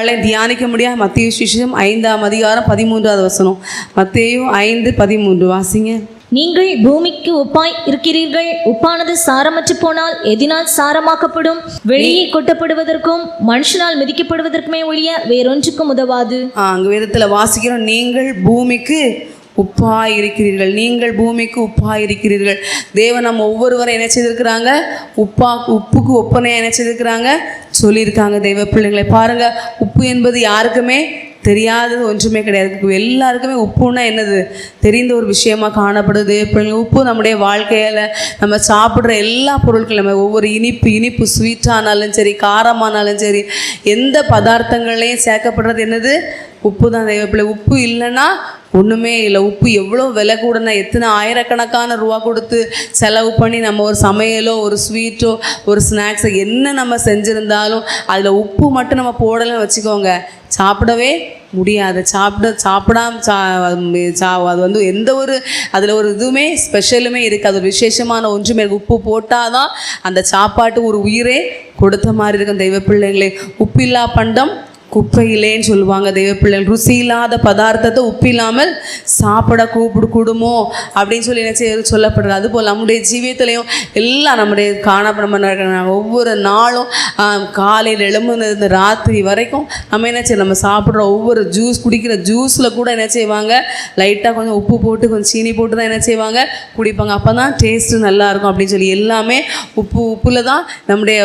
நாளை தியானிக்க முடியாது. மத்தேயு சுவிசேஷம் 5ஆம் அதிகாரம் 13வது வசனம். மத்தேயு 5:13 வாசிங்க. நீங்கள் பூமிக்கு உப்பாய் இருக்கிறீர்கள். உப்பானது சாரமற்று போனால் எதினால் சாரமாக்கப்படும்? வெளியே கொட்டப்படுவதற்கும் மனுஷனால் மிதிக்கப்படுவதற்குமே ஒழிய வேறொன்றுக்கும் உதவாது. அங்க வேதத்துல வாசிக்கிறோம், நீங்கள் பூமிக்கு உப்பாய் இருக்கிறீர்கள், நீங்கள் பூமிக்கு உப்பாய் இருக்கிறீர்கள். தேவன் நம்ம ஒவ்வொருவரும் என்ன செய்திருக்கிறாங்க? உப்புக்கு ஒப்பனையா என்ன செய்திருக்கிறாங்க சொல்லியிருக்காங்க. தெய்வ பிள்ளைகளை பாருங்க, உப்பு என்பது யாருக்குமே தெரியாதது ஒன்றுமே கிடையாது. எல்லாருக்குமே உப்புன்னா என்னது தெரிந்த ஒரு விஷயமா காணப்படுது. உப்பு நம்முடைய வாழ்க்கையில் நம்ம சாப்பிட்ற எல்லா பொருட்களும், நம்ம ஒவ்வொரு இனிப்பு ஸ்வீட்டானாலும் சரி, காரமானாலும் சரி, எந்த பதார்த்தங்களையும் சேர்க்கப்படுறது என்னது? உப்பு தான் தெய்வ பிள்ளை. உப்பு இல்லைன்னா ஒன்றுமே இல்லை. உப்பு எவ்வளோ விலை கூடனா, எத்தனை ஆயிரக்கணக்கான ரூபா கொடுத்து செலவு பண்ணி நம்ம ஒரு சமையலோ ஒரு ஸ்வீட்டோ ஒரு ஸ்நாக்ஸோ என்ன நம்ம செஞ்சுருந்தாலும் அதில் உப்பு மட்டும் நம்ம போடலைன்னு வச்சுக்கோங்க, சாப்பிடவே முடியாது. சாப்பிடாம அது வந்து எந்த ஒரு அதில் ஒரு இதுவுமே ஸ்பெஷலுமே இருக்காது, ஒரு விசேஷமான ஒன்றுமே இருக்குது. உப்பு போட்டால் தான் அந்த சாப்பாட்டு ஒரு உயிரே கொடுத்த மாதிரி இருக்கும். தெய்வ பிள்ளைங்களே, உப்பில்லா பண்டம் குப்பையிலேன்னு சொல்லுவாங்க. தெய்வ பிள்ளைகள் ருசி இல்லாத பதார்த்தத்தை உப்பில்லாமல் சாப்பிட கூடுமோ அப்படின்னு சொல்லி என்ன சொல்லப்படுறது. அதுபோல் நம்முடைய ஜீவியத்திலையும் எல்லாம் நம்முடைய காணப்பட ஒவ்வொரு நாளும் காலையில் எழும்புனது ராத்திரி வரைக்கும் நம்ம என்ன செய்ய, நம்ம சாப்பிட்ற ஒவ்வொரு குடிக்கிற ஜூஸில் கூட என்ன செய்வாங்க, லைட்டாக கொஞ்சம் உப்பு போட்டு கொஞ்சம் சீனி போட்டு தான் என்ன செய்வாங்க குடிப்பாங்க. அப்போ தான் டேஸ்ட்டு நல்லாயிருக்கும் அப்படின்னு சொல்லி எல்லாமே உப்பில் தான் நம்முடைய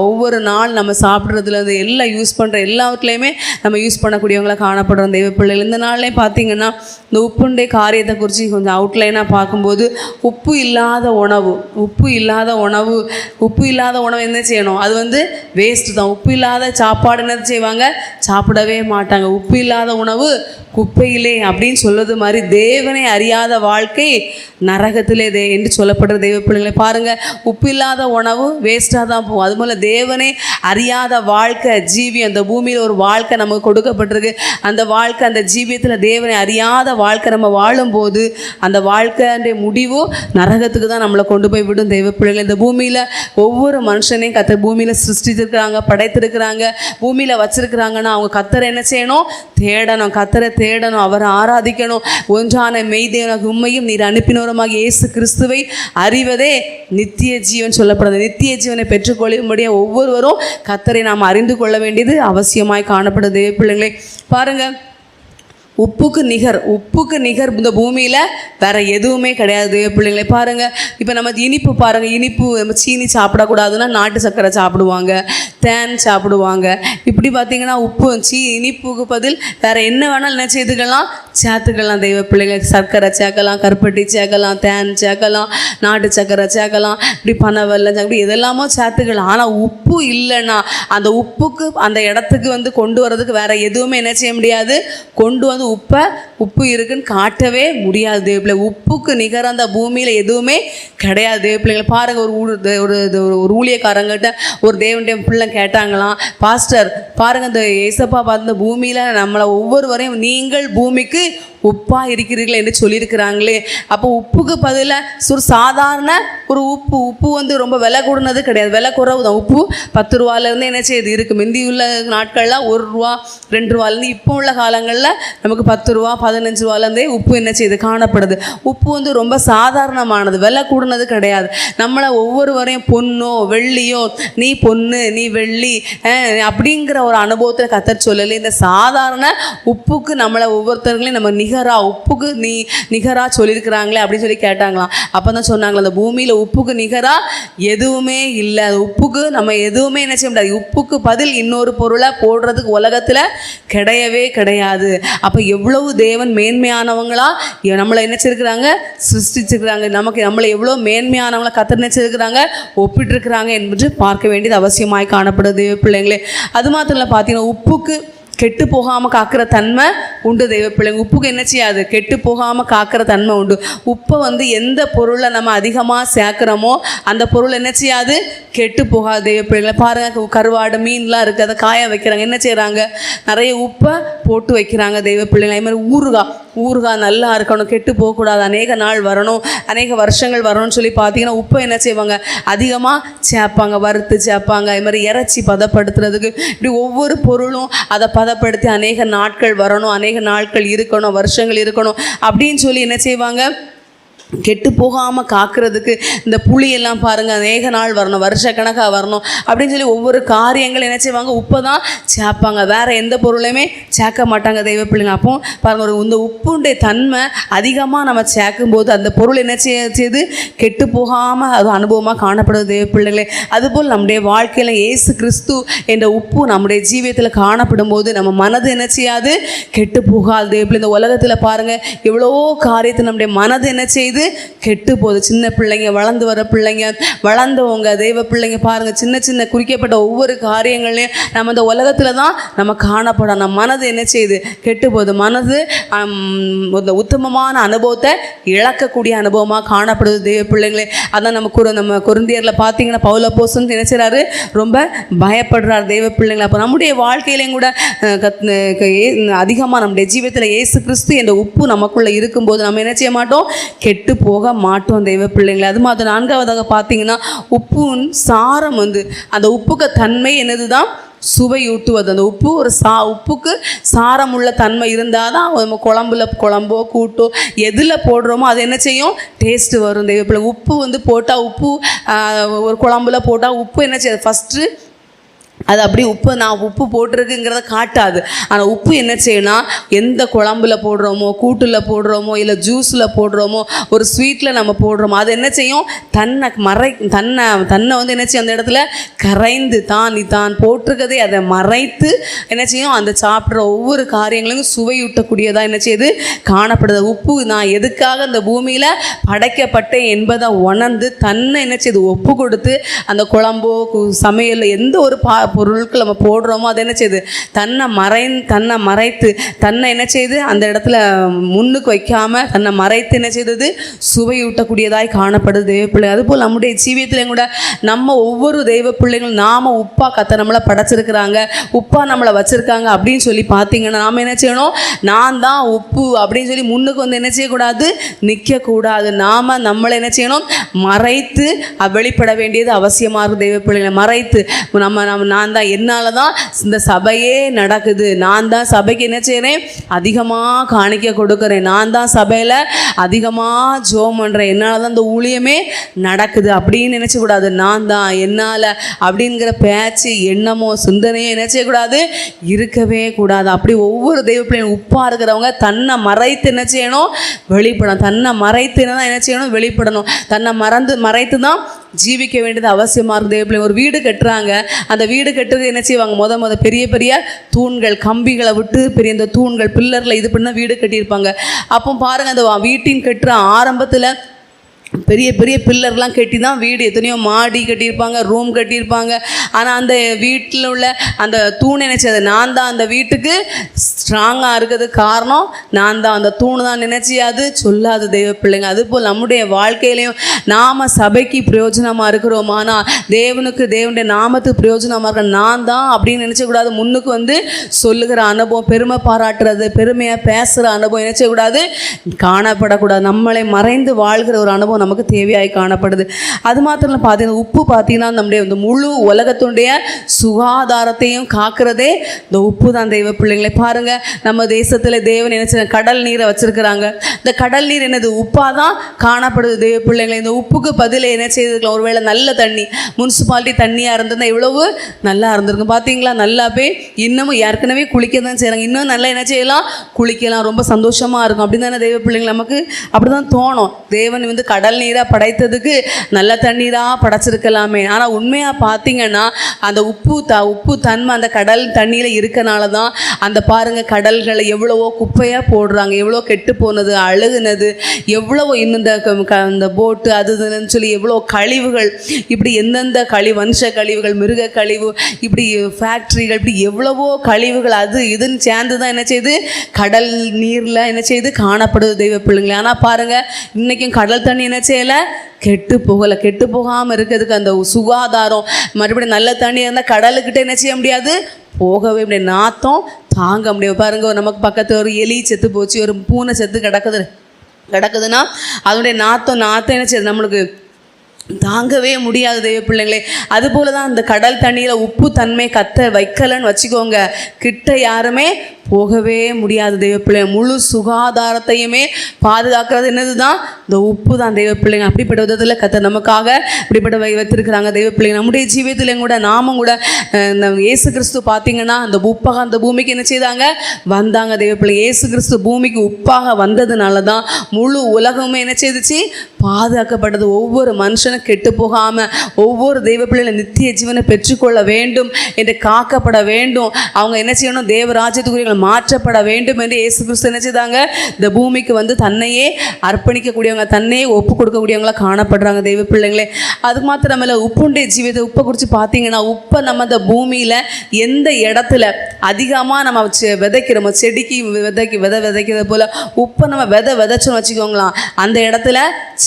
ஒவ்வொரு நாள் நம்ம சாப்பிட்றதுல இருந்து எல்லாம் யூஸ் பண்ணுற எல்லா நம்ம யூஸ் பண்ணக்கூடியவங்களை காணப்படுறோம். தெய்வ பிள்ளைகள் இந்த நாள்லேயே பார்த்தீங்கன்னா இந்த உப்புண்டை காரியத்தை குறித்து கொஞ்சம் அவுட்லைனாக பார்க்கும்போது, உப்பு இல்லாத உணவு என்ன செய்யணும்? அது வந்து வேஸ்ட்டு தான். உப்பு இல்லாத சாப்பாடு என்ன செய்வாங்க? சாப்பிடவே மாட்டாங்க. உப்பு இல்லாத உணவு குப்பையிலே அப்படின்னு சொல்வது மாதிரி தேவனை அறியாத வாழ்க்கை நரகத்திலே என்று சொல்லப்படுற தெய்வ பிள்ளைகளை பாருங்கள். உப்பு இல்லாத உணவு வேஸ்ட்டாக தான் போகும். அதுபோல் தேவனை அறியாத வாழ்க்கை ஜீவியம், அந்த பூமியில் ஒரு வாழ்க்கை நமக்கு கொடுக்கப்பட்டிருக்கு. அந்த வாழ்க்கை, அந்த ஜீவியத்தில் தேவனை அறியாத வாழ்க்கை நம்ம வாழும்போது அந்த வாழ்க்கையுடைய முடிவு நரகத்துக்கு தான் நம்மளை கொண்டு போய் விடும். தெய்வ பிள்ளைகள், இந்த பூமியில் ஒவ்வொரு மனுஷனையும் கத்தர் பூமியில் சிருஷ்டிச்சிருக்கிறாங்க, படைத்திருக்கிறாங்க, பூமியில் வச்சிருக்கிறாங்கன்னா அவங்க கத்தரை என்ன செய்யணும்? கத்தரை தேடணும், அவரை ஆராதிக்கணும். ஒன்றான மெய்தேவனாக உண்மையும் நீர் அனுப்பினவருமாக இயேசு கிறிஸ்துவை அறிவதே நித்திய ஜீவன் சொல்லப்படுது. நித்திய ஜீவனை பெற்றுக்கொள்ளும்படியா ஒவ்வொருவரும் கத்தரை நாம் அறிந்து கொள்ள வேண்டியது அவசியமாய் காணப்படுது. பிள்ளைங்களே பாருங்க, உப்புக்கு நிகர் இந்த பூமியில் வேறு எதுவுமே கிடையாது. பிள்ளைங்களை பாருங்கள், இப்போ நம்ம இனிப்பு பாருங்கள், இனிப்பு நம்ம சீனி சாப்பிடக்கூடாதுன்னா நாட்டு சர்க்கரை சாப்பிடுவாங்க, தேன் சாப்பிடுவாங்க. இப்படி பார்த்திங்கன்னா இனிப்புக்கு பதில் வேறு என்ன வேணாலும் என்ன சேர்த்துக்கலாம். தெய்வ பிள்ளைங்க, சர்க்கரை சேர்க்கலாம், கருப்பட்டி சேர்க்கலாம், தேன் சேர்க்கலாம், நாட்டு சர்க்கரை சேர்க்கலாம், இப்படி பனவெல்லம் இப்படி எதெல்லாமோ சேர்த்துக்கலாம். ஆனால் உப்பு இல்லைன்னா அந்த உப்புக்கு அந்த இடத்துக்கு வந்து கொண்டு வரதுக்கு வேறு எதுவுமே என்ன செய்ய முடியாது, கொண்டு வந்து உப்பு இருக்குன்னு காட்டவே முடியாது. தேவ பிள்ளை, உப்புக்கு நிகர அந்த பூமியில் எதுவுமே கிடையாது. தேவ பிள்ளைங்களை பாருங்கள், ஒரு ஊழியக்காரங்கிட்ட ஒரு தேவனுடைய பிள்ளை கேட்டாங்களாம், பாஸ்டர் பாருங்கள், இந்த ஏசப்பா பார்த்த பூமியில் நம்மளை ஒவ்வொருவரையும் நீங்கள் பூமிக்கு உப்பாக இருக்கிறீர்கள் என்று சொல்லியிருக்கிறாங்களே, அப்போ உப்புக்கு பதிலாக சாதாரண ஒரு உப்பு வந்து ரொம்ப விலை கூடுனது கிடையாது, விலை குறவு தான். உப்பு 10 ரூபாலேருந்து என்ன செய்யுது இருக்குது. முந்தி உள்ள நாட்கள்லாம் 1 ரூபா 2 ரூபாலேருந்து இப்போ உள்ள காலங்களில் நமக்கு 10 ரூபா 15 ரூபாலேருந்தே உப்பு என்ன செய்யுது காணப்படுது. உப்பு வந்து ரொம்ப சாதாரணமானது, விலை கூடுனது கிடையாது. நம்மளை ஒவ்வொருவரையும் பொண்ணோ வெள்ளியோ, நீ பொண்ணு நீ வெள்ளி அப்படிங்கிற ஒரு அனுபவத்தில் கத்தர் சொல்லலை. இந்த சாதாரண உப்புக்கு நம்மளை ஒவ்வொருத்தர்களையும் நம்ம உப்புக்கு நிகரா சொல்லியிருக்கிறாங்களே அப்படின்னு சொல்லி கேட்டாங்களாம். அப்போ தான் சொன்னாங்களா, அந்த பூமியில் உப்புக்கு நிகரா எதுவுமே இல்லை. அது உப்புக்கு நம்ம எதுவுமே என்ன செய்ய முடியாது. உப்புக்கு பதில் இன்னொரு பொருளை போடுறதுக்கு உலகத்தில் கிடையவே கிடையாது. அப்போ எவ்வளவு தேவன் மேன்மையானவங்களா நம்மளை நினைச்சிருக்கிறாங்க, சிருஷ்டிச்சிருக்கிறாங்க. நம்மளை எவ்வளோ மேன்மையானவங்களா கத்தர் நினைச்சிருக்கிறாங்க, ஒப்பிட்டுருக்கிறாங்க என்று பார்க்க வேண்டியது அவசியமாய் காணப்படுது பிள்ளைங்களே. அது மாத்திரம் இல்லை, பார்த்தீங்கன்னா உப்புக்கு கெட்டு போகாமல் காக்கிற தன்மை உண்டு. தெய்வ பிள்ளைங்க, உப்புக்கு என்ன செய்யாது, கெட்டு போகாமல் காக்கிற தன்மை உண்டு. உப்பை வந்து எந்த பொருளை நம்ம அதிகமாக சேர்க்குறோமோ அந்த பொருள் என்ன செய்யாது, கெட்டு போகாது. தெய்வ பிள்ளைங்களை பாருங்கள், கருவாடு மீன்லாம் இருக்குது, அதை காய வைக்கிறாங்க, என்ன செய்கிறாங்க, நிறைய உப்பை போட்டு வைக்கிறாங்க. தெய்வ பிள்ளைங்களை அது மாதிரி ஊறுகாய் நல்லா இருக்கணும், கெட்டு போகக்கூடாது, அநேக நாள் வரணும், அநேக வருஷங்கள் வரணும்னு சொல்லி பார்த்தீங்கன்னா உப்பை என்ன செய்வாங்க, அதிகமாக சேர்ப்பாங்க, வறுத்து சேர்ப்பாங்க. இது மாதிரி இறைச்சி பதப்படுத்துறதுக்கு இப்படி ஒவ்வொரு பொருளும் அதை பதப்படுத்தி அநேக நாட்கள் வரணும், அநேக நாட்கள் இருக்கணும், வருஷங்கள் இருக்கணும் அப்படின்னு சொல்லி என்ன செய்வாங்க, கெட்டு போகாமல் காக்கிறதுக்கு இந்த புளியெல்லாம் பாருங்கள் அநேக நாள் வரணும், வருஷக்கணக்காக வரணும் அப்படின்னு சொல்லி ஒவ்வொரு காரியங்கள் என்ன செய்வாங்க, உப்பை தான் சேர்ப்பாங்க, வேறு எந்த பொருளையுமே சேர்க்க மாட்டாங்க தெய்வ பிள்ளைங்க. அப்போ பாருங்கள், இந்த உப்புடைய தன்மை அதிகமாக நம்ம சேர்க்கும்போது அந்த பொருள் என்ன செய்யுது, கெட்டு போகாமல் அது அனுபவமாக காணப்படுது தெய்வ பிள்ளைங்களே. அதுபோல் நம்முடைய வாழ்க்கையில் இயேசு கிறிஸ்து என்ற உப்பு நம்முடைய ஜீவியத்தில் காணப்படும் போது நம்ம மனது என்ன செய்யாது, கெட்டு போகாது தெய்வ பிள்ளை. இந்த உலகத்தில் பாருங்கள் எவ்வளவோ காரியத்தை நம்முடைய மனது என்ன செய்யுது, கெட்டு போகுது. சின்ன பிள்ளைங்க, வளர்ந்து வர பிள்ளைங்க, வளர்ந்தவங்க தெய்வ பிள்ளைங்க பாருங்கள், சின்ன சின்ன குறிக்கப்பட்ட ஒவ்வொரு காரியங்களையும் நம்ம இந்த உலகத்தில் தான் நம்ம காணப்படும். நம்ம மனது என்ன செய்யுது, கெட்டு போகுது. மனது ஒரு உத்தமமான அனுபவத்தை இழக்கக்கூடிய அனுபவமாக காணப்படுது தெய்வ பிள்ளைங்களே. அதான் நம்ம கொரிந்தியரில் பார்த்தீங்கன்னா பவுல் அப்போஸ்தலன் என்ன செய்கிறாரு, ரொம்ப பயப்படுறார் தெய்வ பிள்ளைங்களை. அப்போ நம்முடைய வாழ்க்கையிலையும் கூட அதிகமாக நம்முடைய ஜீவியத்தில் இயேசு கிறிஸ்து என்ற உப்பு நமக்குள்ளே இருக்கும்போது நம்ம என்ன செய்ய மாட்டோம், கெட்டு போக மாட்டோம் தெய்வ பிள்ளைங்களை. அது மாதிரி 4வதாக பார்த்தீங்கன்னா உப்புன் சாரம் அந்த உப்புக்கு தன்மை என்னது தான், சுவையூட்டுவது. அந்த உப்பு ஒரு உப்புக்கு சாரமுள்ள தன்மை இருந்தால் தான் நம்ம குழம்போ கூட்டோ எதில் போடுறோமோ அது என்ன செய்யும், டேஸ்ட்டு வரும் தெய்வ பிள்ளை. உப்பு போட்டால் உப்பு ஒரு குழம்புல போட்டால் உப்பு என்ன செய்யுது, ஃபஸ்ட்டு அது அப்படி நான் உப்பு போட்டிருக்குங்கிறத காட்டாது. ஆனால் உப்பு என்ன செய்யணும், எந்த குழம்புல போடுறோமோ, கூட்டில் போடுறோமோ, இல்லை ஜூஸில் போடுறோமோ, ஒரு ஸ்வீட்டில் நம்ம போடுறோமோ, அது என்ன செய்யும், தன்னை என்ன செய்யும், அந்த இடத்துல கரைந்து தான் போட்டிருக்கதே அதை மறைத்து என்ன செய்யும், அந்த சாப்பிட்ற ஒவ்வொரு காரியங்களும் சுவையூட்டக்கூடியதாக என்ன செய்யுது, காணப்படுது. உப்பு நான் எதுக்காக இந்த பூமியில் படைக்கப்பட்டேன் என்பதை உணர்ந்து தன்னை என்ன செய்யுது, ஒப்பு கொடுத்து அந்த குழம்போ சமையல் எந்த ஒரு பொருட்கள் நம்ம போடுறோமோ அது என்ன செய்யுது, தன்னை மறைத்து தன்னை என்ன செய்யுது, அந்த இடத்துல முன்னுக்கு வைக்காமல் தன்னை மறைத்து என்ன செய்தது, சுவையூட்டக்கூடியதாய் காணப்படுது தெய்வ பிள்ளை. அதுபோல் நம்முடைய ஜீவியத்திலையும் கூட நம்ம ஒவ்வொரு தெய்வ பிள்ளைகளும் நாம் உப்பா கத்த நம்மளை படைச்சிருக்கிறாங்க, உப்பா நம்மளை வச்சுருக்காங்க அப்படின்னு சொல்லி பார்த்தீங்கன்னா நாம் என்ன செய்யணும், நான் தான் உப்பு அப்படின்னு சொல்லி முன்னுக்கு என்ன செய்யக்கூடாது, நிற்கக்கூடாது. நாம் நம்மளை என்ன செய்யணும், மறைத்து வெளிப்பட வேண்டியது அவசியமாக இருக்குது தெய்வ பிள்ளைகளை. மறைத்து நான் தான், என்னால் தான் இந்த சபையே நடக்குது, நான் தான் சபைக்கு என்ன செய்கிறேன், அதிகமாக காணிக்க கொடுக்குறேன், நான் தான் சபையில் அதிகமாக ஜோம் பண்ணுறேன், என்னால் தான் இந்த ஊழியமே நடக்குது அப்படின்னு நினச்சக்கூடாது. நான் தான், என்னால் அப்படிங்கிற பேச்சு எண்ணமோ சிந்தனையோ என்ன செய்யக்கூடாது, இருக்கவே கூடாது. அப்படி ஒவ்வொரு தெய்வ பிள்ளையும் உப்பாக இருக்கிறவங்க தன்னை மறைத்து என்ன செய்யணும், வெளிப்படணும். தன்னை மறைத்து என்ன செய்யணும், வெளிப்படணும். தன்னை மறைத்து தான் ஜீவிக்க வேண்டியது அவசியமாக இருக்குது தெய்வ பிள்ளைங்க. ஒரு வீடு கட்டுறாங்க, அந்த வீடு கட்டுறது என்ன செய்வாங்க, பெரிய பெரிய தூண்கள் கம்பிகளை விட்டு பெரிய இந்த தூண்கள் பில்லரில் இது பண்ண வீடு கட்டியிருப்பாங்க. அப்போ பாருங்கள், அந்த வீட்டின் கட்டுற ஆரம்பத்தில் பெரிய பெரிய பில்லர்லாம் கட்டி தான் வீடு, எத்தனையோ மாடி கட்டியிருப்பாங்க, ரூம் கட்டியிருப்பாங்க. ஆனால் அந்த வீட்டில் உள்ள அந்த தூண் நினைச்சது நான் தான், அந்த வீட்டுக்கு ஸ்ட்ராங்காக இருக்கிறதுக்கு காரணம் நான் தான், அந்த தூண் தான் நினைச்சியாது சொல்லாது தெய்வ பிள்ளைங்க. அதுபோல் நம்முடைய வாழ்க்கையிலையும் நாம் சபைக்கு பிரயோஜனமாக இருக்கிறோமானா, தேவனுடைய நாமத்துக்கு பிரயோஜனமாக இருக்க நான் தான் அப்படின்னு நினச்சக்கூடாது. முன்னுக்கு சொல்லுகிற அனுபவம், பெருமை பாராட்டுறது, பெருமையாக பேசுகிற அனுபவம் நினச்சக்கூடாது, காணப்படக்கூடாது. நம்மளை மறைந்து வாழ்கிற ஒரு அனுபவம் நமக்கு தேவையாய் காணப்படுது. அது மாத்திரம் பார்த்தீங்கன்னா உப்பு பார்த்தீங்கன்னா நம்முடைய இந்த முழு உலகத்துடைய சுகாதாரத்தையும் காக்கிறதே இந்த உப்பு தான் தெய்வ பிள்ளைங்களை. பாருங்க, நம்ம தேசத்தில் தேவன் என்ன கடல் நீரை வச்சிருக்கிறாங்க. இந்த கடல் நீர் என்னது, உப்பாக தான் காணப்படுது தெய்வ பிள்ளைங்களை. இந்த உப்புக்கு பதில் என்ன செய்திருக்கலாம், ஒருவேளை நல்ல தண்ணி, முனிசிபாலிட்டி தண்ணியாக இருந்ததுன்னா எவ்வளவு நல்லா இருந்திருக்கும் பார்த்தீங்களா. நல்லா போய் இன்னமும் ஏற்கனவே குளிக்க தான் செய்கிறாங்க, இன்னும் நல்லா என்ன செய்யலாம், குளிக்கலாம், ரொம்ப சந்தோஷமாக இருக்கும். அப்படி தானே தெய்வ பிள்ளைங்களை, நமக்கு அப்படி தான் தோணும். தேவன் கடல் நீராக படைத்ததுக்கு நல்ல தண்ணீராக படைச்சிருக்கலாமே. ஆனால் உண்மையாக பார்த்தீங்கன்னா அந்த உப்பு தன்மை அந்த கடல் தண்ணியில் இருக்கனால தான் அந்த பாருங்கள் கடல்களை எவ்வளவோ குப்பையாக போடுறாங்க, எவ்வளோ கெட்டு போனது, அழுகுனது, எவ்வளவோ இன்னும் இந்த போட்டு அதுன்னு சொல்லி எவ்வளோ கழிவுகள், இப்படி எந்தெந்த வம்ச கழிவுகள், மிருக கழிவு, இப்படி ஃபேக்ட்ரிகள், இப்படி எவ்வளவோ கழிவுகள் அது இதுன்னு சேர்ந்து தான் என்ன செய்யுது, கடல் நீரில் என்ன செய்யுது காணப்படுது தெய்வ பிள்ளைங்களே. ஆனால் பாருங்கள், இன்றைக்கும் கடல் தண்ணி என்ன செய்யலை, கெட்டு போகலை. கெட்டு போகாமல் இருக்கிறதுக்கு அந்த சுகாதாரம், மறுபடியும் நல்ல தண்ணி இருந்தால் கடலுக்கிட்ட என்ன செய்ய முடியாது, போகவே முடியாது. நாத்தம் தாங்க முடியும். பாருங்க, நமக்கு பக்கத்தில் ஒரு எலி செத்து போச்சு, ஒரு பூனை செத்து கிடக்குதுன்னா அதனுடைய நாத்தம் என்ன செய்யுது, நம்மளுக்கு தாங்கவே முடியாது தெய்வ பிள்ளைங்களே. அதுபோல தான் இந்த கடல் தண்ணியில் உப்பு தன்மை வைக்கலன்னு வச்சுக்கோங்க, கிட்ட யாருமே போகவே முடியாது தெய்வ பிள்ளைங்க. முழு சுகாதாரத்தையுமே பாதுகாக்கிறது என்னது தான், இந்த உப்பு தான் தெய்வ பிள்ளைங்க. அப்படிப்பட்ட விதத்தில் கர்த்தர் நமக்காக இப்படிப்பட்ட வைத்திருக்கிறாங்க தெய்வ பிள்ளைங்க. நம்முடைய ஜீவியத்திலையும் கூட நாமும் கூட இயேசு கிறிஸ்து பார்த்தீங்கன்னா அந்த உப்பாக அந்த பூமிக்கு என்ன செய்தாங்க, வந்தாங்க தெய்வ பிள்ளைங்க. இயேசு கிறிஸ்து பூமிக்கு உப்பாக வந்ததுனால தான் முழு உலகமே என்ன செய்துச்சு, பாதுகாக்கப்பட்டது. ஒவ்வொரு மனுஷனும் கெட்டு போகாமல் ஒவ்வொரு தெய்வ பிள்ளைகளை நித்திய ஜீவனை பெற்றுக்கொள்ள வேண்டும் என்று காக்கப்பட வேண்டும். அவங்க என்ன செய்யணும், தேவராஜ்யத்துக்குரிய மாற்றப்பட வேண்டும் என்று இயேசு கிறிஸ்து என்ன செய்தாங்க, இந்த பூமிக்கு வந்து தன்னையே அர்ப்பணிக்கக்கூடியவங்க, தன்னையே ஒப்பு கொடுக்கக்கூடியவங்களா காணப்படுறாங்க தெய்வ பிள்ளைங்களே. அது மாத்திரம் இல்லை, உப்புடைய ஜீவியத்தை உப்பை குறித்து பார்த்தீங்கன்னா, உப்பை நம்ம இந்த பூமியில் எந்த இடத்துல அதிகமாக நம்ம விதைக்கிறோமோ, செடிக்கு விதைக்கிறது போல் உப்பை நம்ம விதைச்சோன்னு வச்சுக்கோங்களா, அந்த இடத்துல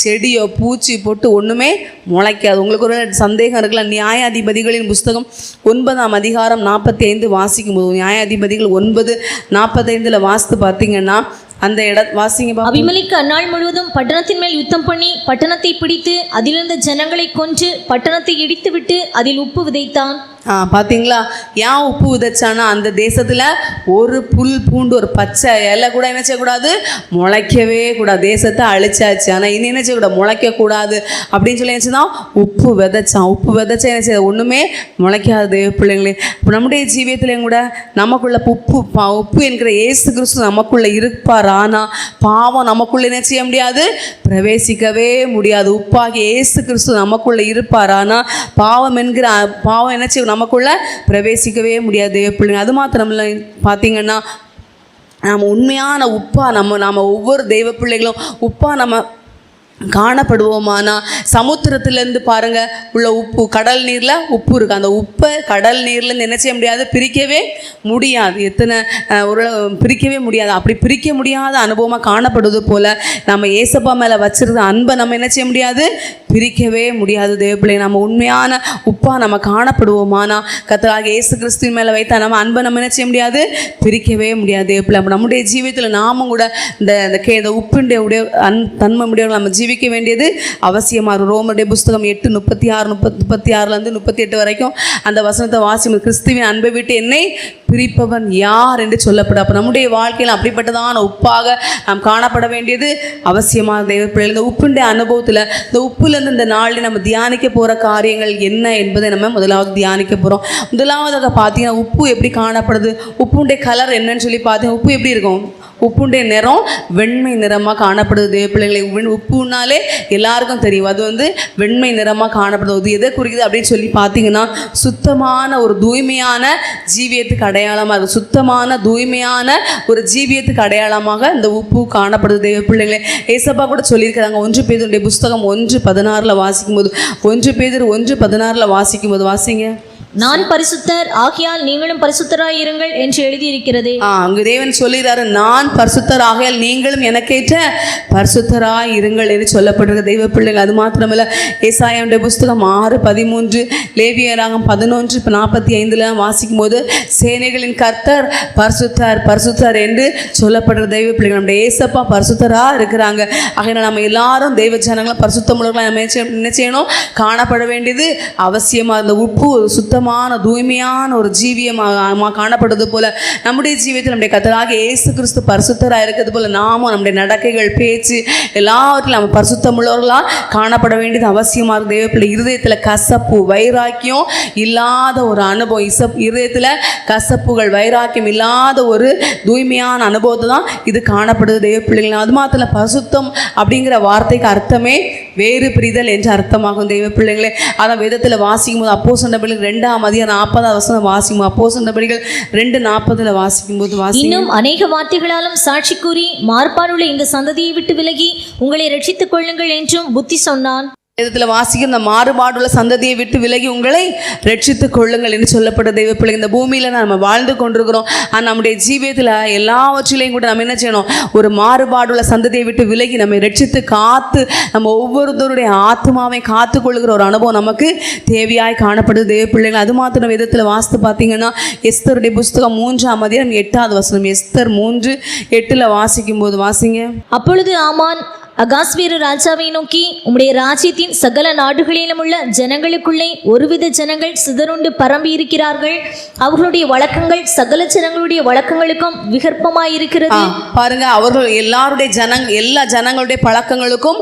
செடியோ பூச்சி போட்டு ஒன்றுமே முளைக்காது. உங்களுக்கு ஒரு சந்தேகம் இருக்கலாம், நியாயாதிபதிகளின் புஸ்தகம் 9ஆம் அதிகாரம் 45 வாசிக்கும் போது, நியாயாதிபதிகள் 9:45 வாசித்து பார்த்தீங்கன்னா அந்த வாசிங்க. அபிமெலேக்கு அந்நாள் முழுவதும் பட்டணத்தின் மேல் யுத்தம் பண்ணி பட்டணத்தை பிடித்து அதிலிருந்த ஜனங்களை கொன்று பட்டணத்தை இடித்து விட்டு அதில் உப்பு விதைத்தான். பார்த்தீங்களா, ஏன் உப்பு விதைச்சானா, அந்த தேசத்தில் ஒரு புல் பூண்டு ஒரு பச்சை இலை கூட என்ன செய்யக்கூடாது, முளைக்கவே கூடாது. தேசத்தை அழிச்சாச்சு, ஆனால் இனி என்ன செய்யக்கூடாது, முளைக்கக்கூடாது அப்படின்னு சொல்லி நினச்சினா உப்பு விதைச்சான். உப்பு விதைச்சா என்ன செய்ய, ஒன்றுமே முளைக்காது பிள்ளைங்களே. இப்போ நம்முடைய ஜீவியத்திலையும் கூட நமக்குள்ள உப்பு என்கிற இயேசு கிறிஸ்து நமக்குள்ளே இருப்பார். ஆனால் பாவம் நமக்குள்ளே என்ன செய்ய முடியாது, பிரவேசிக்கவே முடியாது. உப்பாகிய இயேசு கிறிஸ்து நமக்குள்ளே இருப்பார். ஆனால் பாவம் என்ன செய்ய நமக்குள்ள பிரவேசிக்கவே முடியாது பிள்ளைங்க. அது மாத்திரம் இல்லை, பார்த்தீங்கன்னா நம்ம உண்மையான உப்பா நம்ம ஒவ்வொரு தெய்வ பிள்ளைகளும் உப்பா நம்ம காணப்படுவோமானா, சமுத்திரத்துலேருந்து பாருங்க உள்ள உப்பு, கடல் நீரில் உப்பு இருக்குது. அந்த உப்பை கடல் நீர்லேருந்து என்ன செய்ய முடியாது, பிரிக்கவே முடியாது. பிரிக்கவே முடியாது. அப்படி பிரிக்க முடியாத அனுபவமாக காணப்படுவது போல் நம்ம ஏசப்பா மேலே வச்சிருந்த அன்பை நம்ம என்ன செய்ய முடியாது, பிரிக்கவே முடியாது தேவப்பிள்ளை. நம்ம உண்மையான உப்பா நம்ம காணப்படுவோமானா, கர்த்தராகிய இயேசு கிறிஸ்துவின் மேலே வைத்த நம்ம அன்பை நம்ம என்ன செய்ய முடியாது, பிரிக்கவே முடியாது தேவப்பிள்ளை. அப்போ நம்முடைய ஜீவியத்தில் நாமும் கூட இந்த உப்புடைய தன்மை முடியவர்கள் நம்ம ஜீவிக்க வேண்டியது அவசியமாக இருக்கும். ரோமருடைய புஸ்தகம் 8:36 38 வரைக்கும் அந்த வசனத்தை வாசிக்கும். கிறிஸ்துவின் அன்பை விட்டு என்னை பிரிப்பவன் யார் என்று சொல்லப்படும். அப்போ நம்முடைய வாழ்க்கையில் அப்படிப்பட்டதான உப்பாக நாம் காணப்பட வேண்டியது அவசியமாக தேவப்பிள்ளை. இந்த உப்புடைய அனுபவத்தில் இந்த உப்புலேருந்து இந்த நாளில் நம்ம தியானிக்க போகிற காரியங்கள் என்ன என்பதை நம்ம முதலாவது தியானிக்க போகிறோம். முதலாவதாக பார்த்தீங்கன்னா, உப்பு எப்படி காணப்படுது, உப்புடைய கலர் என்னன்னு சொல்லி பார்த்தீங்கன்னா, உப்பு எப்படி இருக்கும், உப்புடைய நிறம் வெண்மை நிறமாக காணப்படுது தேவப்பிள்ளைகளை. உப்புனாலே எல்லாருக்கும் தெரியும், அது வந்து வெண்மை நிறமாக காணப்படுது. எதை குறிக்குது அப்படின்னு சொல்லி பார்த்தீங்கன்னா, சுத்தமான ஒரு தூய்மையான ஜீவியத்துக்கு அடையாளமாக இருக்கும். சுத்தமான தூய்மையான ஒரு ஜீவியத்துக்கு அடையாளமாக இந்த உப்பு காணப்படுது தேவப்பிள்ளைகளே. ஏசப்பா கூட சொல்லியிருக்கிறாங்க, 1 பேதுருடைய புஸ்தகம் 1:16 வாசிக்கும்போது, 1 பேதுரு 1:16 வாசிக்கும்போது வாசிங்க. நான் பரிசுத்தர் ஆகையால் நீங்களும் பரிசுத்தராய் இருங்கள் என்று எழுதியிருக்கிறது. அங்கு தேவன் சொல்லுகிறாரு, நான் பரிசுத்தர் ஆகையால் நீங்களும் எனக்கேற்ற பரிசுத்தராய் இருங்கள் என்று சொல்லப்படுகிற தெய்வ பிள்ளைகள். அது மாத்திரமல்ல, ஏசாயாவுடைய புஸ்தகம் 6:13, லேவியராகம் 11:45 வாசிக்கும் போது, சேனைகளின் கர்த்தர் பரிசுத்தர் பரிசுத்தர் என்று சொல்லப்படுற தெய்வ பிள்ளைகள். நம்முடைய ஏசப்பா பரிசுத்தராக இருக்கிறாங்க. ஆகையினால் நம்ம எல்லாரும் தெய்வ ஜனங்களும் பரிசுத்தமுள்ளவர்களாக நம்ம என்ன செய்யணும், காணப்பட வேண்டியது அவசியமாக. இந்த உப்பு சுத்தமான தூய்மையான ஒரு ஜீவியமாக காணப்படுவது போல நம்முடைய ஜீவியத்தில் நம்முடைய கர்த்தராகிய இயேசு கிறிஸ்து பரிசுத்தராக இருக்கிறது போல நாமும் நம்முடைய நடக்கைகள், பேச்சு எல்லாவற்றிலும் நம்ம பரிசுத்தமுள்ளவர்களாக காணப்பட வேண்டியது அவசியமாக இருக்கு தேவப்பிள்ளை. இருதயத்தில் கசப்பு வைராக்கியம் இல்லாத ஒரு அனுபவம், இருதயத்தில் கசப்புகள் வைராக்கியம் இல்லாத ஒரு தூய்மையான அனுபவத்தை தான் இது காணப்படுது தேவப்பிள்ளைகள். அது மாத்திரம் பரிசுத்தம் அப்படிங்கிற வார்த்தைக்கு அர்த்தமே வேறு பிரிதல் என்று அர்த்தமாகும் தெய்வ பிள்ளைகளே. அதான் வேதத்தில் வாசிக்கும் போது அப்போஸ்தலர்கள் 2:40 வாசிக்கும். அப்போஸ்தலர்கள் 2:40 வாசிக்கும் போது இன்னும் அநேக வார்த்தைகளாலும் சாட்சி கூறி மார்பாடுள்ள இந்த சந்ததியை விட்டு விலகி உங்களை ரட்சித்துக் கொள்ளுங்கள் என்றும் புத்தி சொன்னான். வேதத்தில் வாசிக்கும் இந்த மாறுபாடுள்ள சந்ததியை விட்டு விலகி உங்களை ரட்சித்துக் கொள்ளுங்கள் என்று சொல்லப்பட்ட தெய்வ பிள்ளைங்க. இந்த பூமியில் நம்ம வாழ்ந்து கொண்டிருக்கிறோம். ஆனால் நம்முடைய ஜீவியத்தில் எல்லாவற்றிலையும் கூட நம்ம என்ன செய்யணும்? ஒரு மாறுபாடுள்ள சந்ததியை விட்டு விலகி நம்மை ரட்சித்து காத்து நம்ம ஒவ்வொருத்தருடைய ஆத்மாவை காத்து கொள்ளுகிற ஒரு அனுபவம் நமக்கு தேவையாய் காணப்படுது தெய்வ பிள்ளைங்க. அது மாத்திரம் வேதத்தில் வாசித்து பார்த்தீங்கன்னா எஸ்தருடைய புஸ்தகம் 3ஆம் அதிகாரம் 8வது வசனம், எஸ்தர் 3:8 வாசிக்கும் போது வாசிங்க. அப்பொழுது ஆமான் அகாஸ்வேரு ராஜாவை நோக்கி, உம்முடைய ராஜ்யத்தின் சகல நாடுகளிலும் உள்ள ஜனங்களுக்குள்ளே ஒருவித ஜனங்கள் சிதறுண்டு பரம்பி இருக்கிறார்கள். அவர்களுடைய வழக்கங்கள் சகல ஜனங்களுடைய வழக்கங்களுக்கும் விகற்பமாயிருக்கிறது. பாருங்க, அவர்கள் எல்லாருடைய எல்லா ஜனங்களுடைய பழக்கங்களுக்கும்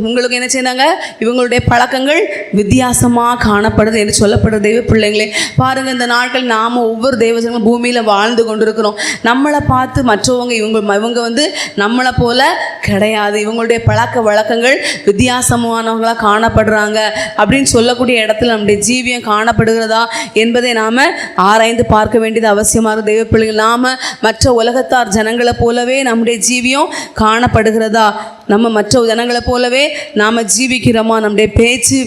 உங்களுக்கு என்ன செய்தாங்க? இவங்களுடைய பழக்கங்கள் வித்தியாசமாக காணப்படுது என்று சொல்லப்படுற தெய்வ பிள்ளைங்களே. பாருங்க, இந்த நாட்கள் நாம ஒவ்வொரு தெய்வ ஜனங்களும் பூமியில வாழ்ந்து கொண்டிருக்கிறோம். நம்மளை பார்த்து மற்றவங்க இவங்க வந்து நம்மளை போல கிடையாது, இவங்களுடைய பழக்க வழக்கங்கள் வித்தியாசமானவங்களாக காணப்படுறாங்க அப்படின்னு சொல்லக்கூடிய இடத்துல நம்முடைய ஜீவியம் காணப்படுகிறதா என்பதை நாம் ஆராய்ந்து பார்க்க வேண்டியது அவசியமாக தெய்வ பிள்ளைகள். நாம் மற்ற உலகத்தார் ஜனங்களை போலவே நம்முடைய ஜீவியம் காணப்படுகிறதா? நம்ம மற்ற ஜனங்களை போலவே நாம் ஜீவிக்கிறோமா? நம்முடைய பேச்சு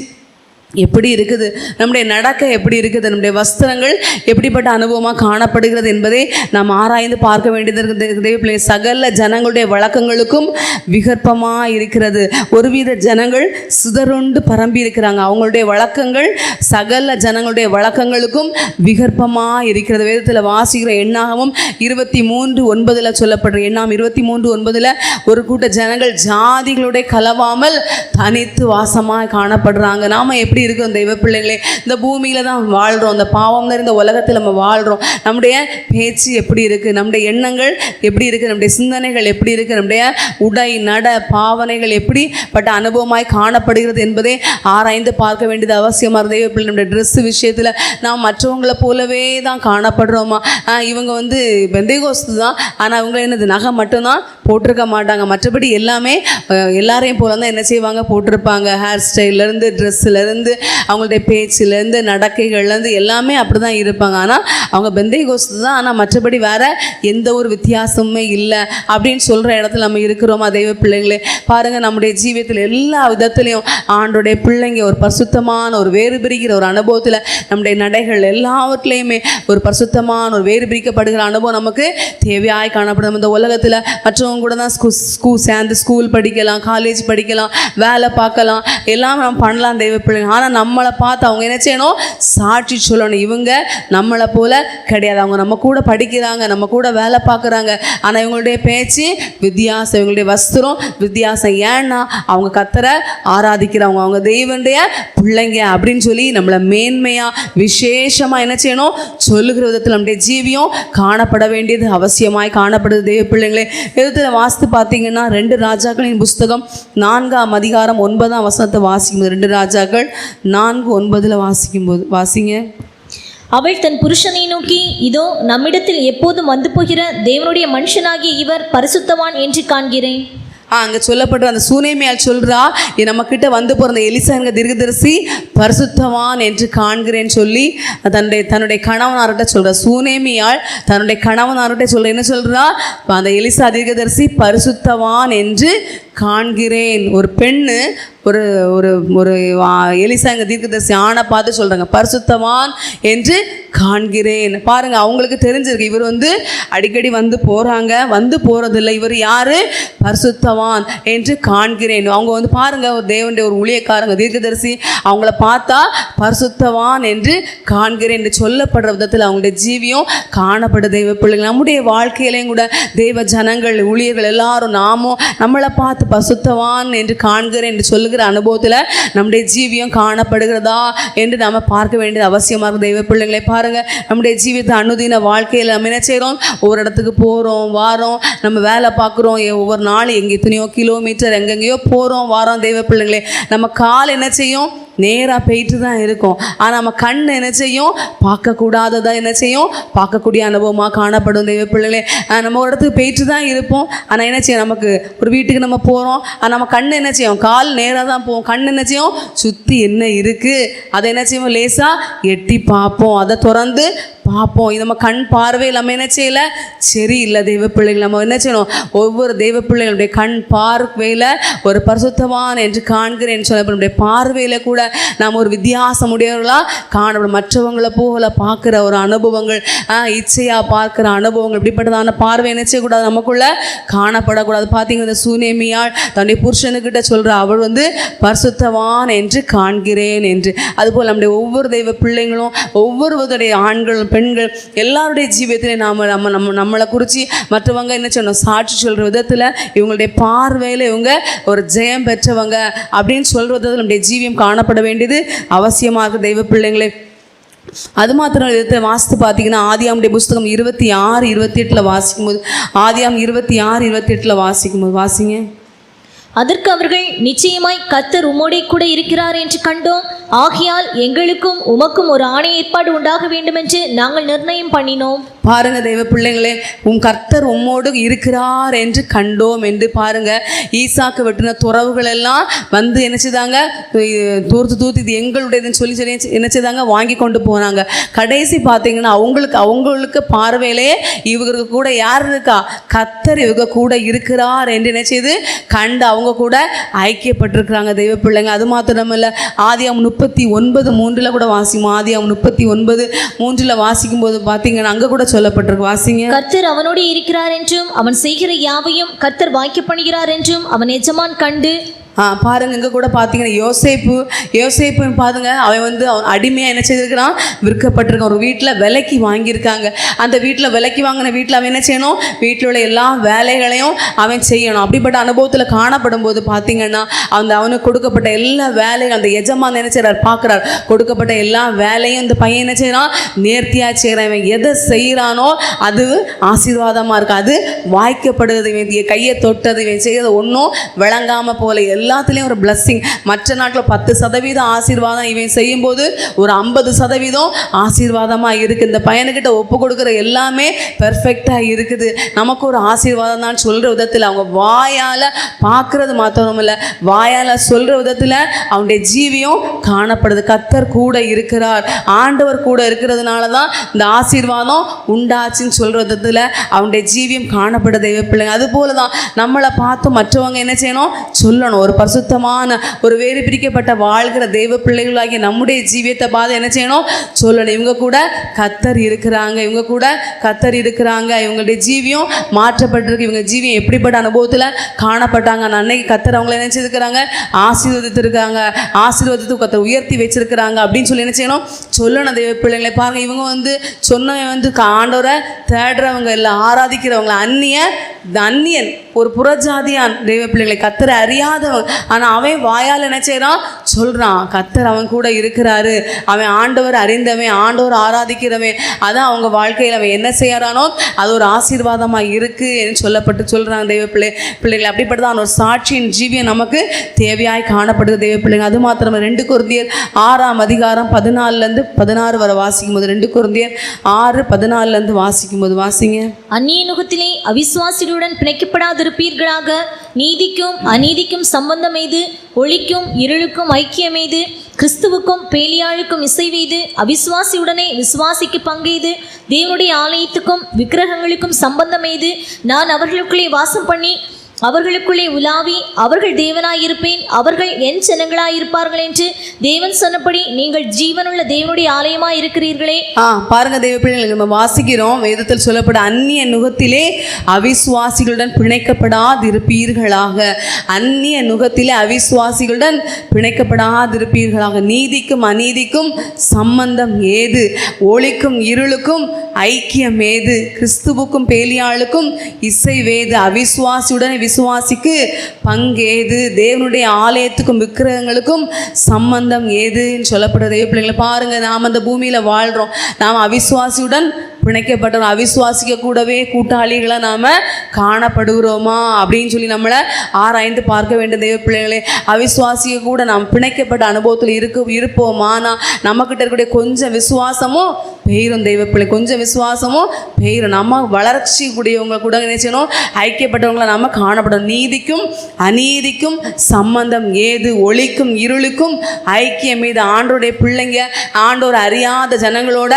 எப்படி இருக்குது? நம்முடைய நடக்க எப்படி இருக்குது? நம்முடைய வஸ்திரங்கள் எப்படிப்பட்ட அனுபவமாக காணப்படுகிறது என்பதை நாம் ஆராய்ந்து பார்க்க வேண்டியது இருக்குது. சகல ஜனங்களுடைய வழக்கங்களுக்கும் விகற்பமாக இருக்கிறது. ஒருவித ஜனங்கள் சிதறுண்டு பரம்பி இருக்கிறாங்க. அவங்களுடைய வழக்கங்கள் சகல ஜனங்களுடைய வழக்கங்களுக்கும் விகற்பமாக இருக்கிறது. வேதத்தில் வாசிக்கிற எண்ணாகமும் 23:9 சொல்லப்படுற எண்ணாம் 23:9 ஒரு கூட்ட ஜனங்கள் ஜாதிகளுடைய கலவாமல் தனித்து வாசமாக காணப்படுறாங்க. நாம் எப்படி இருக்கிறோம் தெய்வ பிள்ளைகளே? இந்த பூமியில தான் வாழ்றோம். இந்த பாவம் நிறைந்த உலகத்தில் நம்ம வாழ்றோம். நம்முடைய பேச்சு எப்படி இருக்கு? நம்முடைய எண்ணங்கள் எப்படி இருக்கு? நம்முடைய சிந்தனைகள் எப்படி இருக்கு? நம்முடைய உடை நட பாவனைகள் எப்படிப்பட்ட அனுபவமாய் காணப்படுகிறது என்பதை ஆராய்ந்து பார்க்க வேண்டியது அவசியமாக தெய்வ பிள்ளை. நம்முடைய ட்ரெஸ் விஷயத்தில் நாம் மற்றவங்களை போலவே தான் காணப்படுறோமா? இவங்க வந்து பெந்தேகோஸ்து தான், ஆனால் இவங்க என்னது நகை மட்டும்தான் போட்டிருக்க மாட்டாங்க. மற்றபடி எல்லாமே எல்லாரையும் போல தான் என்ன செய்வாங்க? போட்டிருப்பாங்க. ஹேர் ஸ்டைல்லேருந்து ட்ரெஸ்ஸுலேருந்து அவங்களுடைய பேச்சிலேருந்து நடக்கைகள்லேருந்து எல்லாமே அப்படி தான் இருப்பாங்க. ஆனால் அவங்க பெந்தேகோஸ்து தான், ஆனால் மற்றபடி வேற எந்த ஒரு வித்தியாசமுமே இல்லை அப்படின்னு சொல்கிற இடத்துல நம்ம இருக்கிறோமா தெய்வ பிள்ளைங்களே? பாருங்கள், நம்முடைய ஜீவியத்தில் எல்லா விதத்துலையும் ஆண்டோடைய பிள்ளைங்க ஒரு பரிசுத்தமான ஒரு வேறு பிரிக்கிற ஒரு அனுபவத்தில் நம்முடைய நடைகள் எல்லாவற்றிலையுமே ஒரு பரிசுத்தமான ஒரு வேறு பிரிக்கப்படுகிற அனுபவம் நமக்கு தேவையாய் காணப்படும். இந்த உலகத்தில் மற்றவங்க கூட தான் சேர்ந்து ஸ்கூல் படிக்கலாம், காலேஜ் படிக்கலாம், வேலை பார்க்கலாம், எல்லாம் நம்ம பண்ணலாம் தெய்வ பிள்ளைங்க. ஆனால் நம்மளை பார்த்து அவங்க என்ன செய்யணும்? சாட்சி சொல்லணும். இவங்க நம்மளை போல கிடையாது, அவங்க நம்ம கூட படிக்கிறாங்க, நம்ம கூட வேலை பார்க்குறாங்க, ஆனால் இவங்களுடைய பேச்சு வித்தியாசம், இவங்களுடைய வஸ்திரம் வித்தியாசம். ஏன்னா அவங்க கர்த்தரை ஆராதிக்கிறவங்க, அவங்க தெய்வனுடைய பிள்ளைங்க அப்படின்னு சொல்லி நம்மளை மேன்மையாக விசேஷமாக என்ன செய்யணும்? சொல்லுகிற விதத்தில் நம்முடைய ஜீவியம் காணப்பட வேண்டியது அவசியமாய் காணப்படுது தெய்வ பிள்ளைங்களே. விதத்தில் வாசித்து பார்த்தீங்கன்னா 2 ராஜாக்களின் புஸ்தகம் 4ஆம் அதிகாரம் 9ஆம் வசனத்தை வாசிக்கும்போது 2 ராஜாக்கள் 4:9 வாசிக்கும்போது வாசிங்க. அவள் தன் புருஷனை நோக்கி, இதோ நம்மிடத்தில் எப்போதும் வந்து போகிற தேவனுடைய மனுஷனாகிய இவர் பரிசுத்தவான் என்று காண்கிறேன். அங்கே சொல்லப்படுற அந்த சூனேமியால் சொல்கிறா, நம்மக்கிட்ட வந்து போகிற எலிசா என்கிற தீர்க்கதரிசி பரிசுத்தவான் என்று காண்கிறேன்னு சொல்லி தன்னுடைய கணவனார்கிட்ட சொல்கிறா. சூனேமியால் தன்னுடைய கணவனார்கிட்ட சொல்கிற என்ன சொல்கிறா? அந்த எலிசா தீர்க்கதரிசி பரிசுத்தவான் என்று காண்கிறேன். ஒரு பெண்ணு ஒரு ஒரு ஒரு எலிசா எங்கள் தீர்க்கதரிசி ஆணை பார்த்து சொல்கிறாங்க, பரிசுத்தவான் என்று காண்கிறேன். பாருங்கள், அவங்களுக்கு தெரிஞ்சிருக்கு இவர் வந்து அடிக்கடி வந்து போகிறாங்க, வந்து போகிறதில்லை, இவர் யார்? பரிசுத்தவான் என்று காண்கிறேன். அவங்க வந்து பாருங்கள், ஒரு தேவனுடைய ஒரு ஊழியக்காரங்க தீர்க்கதரிசி, அவங்கள பார்த்தா பரிசுத்தவான் என்று காண்கிறேன் என்று சொல்லப்படுற விதத்தில் அவங்களுடைய ஜீவியம் காணப்படுது தெய்வ பிள்ளைகள். நம்முடைய வாழ்க்கையிலையும் கூட தெய்வ ஜனங்கள் ஊழியர்கள் எல்லாரும் நாமும் நம்மளை பார்த்து பரிசுத்தவான் என்று காண்கிறேன் என்று சொல்லுகிற அனுபவத்தில் நம்முடைய ஜீவியம் காணப்படுகிறதா என்று நாம் பார்க்க வேண்டியது அவசியமாக தெய்வ பிள்ளைகளை. பாருங்கள், நம்முடைய ஜீவியத்தை அனுதின வாழ்க்கையில் நம்ம என்ன செய்கிறோம்? ஒவ்வொரு இடத்துக்கு போகிறோம், வாரோம், நம்ம வேலை பார்க்குறோம், ஒவ்வொரு நாள் எத்தனையோ கிலோமீட்டர் எங்கெங்கேயோ போகிறோம் வாரோம் தெய்வ பிள்ளைங்களே. நம்ம கால் என்ன செய்யும்? நேராக போயிட்டு தான் இருக்கும். ஆனால் நம்ம கண் என்ன செய்யும்? பார்க்கக்கூடாததான் என்ன செய்யும்? பார்க்கக்கூடிய அனுபவமாக காணப்படும் தெய்வ பிள்ளைகளே. நம்ம ஒரு இடத்துக்கு போயிட்டு தான் இருப்போம், ஆனால் என்ன செய்யும்? நமக்கு ஒரு வீட்டுக்கு நம்ம போகிறோம், ஆனால் நம்ம கண் என்ன செய்யும்? கால் நேராக தான் போவோம். கண் என்ன செய்யும்? சுற்றி என்ன இருக்குது அதை என்ன செய்வோம்? லேசாக எட்டி பார்ப்போம், அதை திறந்து பார்ப்போம். இது நம்ம கண் பார்வையில் நம்ம என்ன செய்யலை, சரியில்லை. தெய்வ பிள்ளைகள் நம்ம என்ன செய்யணும், ஒவ்வொரு தெய்வ பிள்ளைகளுடைய கண் பார்வையில் ஒரு பரிசுத்தவான் என்று காண்கிறேன் சொல்ல நம்முடைய பார்வையில் கூட நாம் ஒரு வித்தியாசம் உடையவர்களாக காணப்படும். மற்றவங்களை போல பார்க்குற ஒரு அனுபவங்கள், இச்சையாக பார்க்குற அனுபவங்கள், இப்படிப்பட்டதான பார்வை என்ன செய்யக்கூடாது, நமக்குள்ள காணப்படக்கூடாது. பார்த்தீங்கன்னா இந்த சூனேமியாள் தன்னுடைய புருஷனுக்கிட்ட சொல்கிற, அவள் பரிசுத்தவான் என்று காண்கிறேன் என்று. அதுபோல் நம்முடைய ஒவ்வொரு தெய்வ பிள்ளைங்களும் ஒவ்வொருவருடைய ஆண்கள் பெண்கள் எல்லாருடைய ஜீவியத்திலே நம்மளை குறித்து மற்றவங்க என்ன சொல்லணும், சாட்சி சொல்கிற விதத்தில் இவங்களுடைய பார்வையில் இவங்க ஒரு ஜெயம் பெற்றவங்க அப்படின்னு சொல்கிறது நம்முடைய ஜீவியம் காணப்பட வேண்டியது அவசியமாக இருக்குது தெய்வ பிள்ளைங்களே. அது மாத்திரம் விதத்தில் வாசித்து பார்த்தீங்கன்னா ஆதியாமுடைய புஸ்தகம் 26-28 வாசிக்கும்போது, ஆதியாம் 26-28 வாசிக்கும்போது வாசிங்க. அதற்கு அவர்கள், நிச்சயமாய் கர்த்தர் உம்மோடே கூட இருக்கிறார் என்று கண்டோம். ஆகையால் எங்களுக்கும் உமக்கும் ஒரு ஆணை ஏற்பாடு உண்டாக வேண்டும் என்று நாங்கள் நிர்ணயம் பண்ணினோம். பாருங்க தெய்வ பிள்ளைங்களே, கர்த்தர் உம்மோடு இருக்கிறார் என்று கண்டோம் என்று பாருங்க. ஈசாக்கு வெட்டின துறவுகள் எல்லாம் என்ன செய்தாங்க, தூர்த்து இது எங்களுடையதுன்னு சொல்லி என்ன செய்தாங்க, வாங்கி கொண்டு போனாங்க. கடைசி பார்த்தீங்கன்னா அவங்களுக்கு பார்வையிலே இவருக்கு கூட யார் இருக்கா, கர்த்தர் இவங்க கூட இருக்கிறார் என்று என்ன செய்து கண்டு அவங்க கூட ஐக்கியப்பட்டிருக்கிறாங்க தெய்வ பிள்ளைங்க. அது மாத்திரமில்ல, ஆதியாம் 39:3 கூட வாசிக்கும். ஆதியாம் 39:3 வாசிக்கும் போது பார்த்தீங்கன்னா அங்கே கூட சொல்லப்பட்டிருக்கு. வாசிங்க. கர்த்தர் அவனோடு இருக்கிறார் என்றும் அவன் செய்கிற யாவையும் கர்த்தர் வாய்க்க பண்ணுகிறார் என்றும் அவன் எஜமான் கண்டு. பாருங்க இங்கே கூட பார்த்தீங்கன்னா யோசேப்பு பாருங்க, அவன் அவன் அடிமையாக என்ன செய்திருக்கிறான், விற்கப்பட்டிருக்கான். ஒரு வீட்டில் விலைக்கு வாங்கியிருக்காங்க. அந்த வீட்டில் விலைக்கு வாங்கின வீட்டில் அவன் என்ன செய்யணும், வீட்டில் உள்ள எல்லா வேலைகளையும் அவன் செய்யணும். அப்படிப்பட்ட அனுபவத்தில் காணப்படும் போது பார்த்தீங்கன்னா அவனுக்கு கொடுக்கப்பட்ட எல்லா வேலையும் அந்த எஜமான் என்ன செய்கிறார், பார்க்குறார். கொடுக்கப்பட்ட எல்லா வேலையும் இந்த பையன் என்ன செய்யறான், நேர்த்தியாக செய்கிறான். இவன் எதை செய்கிறானோ அது ஆசீர்வாதமாக இருக்கு, அது வாய்க்கப்படுகிறது. இவன் கையை தொட்டது, இவன் செய்கிறது ஒன்றும் விளங்காமல் போல எல்லாத்துலேயும் ஒரு பிளஸ்ஸிங். மற்ற நாட்டில் 10% ஆசீர்வாதம் இவன் செய்யும்போது ஒரு 50% ஆசீர்வாதமாக இருக்குது. இந்த பையனுக்கிட்ட ஒப்பு கொடுக்குற எல்லாமே பெர்ஃபெக்டாக இருக்குது. நமக்கு ஒரு ஆசீர்வாதம் தான் சொல்கிற விதத்தில், அவங்க வாயால் பார்க்குறது மாத்திரம் இல்லை, வாயால் சொல்கிற விதத்தில் அவனுடைய ஜீவியம் காணப்படுது. கர்த்தர் கூட இருக்கிறார், ஆண்டவர் கூட இருக்கிறதுனால தான் இந்த ஆசீர்வாதம் உண்டாச்சுன்னு சொல்கிற விதத்தில் அவனுடைய ஜீவியம் காணப்பட தெய்வ பிள்ளைங்க. அதுபோல தான் நம்மளை பார்த்து மற்றவங்க என்ன செய்யணும், சொல்லணும். ஒரு பரிசுத்தமான ஒரு வேறு பிரிக்கப்பட்ட வாழ்கிற தெய்வ பிள்ளைகளாகிய நம்முடைய ஜீவியத்தை பார்த்து என்ன செய்யணும், சொல்லணும். இவங்க கூட கர்த்தர் இருக்கிறாங்க, இவங்க கூட கர்த்தர் இருக்கிறாங்க, இவங்களுடைய ஜீவியம் மாற்றப்பட்டிருக்கு. இவங்க ஜீவியம் எப்படிப்பட்ட அனுபவத்தில் காணப்பட்டாங்க, அன்னைக்கு கர்த்தர் அவங்கள என்ன செய்திருக்கிறாங்க, ஆசீர்வதித்திருக்காங்க, ஆசீர்வதித்து கர்த்தர் உயர்த்தி வச்சிருக்கிறாங்க அப்படின்னு சொல்லி என்ன செய்யணும், சொல்லணும் தெய்வ பிள்ளைங்களை. பாருங்க இவங்க சொன்னவன் ஆண்டவரை தேடுறவங்க இல்லை, ஆராதிக்கிறவங்க, அந்நியன், ஒரு புறஜாதியான் தெய்வ பிள்ளைகளை, கர்த்தரை அறியாதவன். ஆனால் அவன் வாயால் என்ன செய்கிறான், சொல்கிறான் கர்த்தர் அவன் கூட இருக்கிறாரு, அவன் ஆண்டவர் அறிந்தவன், ஆண்டவர் ஆராதிக்கிறவன். அதான் அவங்க வாழ்க்கையில் அவன் என்ன செய்யறானோ அது ஒரு ஆசீர்வாதமாக இருக்குன்னு சொல்லப்பட்டு சொல்கிறாங்க தெய்வ பிள்ளைகளை. அப்படிப்பட்டதான் ஒரு சாட்சியின் ஜீவியம் நமக்கு தேவையாய் காணப்படுது தெய்வ பிள்ளைங்க. அது மாத்திரம் 2 கொரிந்தியர் 6:14-16 வரை வாசிக்கும் போது, 2 கொரிந்தியர் 6:14 வாசிக்கும் போது வாசிங்க. அந்நிய நுகத்திலே அவிசுவாசிகளுடன் பிணைக்கப்படாதிருப்பீர்களாக. நீதிக்கும் அநீதிக்கும் சம்பந்தம் எது? ஒளிக்கும் இருளுக்கும் ஐக்கியம் எது? கிறிஸ்துவுக்கும் பேலியாளுக்கும் இசைவெய்து? அவிசுவாசியுடனே விசுவாசிக்கு பங்கெய்து? தேவனுடைய ஆலயத்துக்கும் விக்கிரகங்களுக்கும் சம்பந்தம் எது? நான் அவர்களுக்குள்ளே வாசம் பண்ணி அவர்களுக்குள்ளே உலாவி அவர்கள் தேவனாயிருப்பேன், அவர்கள் என் ஜனங்களாயிருப்பார்கள் என்று தேவன் சொன்னபடி நீங்கள் ஜீவனுள்ள தேவனுடைய ஆலயமாய் இருக்கிறீர்களே. பாருங்க தெய்வ பிள்ளைகள், நம்ம வாசிக்கிறோம் வேதத்தில் சொல்லப்பட அந்நிய நுகத்திலே அவிசுவாசிகளுடன் பிணைக்கப்படாதிருப்பீர்களாக. அந்நிய நுகத்திலே அவிசுவாசிகளுடன் பிணைக்கப்படாதிருப்பீர்களாக. நீதிக்கும் அநீதிக்கும் சம்பந்தம் ஏது? ஒளிக்கும் இருளுக்கும் ஐக்கியம் ஏது? கிறிஸ்துவுக்கும் பேலியாளுக்கும் இசைவேது? அவிசுவாசியுடன் விசுவாசிக்கு பங்கேது? தேவனுடைய ஆலயத்துக்கும் விக்கிரகங்களுக்கும் சம்பந்தம் ஏதுன்னு சொல்லப்படுற தெய்வ பிள்ளைங்களை பாருங்க. நாம் அந்த பூமியில் வாழ்கிறோம், நாம் அவிசுவாசியுடன் பிணைக்கப்பட்டோம், அவிசுவாசிக்க கூடவே கூட்டாளிகளை நாம் காணப்படுகிறோமா அப்படின்னு சொல்லி நம்மளை ஆராய்ந்து பார்க்க வேண்டிய தெய்வ பிள்ளைகளே. அவிசுவாசிக்க கூட நாம் பிணைக்கப்பட்ட அனுபவத்தில் இருப்போமானா நம்மக்கிட்ட இருக்கக்கூடிய கொஞ்சம் விசுவாசமும் பெயரும் தெய்வ பிள்ளை. கொஞ்சம் விசுவாசமும் பெயரும். நம்ம வளர்ச்சி கூடியவங்க கூட என்ன செய்யணும்? ஐக்கியப்பட்டவங்களை நம்ம காணப்படணும். நீதிக்கும் அநீதிக்கும் சம்பந்தம் ஏது? ஒளிக்கும் இருளுக்கும் ஐக்கியம் மீது. ஆண்டோருடைய பிள்ளைங்க, ஆண்டோர் அறியாத ஜனங்களோட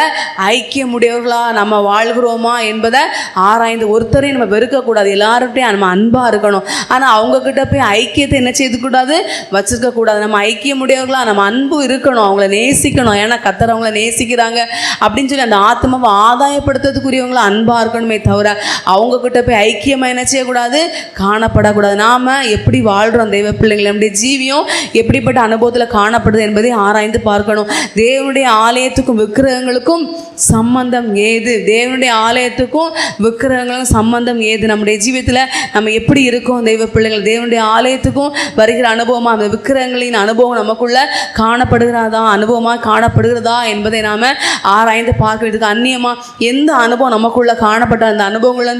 ஐக்கியமுடையவர்களா நம்ம வாழ்கிறோமா என்பதை ஆராய்ந்து. ஒருத்தரையும் நம்ம வெறுக்கக்கூடாது, எல்லார்கிட்டையும் நம்ம அன்பாக இருக்கணும். ஆனால் அவங்கக்கிட்ட போய் ஐக்கியத்தை என்ன செய்யக்கூடாது? வச்சிருக்கக்கூடாது. நம்ம ஐக்கியமுடையவர்களா, நம்ம அன்பு இருக்கணும், அவங்கள நேசிக்கணும். ஏன்னா கர்த்தர் அவங்கள நேசிக்கிறாங்க அப்படின்னு சொல்லி அந்த ஆத்மாவை ஆதாயப்படுத்துறதுக்குரியவங்கள அன்பாக இருக்கணுமே தவிர அவங்கக்கிட்ட போய் ஐக்கியமாக என்ன செய்யக்கூடாது? காணப்படக்கூடாது. நாம் எப்படி வாழ்கிறோம் தெய்வ பிள்ளைங்களை, நம்முடைய ஜீவியம் எப்படிப்பட்ட அனுபவத்தில் காணப்படுது என்பதை ஆராய்ந்து பார்க்கணும். தேவனுடைய ஆலயத்துக்கும் விக்கிரகங்களுக்கும் சம்பந்தம் ஏது? தேவனுடைய ஆலயத்துக்கும் விக்கிரகங்களுக்கும் சம்பந்தம் ஏது? நம்முடைய ஜீவியத்தில் நம்ம எப்படி இருக்கோம் தெய்வ பிள்ளைகள்? தேவனுடைய ஆலயத்துக்கும் வருகிற அனுபவமாக அந்த விக்கிரகங்களின் அனுபவம் நமக்குள்ள காணப்படுகிறதா, அனுபவமாக காணப்படுகிறதா என்பதை நாம் ஆராய்ந்து பார்க்க வேண்டியது. அந்நியமாக எந்த அனுபவம் நமக்குள்ள காணப்பட்ட அந்த அனுபவங்கள்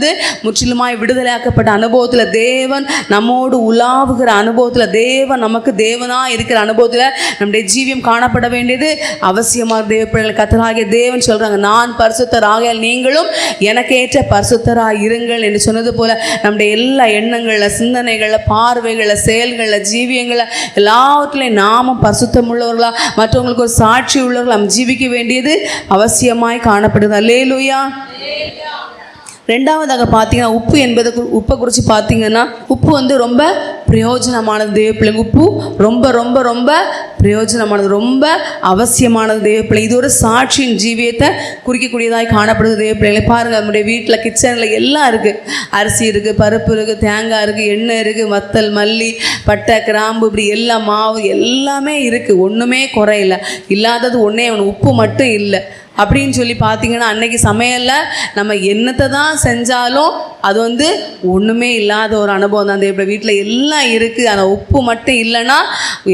முற்றிலுமாய் விடுதலையாக்கப்பட்ட அனுபவத்தில், தேவன் நம்மோடு உலாவுகிற அனுபவத்தில், தேவன் நமக்கு தேவனாக இருக்கிற அனுபவத்தில் நம்முடைய ஜீவியம் காணப்பட வேண்டியது அவசியமாக. தேவ பிள்ளைகள், கர்த்தராகிய தேவன் சொல்கிறாங்க, நான் பரிசுத்தர் ஆகையால் நீங்களும் எனக்கேற்ற பரிசுத்தராக இருங்கள் என்று சொன்னது போல நம்முடைய எல்லா எண்ணங்களில், சிந்தனைகளில், பார்வைகளில், செயல்களில், ஜீவியங்களில் எல்லாவற்றிலையும் நாமும் பரிசுத்தம் உள்ளவர்களா, மற்றவங்களுக்கு ஒரு சாட்சி உள்ளவர்கள் நாம் ஜீவிக்க வேண்டியது அவசியமாய் காணப்படுது. அல்லேலூயா. ரெண்டாவதாக பார்த்தீங்கன்னா, உப்பை குறித்து பார்த்தீங்கன்னா, உப்பு ரொம்ப பிரயோஜனமானது தேவ பிள்ளைங்க. உப்பு ரொம்ப ரொம்ப ரொம்ப பிரயோஜனமானது, ரொம்ப அவசியமானது தேவ பிள்ளை. இது ஒரு சாட்சியின் ஜீவியத்தை குறிக்கக்கூடியதாக காணப்படுது தேவ பிள்ளைங்களை. பாருங்கள், நம்முடைய வீட்டில் கிச்சனில் எல்லாம் இருக்குது. அரிசி இருக்குது, பருப்பு இருக்குது, தேங்காய் இருக்குது, எண்ணெய் இருக்குது, வத்தல், மல்லி, பட்டை, கிராம்பு, இப்படி எல்லா மாவு எல்லாமே இருக்குது. ஒன்றுமே குறையில்லை. இல்லாதது ஒன்றே ஒன்று, உப்பு மட்டும் இல்லை அப்படின்னு சொல்லி பார்த்தீங்கன்னா, அன்னைக்கு சமையலில் நம்ம என்னத்தை தான் செஞ்சாலும் அது ஒன்றுமே இல்லாத ஒரு அனுபவம் தான். அந்த வீட்டில் எல்லாம் இருக்குது, ஆனால் உப்பு மட்டும் இல்லைன்னா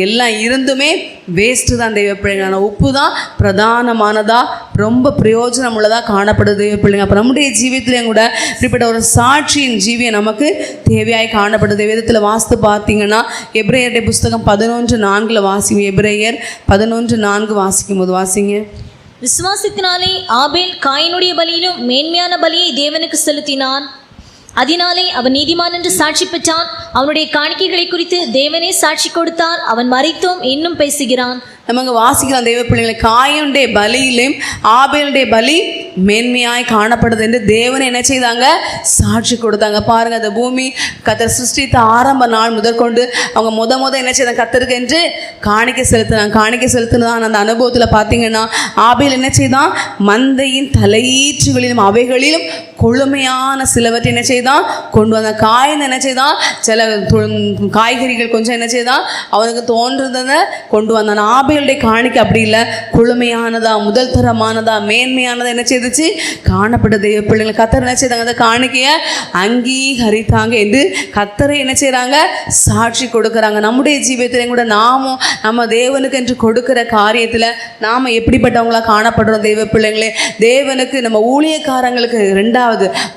எல்லாம் இருந்துமே வேஸ்ட்டு தான் தெய்வ பிள்ளைங்க. ஆனால் உப்பு தான் பிரதானமானதாக, ரொம்ப பிரயோஜனம் உள்ளதாக காணப்படுது தெய்வ பிள்ளைங்க. அப்போ நம்முடைய ஜீவியத்திலையும் கூட இப்படிப்பட்ட ஒரு சாட்சியின் ஜீவியம் நமக்கு தேவையாய் காணப்படுது. வேதத்தில் வாசித்து பார்த்தீங்கன்னா, எபிரேயருடைய புஸ்தகம் 11:4 வாசிங்க. எபிரேயர் 11:4 வாசிக்கும் போது வாசிங்க. விசுவாசத்தினாலே ஆபேல் காயினுடைய பலியிலும் மேன்மையான பலியை தேவனுக்கு செலுத்தினான். அதனாலே அவன் நீதிமான் என்று சாட்சி பெற்றான். அவனுடைய காணிக்கைகளை குறித்து தேவனே சாட்சி கொடுத்தார். அவன் மரித்தும் இன்னும் பேசுகிறான். நம்ம வாசிக்கலாம் தெய்வ பிள்ளைகளை, காயினுடைய பலியிலும் ஆபேலுடைய பலி மேன்மையாய் காணப்படுது என்று தேவனை என்ன செய்தாங்க? சாட்சி கொடுத்தாங்க. பாருங்கள், அந்த பூமி கர்த்தர் சிருஷ்டித்த ஆரம்ப நாள் முதற்கொண்டு அவங்க முத என்ன செய்தாங்க? கர்த்தருக்கு என்று காணிக்கை செலுத்தினாங்க. காணிக்கை செலுத்தினதான் அந்த அனுபவத்தில் பார்த்தீங்கன்னா, ஆபேல் என்ன செய்தான்? மந்தையின் தலையீற்றுகளிலும் அவைகளிலும் கொழுமையான சிலவற்றை என்ன செய்தான்? கொண்டு வந்தான். காயின் என்ன செய்தான்? சில காய்கறிகள் கொஞ்சம் என்ன செய்தான்? அவனுக்கு தோன்றதை கொண்டு வந்தான். ஆபேலுடைய காணிக்கை அப்படி இல்லை, கொழுமையானதா, முதல் தரமானதா, மேன்மையானதா என்ன செய்துச்சு? காணப்பட்டது தெய்வ பிள்ளைங்களை. கர்த்தர் என்ன செய்தாங்க? அந்த காணிக்கையை அங்கீகரித்தாங்க என்று கர்த்தரை என்ன செய்கிறாங்க? சாட்சி கொடுக்குறாங்க. நம்முடைய ஜீவியத்திலையும் கூட நாமும் நம்ம தேவனுக்கு என்று கொடுக்குற காரியத்தில் நாம் எப்படிப்பட்டவங்களா காணப்படுறோம் தெய்வ பிள்ளைங்களே? தேவனுக்கு நம்ம ஊழியக்காரங்களுக்கு, ரெண்டாவது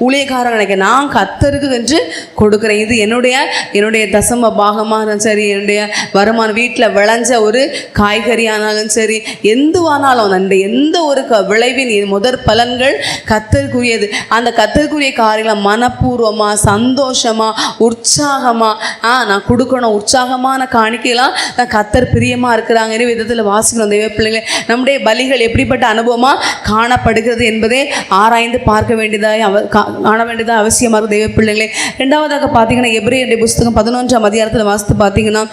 ஊழியக்காரங்களுக்கு நான் கர்த்தருக்கு என்று கொடுக்குறேன். இது என்னுடைய தசம பாகமாக சரி, என்னுடைய வருமானம், வீட்டில் விளைஞ்ச ஒரு காய்கறியானாலும் சரி, எதுவானாலும் அந்த எந்த ஒரு விளைவின் முதற் பலன்கள் கர்த்தருக்குரியது. அந்த கர்த்தருக்குரிய காரியங்களை மனப்பூர்வமாக, சந்தோஷமாக, உற்சாகமாக நான் கொடுக்கணும். உற்சாகமான காணிக்கையெல்லாம் நான் கர்த்தர் பிரியமாக இருக்கிறாங்க விதத்தில் வாசிக்கணும் தெய்வ பிள்ளைங்களை. நம்முடைய பலிகள் எப்படிப்பட்ட அனுபவமாக காணப்படுகிறது என்பதை ஆராய்ந்து பார்க்க வேண்டியதாக காண வேண்டியதாக அவசியமாக இருக்கும் தெய்வ பிள்ளைங்களே. ரெண்டாவதாக பார்த்தீங்கன்னா, எபிரேயருடைய புஸ்தகம் 11ஆம் அதிகாரத்தில் வாசித்து பார்த்தீங்கன்னா,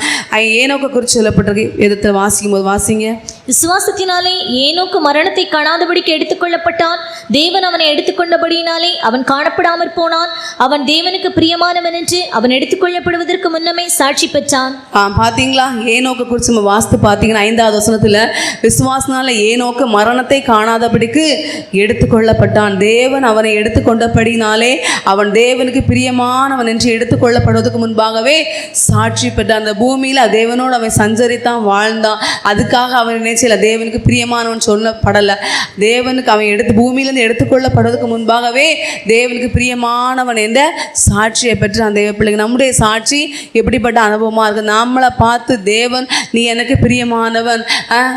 ஏனோக்கை குறித்து சொல்லப்பட்டிருக்கு. விதத்தில் வாசிக்கும் போது வாசிங்க. விசுவாசத்தினாலே ஏனோக்கு மரணத்தை காணாதபடிக்கு எடுத்துக்கொள்ளப்பட்டான். தேவன் அவனை எடுத்துக்கொண்டபடியினாலே அவன் காணப்படாமற் போனான். அவன் தேவனுக்கு பிரியமானவன் என்று அவன் எடுத்துக்கொள்ளப்படுவதற்கு முன்னமே சாட்சி பெற்றான். பார்த்தீங்களா? ஏனோக்கு குறித்து நம்ம வாசித்து பார்த்தீங்கன்னா, 5வது வசனத்தில் விசுவாசனால ஏனோக்கு மரணத்தை காணாதபடிக்கு எடுத்துக்கொள்ளப்பட்டான். தேவன் அவனை எடுத்துக்கொண்டபடினாலே அவன் தேவனுக்கு பிரியமானவன் என்று எடுத்துக்கொள்ளப்படுவதற்கு முன்பாகவே சாட்சி பெற்றான். அந்த பூமியில் தேவனோடு அவன் சஞ்சரித்தான், வாழ்ந்தான். அதுக்காக அவன் நினைச்சல தேவனுக்கு பிரியமானவன் சொல்லப்படலை. தேவனுக்கு அவன் பூமியிலிருந்து எடுத்துக்கொள்ளப்படுவதற்கு முன்பாகவே தேவனுக்கு பிரியமானவன் என்ற சாட்சியை பெற்றான் தேவ பிள்ளைங்க. நம்முடைய சாட்சி எப்படிப்பட்ட எப்படிப்பட்ட அனுபவமாக இருக்குது. நம்மளை பார்த்து தேவன் நீ எனக்கு பிரியமானவன்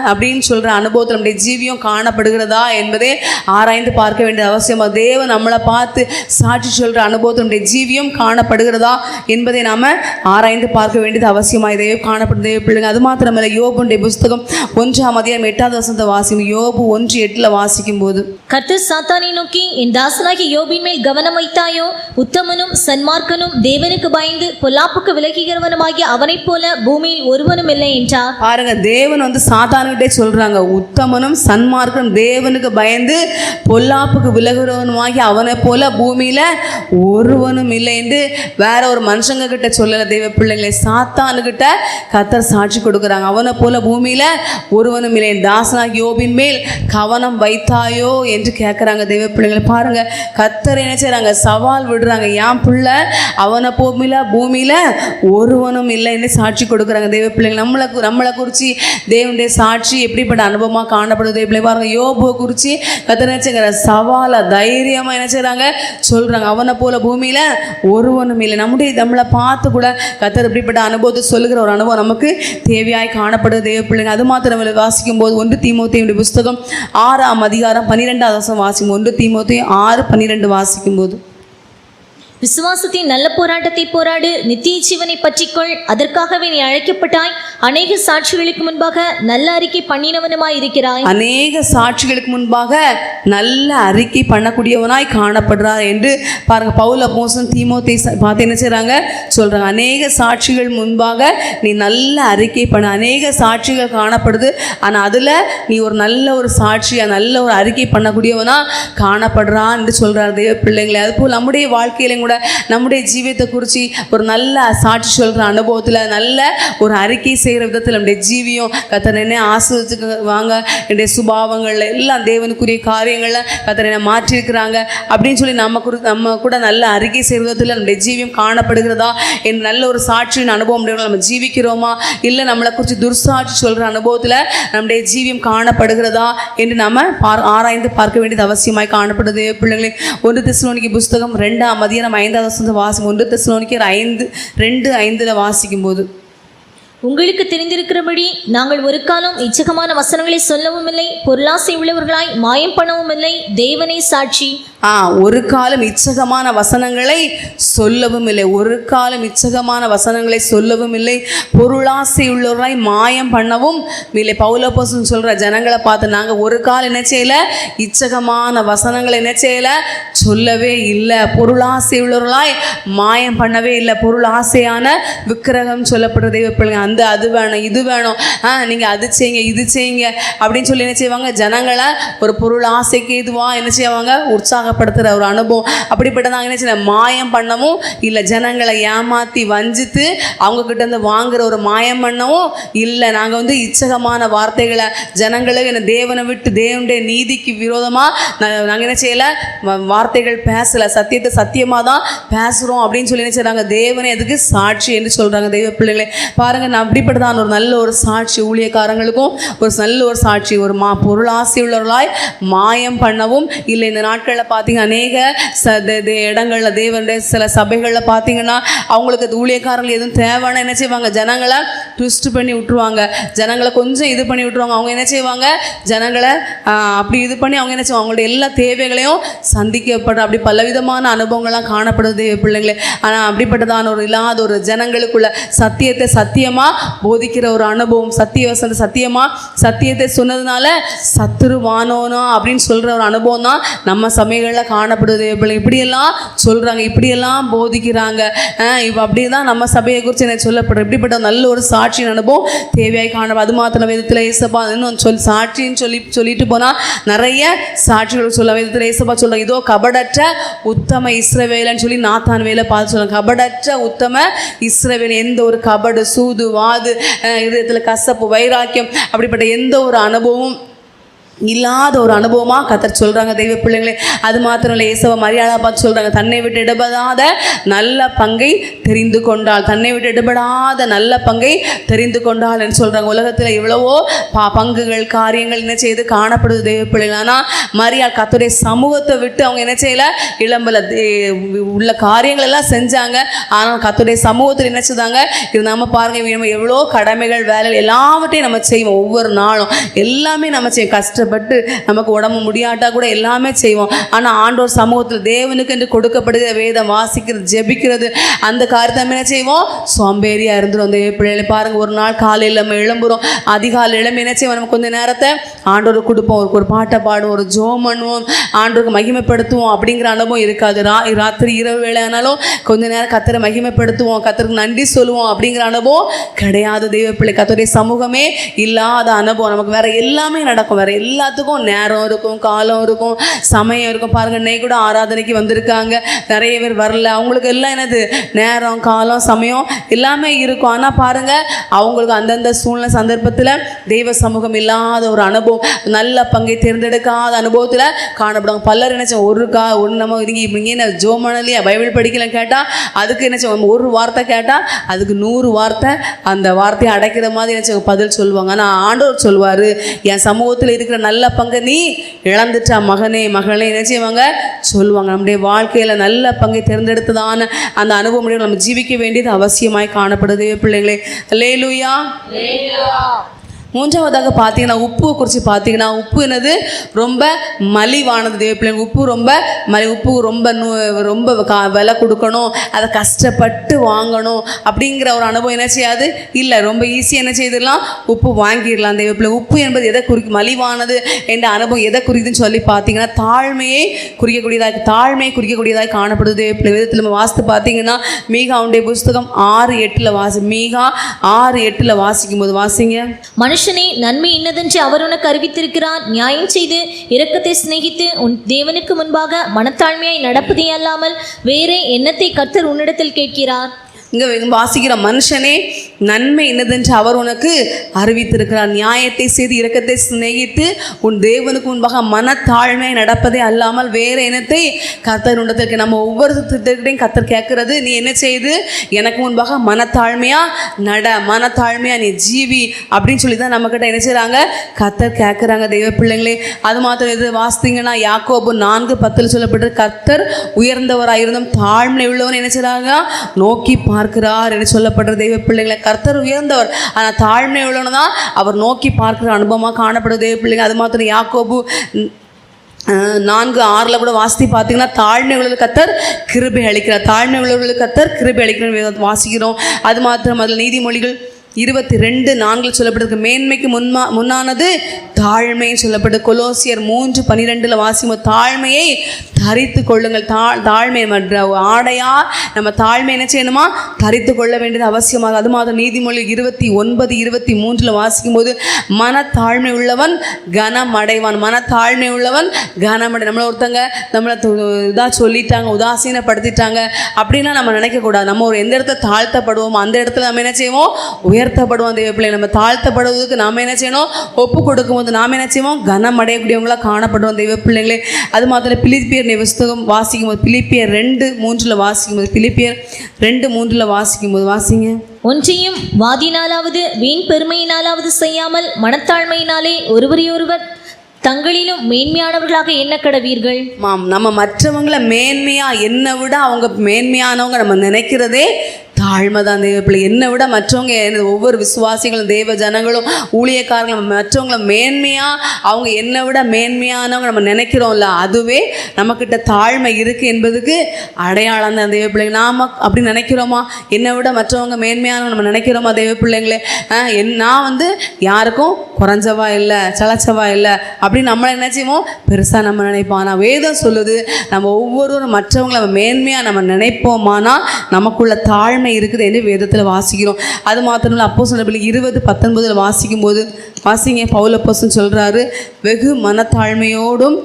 அப்படின்னு சொல்கிற அனுபவத்தில் நம்முடைய ஜீவியம் காணப்படுகிறதா என்பதே ஆராய்ந்து பார்க்க வேண்டிய அவசியமாக. தேவன் நம்மளை பார்த்து சாட்சி சொல்கிற அனுபவத்தில் நம்முடைய ஜீவியம் காணப்படுகிறதா என்பதை நாம் ஆராய்ந்து பார்க்க வேண்டியது அவசியமாக இதையே காணப்படும் தேவ பிள்ளைங்க. அது மாத்திரமல்ல, யோபுடைய புஸ்தகம் 1:8 வாசிக்கும். யோபு 1:8 வாசிக்கும் போது, கர்த்தர் சாத்தானை நோக்கி, என் தாசனாகிய யோபின் மேல் கவனம் வைத்தாயோ? உத்தமனும் சன்மார்க்கனும் தேவனுக்கு பயந்து பொல்லாப்புக்கு விலகுகிறவனுமாகிய அவனைப் போல பூமியில் ஒருவனும் இல்லை என்றார். பாருங்க, தேவன் சாத்தானுகிட்டே சொல்றாங்க, உத்தமனும் சன்மார்க்கனும் தேவனுக்கு பயந்து பொல்லாப்புக்கு விலகுகிறவனுமாகிய அவனை போல பூமியில ஒருவனும் இல்லை என்று வேற ஒரு மனுஷங்க கிட்ட சொல்லல தேவ பிள்ளைங்களை. சாத்தானுகிட்ட கர்த்தர் சாட்சி கொடுக்குறாங்க, அவனை போல பூமியில ஒருவனும் இல்லை. தாசனாகி யோபின் மேல் கவனம் வைத்தாயோ என்று கேட்குறாங்க தேவ பிள்ளைங்களை. பாருங்க, கர்த்தர் என்ன செய்றாங்க, சவால் விடுறாங்க. என் பிள்ளை அவனை பூமியில ஒருவனும் இல்லைன்னு சாட்சி கொடுக்குறாங்க தேவ பிள்ளைங்க. நம்மளை குறித்து தேவனுடைய சாட்சி எப்படிப்பட்ட அனுபவமாக காணப்படுது தேவ பிள்ளை. பாருங்க, யோபுவை குறித்து கர்த்தர் நினைச்சுங்கிற சவாலை தைரியமாக என்ன செய்கிறாங்க, சொல்கிறாங்க, அவனை போல பூமியில ஒருவனும் இல்லை. நம்மளை பார்த்து கூட கர்த்தர் இப்படிப்பட்ட அனுபவத்தை சொல்லுகிற ஒரு அனுபவம் நமக்கு தேவையாய் காணப்படுது தேவ பிள்ளைங்க. அது மாத்திரம் வாசிக்கும் போது 1 தீமோத்தேயுடைய புஸ்தகம் 6:12 வாசிக்கும். 1 தீமோத்தேயு 6:12 வாசிக்கும் போது, விசுவாசத்தின் நல்ல போராட்டத்தை போராடு, நித்திய ஜீவனை பற்றிக்கொள், அதற்காகவே நீ அழைக்கப்பட்டாய், அநேக சாட்சிகளுக்கு முன்பாக நல்ல அறிக்கை பண்ணினவனுமாய் இருக்கிறாய். அநேக சாட்சிகளுக்கு முன்பாக நல்ல அறிக்கை பண்ணக்கூடியவனாய் காணப்படுறார் என்று பாருங்க. பவுல் அப்போஸ்தலன் தீமோத்தேயு பார்த்து என்ன செய்றாங்க, சொல்றாங்க, அநேக சாட்சிகள் முன்பாக நீ நல்ல அறிக்கை பண்ண. அநேக சாட்சிகள் காணப்படுது, ஆனால் அதில் நீ ஒரு நல்ல ஒரு சாட்சியா நல்ல ஒரு அறிக்கை பண்ணக்கூடியவனா காணப்படுறான் என்று சொல்றார் தேவ பிள்ளைங்களை. அதுபோல் நம்முடைய வாழ்க்கையில கூட நம்முடைய ஜீவியத்தை குறித்து ஒரு நல்ல சாட்சி சொல்கிற அனுபவத்தில் நல்ல ஒரு அறிக்கை செய்கிற விதத்தில் நம்முடைய ஜீவியம் கர்த்தர் என்ன ஆசீர்வதிச்சு வாங்க, என்னுடைய சுபாவங்களில் எல்லாம் தேவனுக்குரிய காரியங்களில் கர்த்தர் என்ன மாற்றிருக்கிறாங்க அப்படின்னு சொல்லி நம்ம கூட நல்ல அறிக்கை செய்கிற விதத்தில் நம்முடைய ஜீவியம் காணப்படுகிறதா, என் நல்ல ஒரு சாட்சியின் அனுபவம் நம்ம ஜீவிக்கிறோமா, இல்லை நம்மளை குறித்து துர்சாட்சி சொல்கிற அனுபவத்தில் நம்முடைய ஜீவியம் காணப்படுகிறதா என்று நம்ம ஆராய்ந்து பார்க்க வேண்டியது அவசியமாய் காணப்படுது பிள்ளைங்களே. 1 தெசலோனிக்கேயர் புஸ்தகம் 2:5 வாசிக்கும். 1 தெசலோனிக்கேயர் 2:5 வாசிக்கும் போது, உங்களுக்கு தெரிந்திருக்கிறபடி நாங்கள் ஒரு காலம் இச்சகமான வசனங்களை சொல்லவும் இல்லை, பொருளாசை உள்ளவர்களாய் மாயம் பண்ணவும் இல்லை, தேவனே சாட்சி. ஒரு காலம் இச்சகமான வசனங்களை சொல்லவும் இல்லை. ஒரு காலம் இச்சகமான வசனங்களை சொல்லவும் இல்லை, பொருளாசை உள்ளவர்களாய் மாயம் பண்ணவும் இல்லை. பவுல் அப்போஸ்தலன் சொல்ற ஜனங்களை பார்த்து நாங்கள் ஒரு காலம் என்ன செய்யல, இச்சகமான வசனங்களை என்ன செய்யல, சொல்லவே இல்லை. பொருளாசை உள்ளவர்களாய் மாயம் பண்ணவே இல்லை. பொருள் ஆசையான விக்கிரகம் சொல்லப்படுற தெய்வ பிள்ளைங்க, அது வேணும் இது வேணும், நீங்கள் அது செய்யுங்க இது செய்யுங்க அப்படின்னு சொல்லி என்ன செய்வாங்க, ஜனங்களை ஒரு பொருள் ஆசைக்கு இதுவாக என்ன செய்வாங்க, உற்சாகப்படுத்துகிற ஒரு அனுபவம். அப்படிப்பட்டதாங்க என்ன செய்ய, மாயம் பண்ணவும் இல்லை, ஜனங்களை ஏமாற்றி வஞ்சித்து அவங்கக்கிட்ட இருந்து வாங்குகிற ஒரு மாயம் பண்ணவும் இல்லை. நாங்கள் இச்சகமான வார்த்தைகளை ஜனங்களுக்கு என்ன தேவனை விட்டு தேவனுடைய நீதிக்கு விரோதமாக நாங்கள் என்ன செய்யலை, வார்த்தைகள் பேசலை, சத்தியத்தை சத்தியமாக தான் பேசுகிறோம் அப்படின்னு சொல்லி என்ன செய்கிறாங்க, தேவனை அதுக்கு சாட்சி என்று சொல்கிறாங்க தெய்வ பிள்ளைகளை. பாருங்கள், நான் அப்படிப்பட்டதான் ஒரு நல்ல ஒரு சாட்சி ஊழியக்காரங்களுக்கும் ஒரு நல்ல ஒரு சாட்சி, ஒரு பொருள் ஆசை உள்ளவர்களாய் மாயம் பண்ணவும் இல்லை. இந்த நாட்களில் பார்த்தீங்க அநேக இடங்களில் தேவனுடைய சில சபைகளில் பார்த்தீங்கன்னா அவங்களுக்கு அது ஊழியக்காரர்கள் எதுவும் தேவைன்னா என்ன செய்வாங்க, ஜனங்களை ட்விஸ்ட் பண்ணி விட்டுருவாங்க, ஜனங்களை கொஞ்சம் இது பண்ணி விட்டுருவாங்க. அவங்க என்ன செய்வாங்க, ஜனங்களை அப்படி இது பண்ணி அவங்க என்ன செய்வாங்க, அவங்களுடைய எல்லா தேவைகளையும் சந்திக்கப்படுற அப்படி பலவிதமான அனுபவங்கள்லாம் காணப்படுது பிள்ளைங்களே. ஆனால் அப்படிப்பட்டதான ஒரு இல்லாத ஒரு ஜனங்களுக்குள்ள சத்தியத்தை சத்தியமாக போதிக்கிற ஒரு அனுபவம், சத்தியவசனத்தை சத்தியத்தை சொன்னதுனால சத்துருவானோனோ அப்படின்னு சொல்கிற ஒரு அனுபவம் தான் நம்ம சமயங்களில் காணப்படுது பிள்ளைங்க. இப்படியெல்லாம் சொல்கிறாங்க, இப்படியெல்லாம் போதிக்கிறாங்க, இப்போ அப்படி தான் நம்ம சபையை குறித்து என்ன சொல்லப்படுற இப்படிப்பட்ட நல்ல ஒரு சாட்சியின் அனுபவம் தேவையாய் காணப்படும். அது மாத்திரம் வேதத்தில் ஏசப்பா இன்னும் சாட்சின்னு சொல்லிட்டு போனால் நிறைய சாட்சிகள் சொல்ல வேதத்தில் ஏசப்பா சொல்கிறாங்க, இதோ கபடற்ற உத்தம இஸ்ரவேலன்னு சொல்லி நாத்தான் வேலை பார்த்து சொல்கிறாங்க. கபடற்ற உத்தம இஸ்ரவேல், எந்த ஒரு கபடு சூது வாது இதயத்தில் கசப்பு வைராக்கியம் அப்படிப்பட்ட எந்த ஒரு அனுபவம் இல்லாத ஒரு அனுபவமாக கர்த்தர் சொல்கிறாங்க தெய்வ பிள்ளைங்களே. அது மாத்திரம் இல்லை, ஏசவ மரியாதை பார்த்து சொல்கிறாங்க, தன்னை விட்டு இடப்படாத நல்ல பங்கை தெரிந்து கொண்டாள், தன்னை விட்டு இடப்படாத நல்ல பங்கை தெரிந்து கொண்டாள் என்று சொல்கிறாங்க. உலகத்தில் எவ்வளவோ பங்குகள் காரியங்கள் என்ன செய்து காணப்படுது தெய்வ பிள்ளைகள். ஆனால் மரியாள் கர்த்தருடைய சமூகத்தை விட்டு அவங்க என்ன செய்யலை, இளம்பல உள்ள காரியங்கள் எல்லாம் செஞ்சாங்க. ஆனால் கர்த்தருடைய சமூகத்தில் என்ன செய்தாங்க, இது நம்ம பாருங்கள், நம்ம எவ்வளோ கடமைகள் வேலைகள் எல்லாவற்றையும் நம்ம செய்வோம், ஒவ்வொரு நாளும் எல்லாமே நம்ம செய்வோம், கஷ்டப்பட்டு நமக்கு உடம்பு முடியாட்டா கூட எல்லாமே செய்வோம். ஆனால் ஆண்டோர் சமூகத்தில் தேவனுக்கு என்று கொடுக்கப்படுகிற வேதம் வாசிக்கிறது, ஜெபிக்கிறது, அந்த காரியத்தை நம்ம என்ன செய்வோம், சோம்பேறியாக இருந்துடும். அந்த பிள்ளைகளை பாருங்கள், ஒரு நாள் காலையில் நம்ம எழும்புறோம், அதிகாலை எழும்பி என்ன செய்வோம், நம்ம கொஞ்சம் நேரத்தை ஆண்டோருக்கு கொடுப்போம், ஒரு பாட்டை பாடுவோம், ஒரு ஜோம் பண்ணுவோம், ஆண்டோருக்கு மகிமைப்படுத்துவோம். அப்படிங்கிற அனுபவம் இருக்காது. ராத்திரி இரவு வேலை ஆனாலும் கொஞ்ச நேரம் கர்த்தரை மகிமைப்படுத்துவோம், கர்த்தருக்கு நன்றி சொல்லுவோம் அப்படிங்கிற அனுபவம் கிடையாது தெய்வ பிள்ளை. கர்த்தருடைய சமூகமே இல்லாத அனுபவம். நமக்கு வேற எல்லாமே நடக்கும், வேற எல்லாத்துக்கும் நேரம் இருக்கும், காலம் இருக்கும், சமயம் இருக்கும். பாருங்கள், இன்னைக்கு கூட ஆராதனைக்கு வந்திருக்காங்க, நிறைய பேர் வரல, அவங்களுக்கு எல்லாம் என்னது நேரம் காலம் சமயம் எல்லாமே இருக்கும். ஆனால் பாருங்கள், அவங்களுக்கு அந்தந்த சூழ்நிலை சந்தர்ப்பத்தில் தெய்வ சமூகம் இல்லாத ஒரு அனுபவம், நல்ல பங்கை தேர்ந்தெடுக்காத அனுபவத்தில் காணப்படுவாங்க. பலர் நினைச்சோம், ஒன்று நம்ம இங்கே என்ன ஜோமனலையா பைபிள் படிக்கலாம் கேட்டால் அதுக்கு என்ன ஒரு வார்த்தை கேட்டால் அதுக்கு 100 வார்த்தை அந்த வார்த்தையை அடைக்கிற மாதிரி என்ன பதில் சொல்லுவாங்க. ஆனால் ஆண்டவர் சொல்வார், என் சமூகத்தில் இருக்கிற நல்ல பங்கை நீ இழந்துட்டா மகனே மகளே என்ன செய்வாங்க சொல்லுவாங்க. நம்முடைய வாழ்க்கையில் நல்ல பங்கை தேர்ந்தெடுத்ததான அந்த அனுபவம் நம்ம ஜீவிக்க வேண்டியது அவசியமாய் காணப்படுது பிள்ளைகளே. அல்லேலூயா. மூன்றாவதாக பார்த்தீங்கன்னா, உப்புவை குறித்து பார்த்தீங்கன்னா, உப்பு என்னது ரொம்ப மலிவானது தேவ பிள்ளைங்க. உப்பு ரொம்ப உப்பு ரொம்ப விலை கொடுக்கணும், அதை கஷ்டப்பட்டு வாங்கணும் அப்படிங்கிற ஒரு அனுபவம் என்ன செய்யாது இல்லை, ரொம்ப ஈஸியாக என்ன செய்திடலாம், உப்பு வாங்கிடலாம் தேவ பிள்ளை. உப்பு என்பது எதை மலிவானது என்ற அனுபவம் எதை குறிக்குதுன்னு சொல்லி பார்த்தீங்கன்னா, தாழ்மையை குறிக்கக்கூடியதாக காணப்படுது தேவ பிள்ளை. விதத்தில் நம்ம வாசித்து பார்த்தீங்கன்னா, மீகாவுடைய புஸ்தகம் 6:8 மீகா 6:8 வாசிக்கும் போது வாசிங்க. மனுஷனே, நன்மை இன்னதென்று அவர் உனக்கு அறிவித்திருக்கிறார். நியாயம் செய்து இரக்கத்தை சிநேகித்து உன் தேவனுக்கு முன்பாக மனத்தாழ்மையாய் நடப்பதே அல்லாமல் வேறே எண்ணத்தை கர்த்தர் உன்னிடத்தில் கேட்கிறார். இங்கே வாசிக்கிற, மனுஷனே நன்மை என்னதென்று அவர் உனக்கு அறிவித்திருக்கிறார். நியாயத்தை செய்து இரக்கத்தை சிநேகித்து உன் தேவனுக்கு முன்பாக மனத்தாழ்மையை நடப்பதே அல்லாமல் வேறு எண்ணத்தை கர்த்தர் உண்டத்திற்கு. நம்ம ஒவ்வொரு திட்டத்தையும் கர்த்தர் கேட்கறது, நீ என்ன செய்து எனக்கு முன்பாக மனத்தாழ்மையா நீ ஜீவி அப்படின்னு சொல்லி தான் நம்மக்கிட்ட என்ன செய்கிறாங்க, கர்த்தர் கேட்குறாங்க தெய்வ பிள்ளைங்களே. அது மாத்திரம் இது வாசித்தீங்கன்னா, யாக்கோபு 4:10 சொல்லப்பட்டு, கர்த்தர் உயர்ந்தவராயிருந்தும் தாழ்மை உள்ளவன் என்ன செய்கிறாங்க நோக்கி பார்க்கிறார் என்று சொல்லப்படுற தெய்வ பிள்ளைங்களை. கர்த்தர் உயர்ந்தவர், ஆனால் தாழ்மை உள்ளவன் தான் அவர் நோக்கி பார்க்கிற அனுபவமாக காணப்படுது தெய்வ பிள்ளைங்க. அது மாத்திரம் யாக்கோபு 4:6 கூட வாசித்து பார்த்தீங்கன்னா, தாழ்மை உள்ளவர்களுக்கு கர்த்தர் கிருபை அளிக்கிறார், தாழ்மை உள்ளவர்களுக்கு கர்த்தர் கிருபை அளிக்கிறார் வாசிக்கிறோம். அது மாத்திரம் அதில் நீதிமொழிகள் 22:4 சொல்லப்பட்டிருக்கு, மேன்மைக்கு முன்னானது தாழ்மைன்னு சொல்லப்பட்டு. கொலோசியர் 3:12 வாசிக்கும், தாழ்மையை தரித்து கொள்ளுங்கள். தாழ்மை ஆடையா நம்ம தாழ்மை என்ன செய்யணுமா, தரித்து கொள்ள வேண்டியது அவசியமாக. அது மாதிரி நீதிமொழி 29:23 வாசிக்கும் போது, மனத்தாழ்மை உள்ளவன் கனம் அடைவான், மனத்தாழ்மை உள்ளவன் கனமடை. நம்மளை ஒருத்தங்க நம்மளை இதாக சொல்லிட்டாங்க, உதாசீனப்படுத்திட்டாங்க அப்படின்னா நம்ம நினைக்கக்கூடாது. நம்ம ஒரு எந்த இடத்துல தாழ்த்தப்படுவோமோ அந்த இடத்துல நம்ம என்ன செய்வோம், உயர்த்தப்படுவோம் தெய்வ பிள்ளை. நம்ம தாழ்த்தப்படுவதற்கு நாம் என்ன செய்யணும், ஒப்பு கொடுக்கும்போது நாம் என்ன செய்வோம், கனம் அடையக்கூடியவங்களாக காணப்படுவோம் தெய்வ பிள்ளைங்களே. அது மாத்திரம் பிலிப்பியர் புஸ்தகம் வாசிக்கும் போது, பிலிப்பியர் 2:3 வாசிக்கும் போது, பிலிப்பியர் 2:3 வாசிக்கும் போது வாசிங்க. ஒன்றையும் வாதினாலாவது வீண் பெருமையினாலாவது செய்யாமல் மனத்தாழ்மையினாலே ஒருவரையொருவர் தங்களிலும் மேன்மையானவர்களாக எண்ண கடவீர்கள். நம்ம மற்றவங்களை மேன்மையா என்னை விட அவங்க மேன்மையானவங்க நம்ம நினைக்கிறதே தாழ்மை தான் தேவ பிள்ளை. என்னை விட மற்றவங்க, ஒவ்வொரு விசுவாசிகளும் தேவ ஜனங்களும் ஊழியக்காரங்களும் மற்றவங்கள மேன்மையாக அவங்க என்னை விட மேன்மையானவங்க நம்ம நினைக்கிறோம்ல, அதுவே நம்மக்கிட்ட தாழ்மை இருக்குது என்பதுக்கு அடையாளம் தான் தேவ பிள்ளைங்க. நாம் அப்படி நினைக்கிறோமா, என்னை விட மற்றவங்க மேன்மையானவங்க நம்ம நினைக்கிறோமா தேவ பிள்ளைங்களே? நான் யாருக்கும் குறைஞ்சவா இல்லை, சளைச்சவா இல்லை அப்படின்னு நம்மளை என்ன செய்வோம், பெருசாக நம்ம நினைப்போம். ஆனால் வேதம் சொல்லுது, நம்ம ஒவ்வொருவரும் மற்றவங்களை மேன்மையாக நம்ம நினைப்போமானா நமக்குள்ள தாழ்மை இருக்குது என்று வேதத்தில் வாசிக்கிறோம். அது மாத்திரம் அப்போஸ்தலர் 20:19 வாசிக்கும் போது வாசிங்க. பவுல் அப்போஸ்தலன் சொல்றாரு, வெகு மனத்தாழ்மையோடும்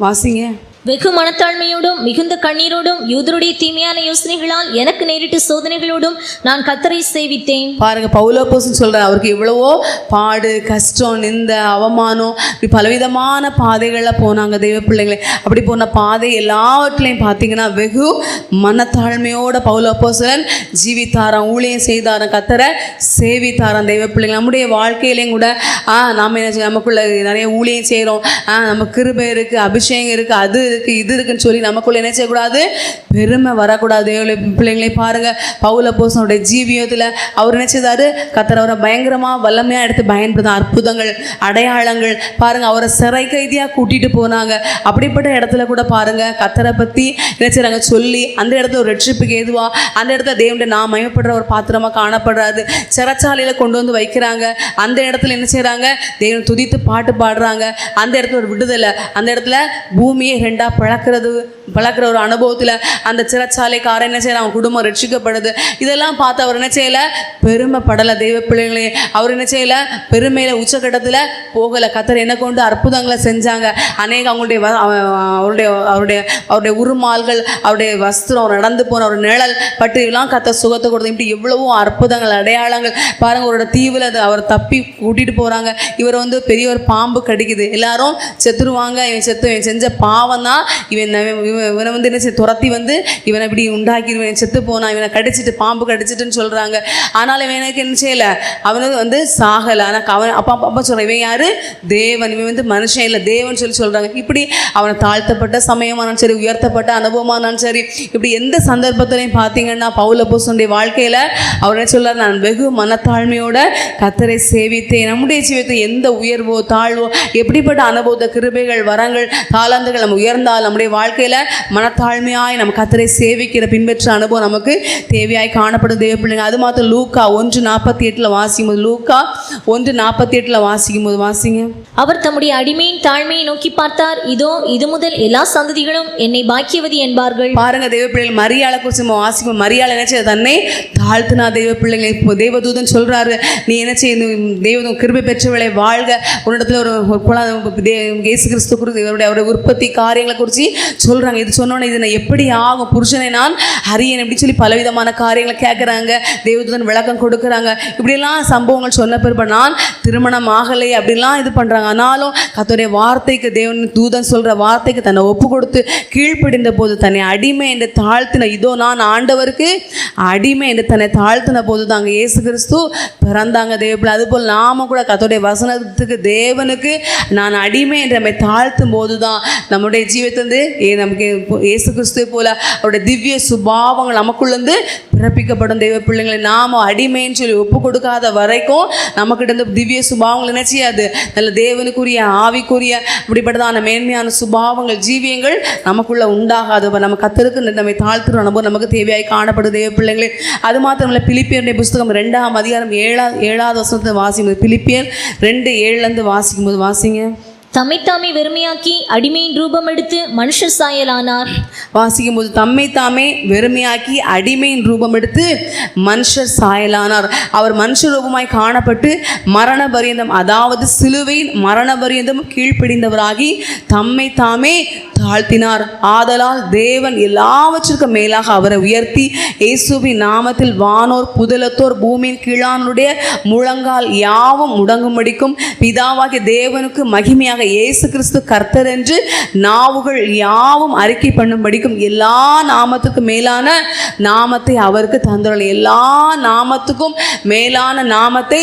வாசிங்க. வெகு மனத்தாழ்மையோடும் மிகுந்த கண்ணீரோடும் யூதருடைய தீமையான யோசனைகளால் எனக்கு நேரிட்ட சோதனைகளோடும் நான் கர்த்தரை சேவித்தேன். பாருங்க, பவுலப்போஸ்தலன் சொல்றார், அவருக்கு எவ்வளவோ பாடு, கஷ்டம், நிந்த, அவமானம், இப்படி பலவிதமான பாதைகளில் போனாங்க தெய்வ பிள்ளைங்களே. அப்படி போன பாதை எல்லாவற்றிலையும் பார்த்தீங்கன்னா வெகு மனத்தாழ்மையோட பவுலப்போஸ்தலன் ஜீவித்தாராம், ஊழியம் செய்தாராம், கர்த்தரை சேவித்தாராம் தெய்வ பிள்ளைங்க. நம்முடைய வாழ்க்கையிலையும் கூட நாம் என்ன நமக்குள்ள நிறைய ஊழியம் செய்கிறோம், நம்ம கிருபை இருக்குது, அபிஷேகம் இருக்குது, அது இருக்குது, இது இருக்குன்னு சொல்லி நமக்குள்ள என்ன செய்யக்கூடாது, பெருமை வரக்கூடாது. பிள்ளைங்களை பாருங்க, பவுலப்போஸ்தலனுடைய ஜீவியத்தில் அவர் என்ன செய்தாரு, கர்த்தர் அவரை பயங்கரமாக வல்லமையாக எடுத்து பயன்படுத்த அற்புதங்கள், அடையாளங்கள் பாருங்க, அவரை சிறை கைதியாக கூட்டிட்டு போனாங்க. அப்படிப்பட்ட இடத்துல கூட பாருங்க, கர்த்தரை பற்றி என்ன செய்றாங்க சொல்லி அந்த இடத்துல ஒரு ரட்சிப்புக்கு ஏதுவா அந்த இடத்துல தேவனுடைய நான் மயப்படுற ஒரு பாத்திரமாக காணப்படுறாரு. சிறைச்சாலையில் கொண்டு வந்து வைக்கிறாங்க. அந்த இடத்துல என்ன செய்கிறாங்க, தேவன் துதித்து பாட்டு பாடுறாங்க. அந்த இடத்துல ஒரு விடுதலை, அந்த இடத்துல பூமியை ரெண்டாக பழக்கிற ஒரு அனுபவத்தில் அந்த சிறைச்சாலைக்காரன் என்ன செய்யலாம், அவன் குடும்பம் ரட்சிக்கப்படுது. இதெல்லாம் பார்த்து அவர் என்ன செய்யலை, பெருமைப்படலை தெய்வ பிள்ளைங்களே. அவர் என்ன செய்யலை, பெருமையில் உச்சக்கட்டத்தில் போகலை. கர்த்தர் என்ன கொண்டு அற்புதங்களை செஞ்சாங்க. அநேக அவருடைய உருமால்கள், அவருடைய வஸ்திரம், அவர் நடந்து போன ஒரு நிழல் பட்டு எல்லாம் கர்த்தர் சுகத்தை கொடுத்து இப்படி எவ்வளவோ அற்புதங்கள், அடையாளங்கள் பாருங்க. அவரோட தீவில் அவர் தப்பி கூட்டிகிட்டு போகிறாங்க. இவர் வந்து பெரிய ஒரு பாம்பு கடிக்குது, எல்லாரும் செத்துருவாங்க, இவன் செஞ்ச பாவம் தான், இவனை வந்து என்ன துரத்தி வந்து இவனை இப்படி உண்டாக்கி இவன் செத்து போனான், இவனை கடிச்சிட்டு பாம்பு கடிச்சிட்டுன்னு சொல்கிறாங்க. ஆனால் இவனுக்கு என்ன செய்யலை, அவனுக்கு வந்து சாகலை. ஆனால் அவன் அப்பா சொல்கிறான், இவன் யார், தேவன், இவன் வந்து மனுஷன் இல்லை தேவன் சொல்லி சொல்கிறாங்க. இப்படி அவனை தாழ்த்தப்பட்ட சமயமானாலும் சரி, உயர்த்தப்பட்ட அனுபவமானாலும் சரி, இப்படி எந்த சந்தர்ப்பத்திலையும் பார்த்தீங்கன்னா பவுலப்போஸ்தலனுடைய வாழ்க்கையில் அவர் என்ன சொல்கிறார், நான் வெகு மனத்தாழ்மையோட கர்த்தரை சேவித்தேன். நம்முடைய ஜீவிதத்தில் எந்த உயர்வோ தாழ்வோ எப்படிப்பட்ட அனுபவத்தை, கிருபைகள், வரங்கள், தாளந்துகள் நம்ம உயர்ந்தால் நம்முடைய வாழ்க்கையில் மனத்தாழ்மையாய் நம்ம கர்த்தரை சேவிக்கிற பின்பற்ற அனுபவம் நமக்கு தேவையாய் காணப்படும் தேவ பிள்ளைங்க. அது மாத்திரம் லூக்கா 1:48 வாசிக்கும்போது, லூக்கா 1:48 வாசிக்கும்போது வாசிங்க. அவர் தம்முடைய அடிமையின் தாழ்மையை நோக்கி பார்த்தார், இதோ இது முதல் எல்லா சந்ததிகளும் என்னை பாக்கியவதி என்பார்கள். பாருங்க தெய்வ பிள்ளைகள், மரியாளை குறித்து நம்ம வாசிக்கும். மரியாளை என்ன செய்ய, தன்னை தாழ்த்தினா தெய்வ பிள்ளைங்களை. இப்போ தேவதூதன் சொல்றாரு, நீ என்ன செய்ய, தேவதூதன் கிருபை பெற்றவளை வாழ்க, உன்னிடத்துல ஒரு இயேசு கிறிஸ்து குறித்து அவருடைய உற்பத்தி காரியங்களை குறித்து சொல்றாங்க. இது சொன்னோன்னே இது எப்படி ஆகும், புருஷனை நான் அறியேன் எப்படி சொல்லி பலவிதமான காரியங்களை கேட்குறாங்க. தேவதூதன் விளக்கம் கொடுக்குறாங்க. இப்படிலாம் சம்பவங்கள் சொன்ன பிறகு நான் திருமணம் ஆகலை அப்படிலாம் இது பண்ணுறாங்க. ஆனாலும் கர்த்தருடைய வார்த்தைக்கு, தேவன் தூதன் சொல்கிற வார்த்தைக்கு தன்னை ஒப்பு கொடுத்து கீழ்ப்படிந்த போது, தன்னை அடிமை என்று தாழ்த்தின, இதோ நான் ஆண்டவருக்கு அடிமை என்று தன்னை தாழ்த்தின போது தாங்க இயேசு கிறிஸ்து பிறந்தாங்க தேவப்பிள்ளை. அதுபோல் நாம கூட கர்த்தருடைய வசனத்துக்கு, தேவனுக்கு நான் அடிமை என்று நம்மை தாழ்த்தும் போது தான் நம்முடைய ஜீவிதத்திலிருந்து நமக்கு இயேசு கிறிஸ்துவை போல அவருடைய திவ்ய சுபாவங்கள் நமக்குள்ளேருந்து பிறப்பிக்கப்படும் தெய்வ பிள்ளைங்களை. நாம் அடிமைன்னு சொல்லி ஒப்பு கொடுக்காத வரைக்கும் நமக்கிட்ட இருந்து திவ்ய சுபாவங்கள் என்ன செய்யாது, நல்ல தேவனுக்குரிய ஆவிக்குரிய இப்படிப்பட்டதான மேன்மையான சுபாவங்கள், ஜீவியங்கள் நமக்குள்ள உண்டாகாது. நம்ம கர்த்தருக்கு நம்மை தாழ்த்துற அனுபவம் நமக்கு தேவையாய் காணப்படும் தெய்வ பிள்ளைங்களே. அது மாத்திரமல்ல, பிலிப்பியருடைய புஸ்தகம் 2ஆம் அதிகாரம் 7வது வசனத்தை வாசிக்கும்போது, பிலிப்பியர் 2:7 வாசிக்கும்போது வாசிங்க. தம்மைத்தாமே வெறுமையாக்கி அடிமையின் ரூபம் எடுத்து மனுஷர் சாயலானார். வாசிக்கும்போது, தம்மைத்தாமே வெறுமையாக்கி அடிமையின் ரூபம் எடுத்து மனுஷர் சாயலானார். அவர் மனுஷ ரூபமாய் காணப்பட்டு மரண பரியந்தம், அதாவது சிலுவையின் மரண பரியந்தம் கீழ்ப்பிடிந்தவராகி தம்மைத்தாமே தாழ்த்தினார். ஆதலால் தேவன் எல்லாவற்றிற்கும் மேலாக அவரை உயர்த்தி இயேசுவின் நாமத்தில் வானோர் புதலத்தோர் பூமியின் கீழானுடைய முழங்கால் யாவும் முடங்கும்படிக்கும் பிதாவாகிய தேவனுக்கு மகிமையாக இயேசு கிறிஸ்து கர்த்தர் என்று நாவுகள் யாவும் அறிக்கை பண்ணும்படிக்கும் எல்லா நாமத்துக்கும் மேலான நாமத்தை அவருக்கு தந்துள்ள. எல்லா நாமத்துக்கும் மேலான நாமத்தை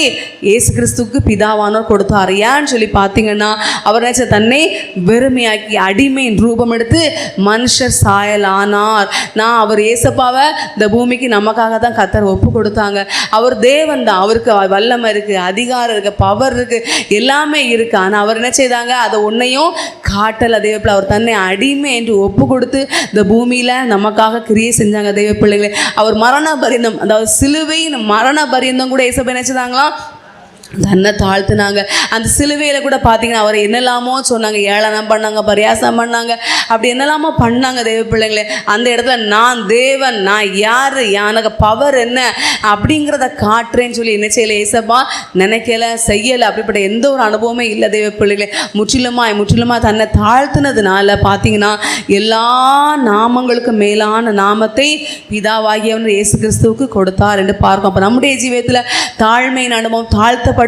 இயேசு கிறிஸ்துக்கு பிதாவானோர் கொடுத்தார். ஏன்னு சொல்லி பார்த்தீங்கன்னா, அவர் தன்னை வெறுமையாக்கி அடிமையின் ரூபம் எடுத்து மனுஷர் சாயலானார். அவர் ஏசப்பாவை இந்த பூமிக்கு நமக்காக தான் கர்த்தர் ஒப்பு கொடுத்தாங்க. அவர் தேவன் தான், அவருக்கு வல்லமை இருக்கு, அதிகாரம் இருக்கு, பவர் இருக்கு, எல்லாமே இருக்கு. ஆனால் அவர் என்ன செய்தாங்க, அதை ஒன்றையும் காட்டல தெய்வப்பிள்ளை. அவர் தன்னை அடிமை என்று ஒப்பு கொடுத்து இந்த பூமியில நமக்காக கிரியை செஞ்சாங்க தெய்வ பிள்ளைங்களே. அவர் மரண பரியந்தம், அதாவது சிலுவையின் மரண பரியந்தம் கூட ஏசப்பா என்ன செய்தாங்களாம், தன்னை தாழ்த்துனாங்க. அந்த சிலுவையில் கூட பார்த்தீங்கன்னா அவர் என்னெல்லாமோ சொன்னாங்க, ஏளனம் பண்ணாங்க, பரியாசம் பண்ணாங்க, அப்படி என்னெல்லாமோ பண்ணாங்க தேவ பிள்ளைங்களே. அந்த இடத்துல நான் தேவன், நான் யார், எனக்கு பவர் என்ன அப்படிங்கிறத காட்டுறேன்னு சொல்லி என்ன செய்யலை ஏசப்பா நினைக்கல, செய்யலை. அப்படிப்பட்ட எந்த ஒரு அனுபவமே இல்லை தேவ பிள்ளைங்களே. முற்றிலுமாக தன்னை தாழ்த்தினதுனால பார்த்தீங்கன்னா எல்லா நாமங்களுக்கும் மேலான நாமத்தை பிதாவாகியவன் இயேசு கிறிஸ்துவுக்கு கொடுத்தார் என்று பார்க்கும். அப்போ நம்முடைய ஜீவியத்தில் தாழ்மையின் அனுபவம், தாழ்த்தப்படுற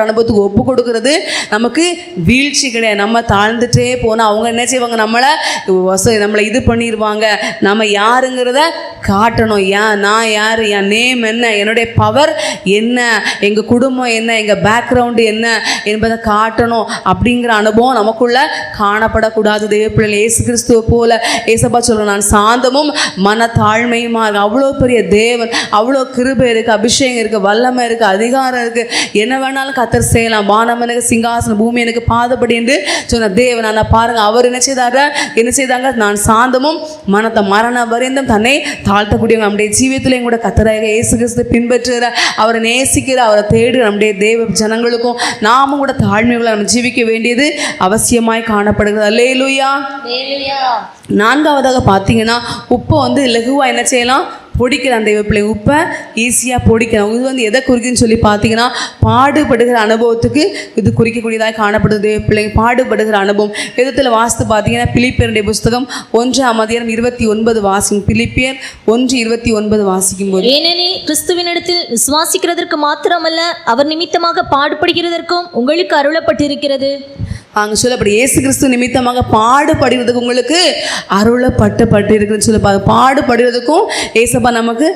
அனுபவத்துக்கு ஒப்பு கொடுக்கறது நமக்கு வீழ்ச்சி கிடையாது. நம்ம தாழ்ந்துட்டே போனால் அவங்க என்ன செய்வாங்க, நம்மளை இது பண்ணிடுவாங்க. நம்ம யாருங்கிறத காட்டணும். நான் யார், என் நேம் என்ன, என்னுடைய பவர் என்ன, எங்கள் குடும்பம் என்ன, எங்கள் பேக்ரவுண்டு என்ன என்பதை காட்டணும். அப்படிங்கிற அனுபவம் நமக்குள்ள காணப்படக்கூடாது தேவ பிள்ளைகள். இயேசு கிறிஸ்துவை போல ஏசப்பா சொல்கிறேன், நான் சாந்தமும் மன தாழ்மையுமா இருக்கு. அவ்வளோ பெரிய தேவன், அவ்வளோ கிருபை இருக்குது, அபிஷேகம் இருக்குது, வல்லமை இருக்குது, அதிகாரம் இருக்குது, என்ன வேணாலும் கர்த்தர் செய்யலாம். வானம் எனக்கு சிங்காசனம், பூமி எனக்கு பாதப்படி என்று சொன்ன தேவன். நான் பாருங்க, அவர் என்ன செய்தாங்க, நான் சாந்தமும் மனத்தை மரண வரைந்தும் தன்னை தாழ்த்தக்கூடியவங்க. நம்முடைய ஜீவியத்திலையும் கூட கர்த்தராக இயேசு கிறிஸ்து பின்பற்றுகிற, அவரை நேசிக்கிற, அவரை தேடுகிற நம்முடைய தேவ ஜனங்களுக்கும் நாமும் கூட தாழ்மைகளை நம்ம ஜீவிக்க வேண்டியது அவசியமாய் காணப்படுகிறது. அல்லேலூயா. 4வதாக பார்த்தீங்கன்னா உப்பை லகுவாக என்ன செய்யலாம், பொடிக்கலாம். தெய்வ பிள்ளை உப்பை ஈஸியாக பொடிக்கலாம். இது எதை குறிக்குன்னு சொல்லி பார்த்தீங்கன்னா பாடுபடுகிற அனுபவத்துக்கு இது குறிக்கக்கூடியதாக காணப்படுது. தெய்வ பிள்ளை பாடுபடுகிற அனுபவம் விதத்தில் வாசித்து பார்த்தீங்கன்னா பிலிப்பியருடைய புஸ்தகம் 1:29 வாசிக்கும். பிலிப்பியர் 1:29 வாசிக்கும் போது, ஏனெனில் கிறிஸ்துவினிடத்தில் விசுவாசிக்கிறதற்கு மாத்திரமல்ல அவர் நிமித்தமாக பாடுபடுகிறதற்கும் உங்களுக்கு அருளப்பட்டிருக்கிறது. அங்கே சொல்லப்படி இயேசு கிறிஸ்து நிமித்தமாக பாடுபடுகிறதுக்கு உங்களுக்கு அருளப்பட்டு இருக்குன்னு சொல்லி பாடுபடுகிறதுக்கும் ஏசப்பா நமக்கு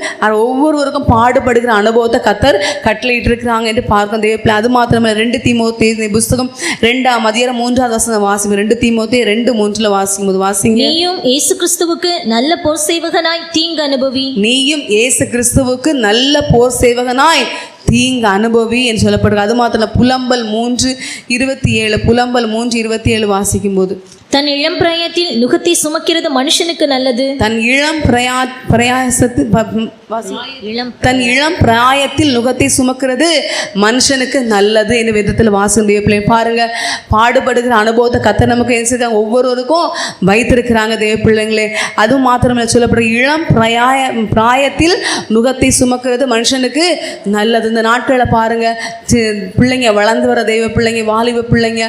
ஒவ்வொருவருக்கும் பாடுபடுகிற அனுபவத்தை கர்த்தர் கட்டளையிட்டு இருக்கிறாங்க என்று பார்க்கும் தேவ. அது மாத்திரமே 2 தீமோத்தேயு புஸ்தகம் 2:3 வாசிக்கும். 2 தீமோத்தேயு 2:3 வாசிக்கும் போது வாசிங்க, நீயும் இயேசு கிறிஸ்துவுக்கு நல்ல போர் சேவகனாய் தீங்கு அனுபவி. நீயும் இயேசு கிறிஸ்துவுக்கு நல்ல போர் சேவகனாய் தீங்கு அனுபவி என்று சொல்லப்படுகிறது. அது மாத்திரம் புலம்பல் 3:27 வாசிக்கும் போது, தன் இளம் பிராயத்தில் நுகத்தை சுமக்கிறது மனுஷனுக்கு நல்லது. தன் இளம் பிராயத்தில் நுகத்தை சுமக்கிறது மனுஷனுக்கு நல்லது என்று விதத்தில் வாசிக்க பாருங்க. பாடுபடுகிற அனுபவத்தை கர்த்தர் நமக்கு என்ன ஒவ்வொருவருக்கும் வைத்திருக்கிறாங்க தேவ பிள்ளைங்களே. அது மாத்திரமே சொல்லப்படுற இளம் பிராயத்தில் நுகத்தை சுமக்கிறது மனுஷனுக்கு நல்லது. இந்த நாட்களில் பாருங்க, பிள்ளைங்க வளர்ந்து வர தெய்வ பிள்ளைங்க, வாலிப பிள்ளைங்க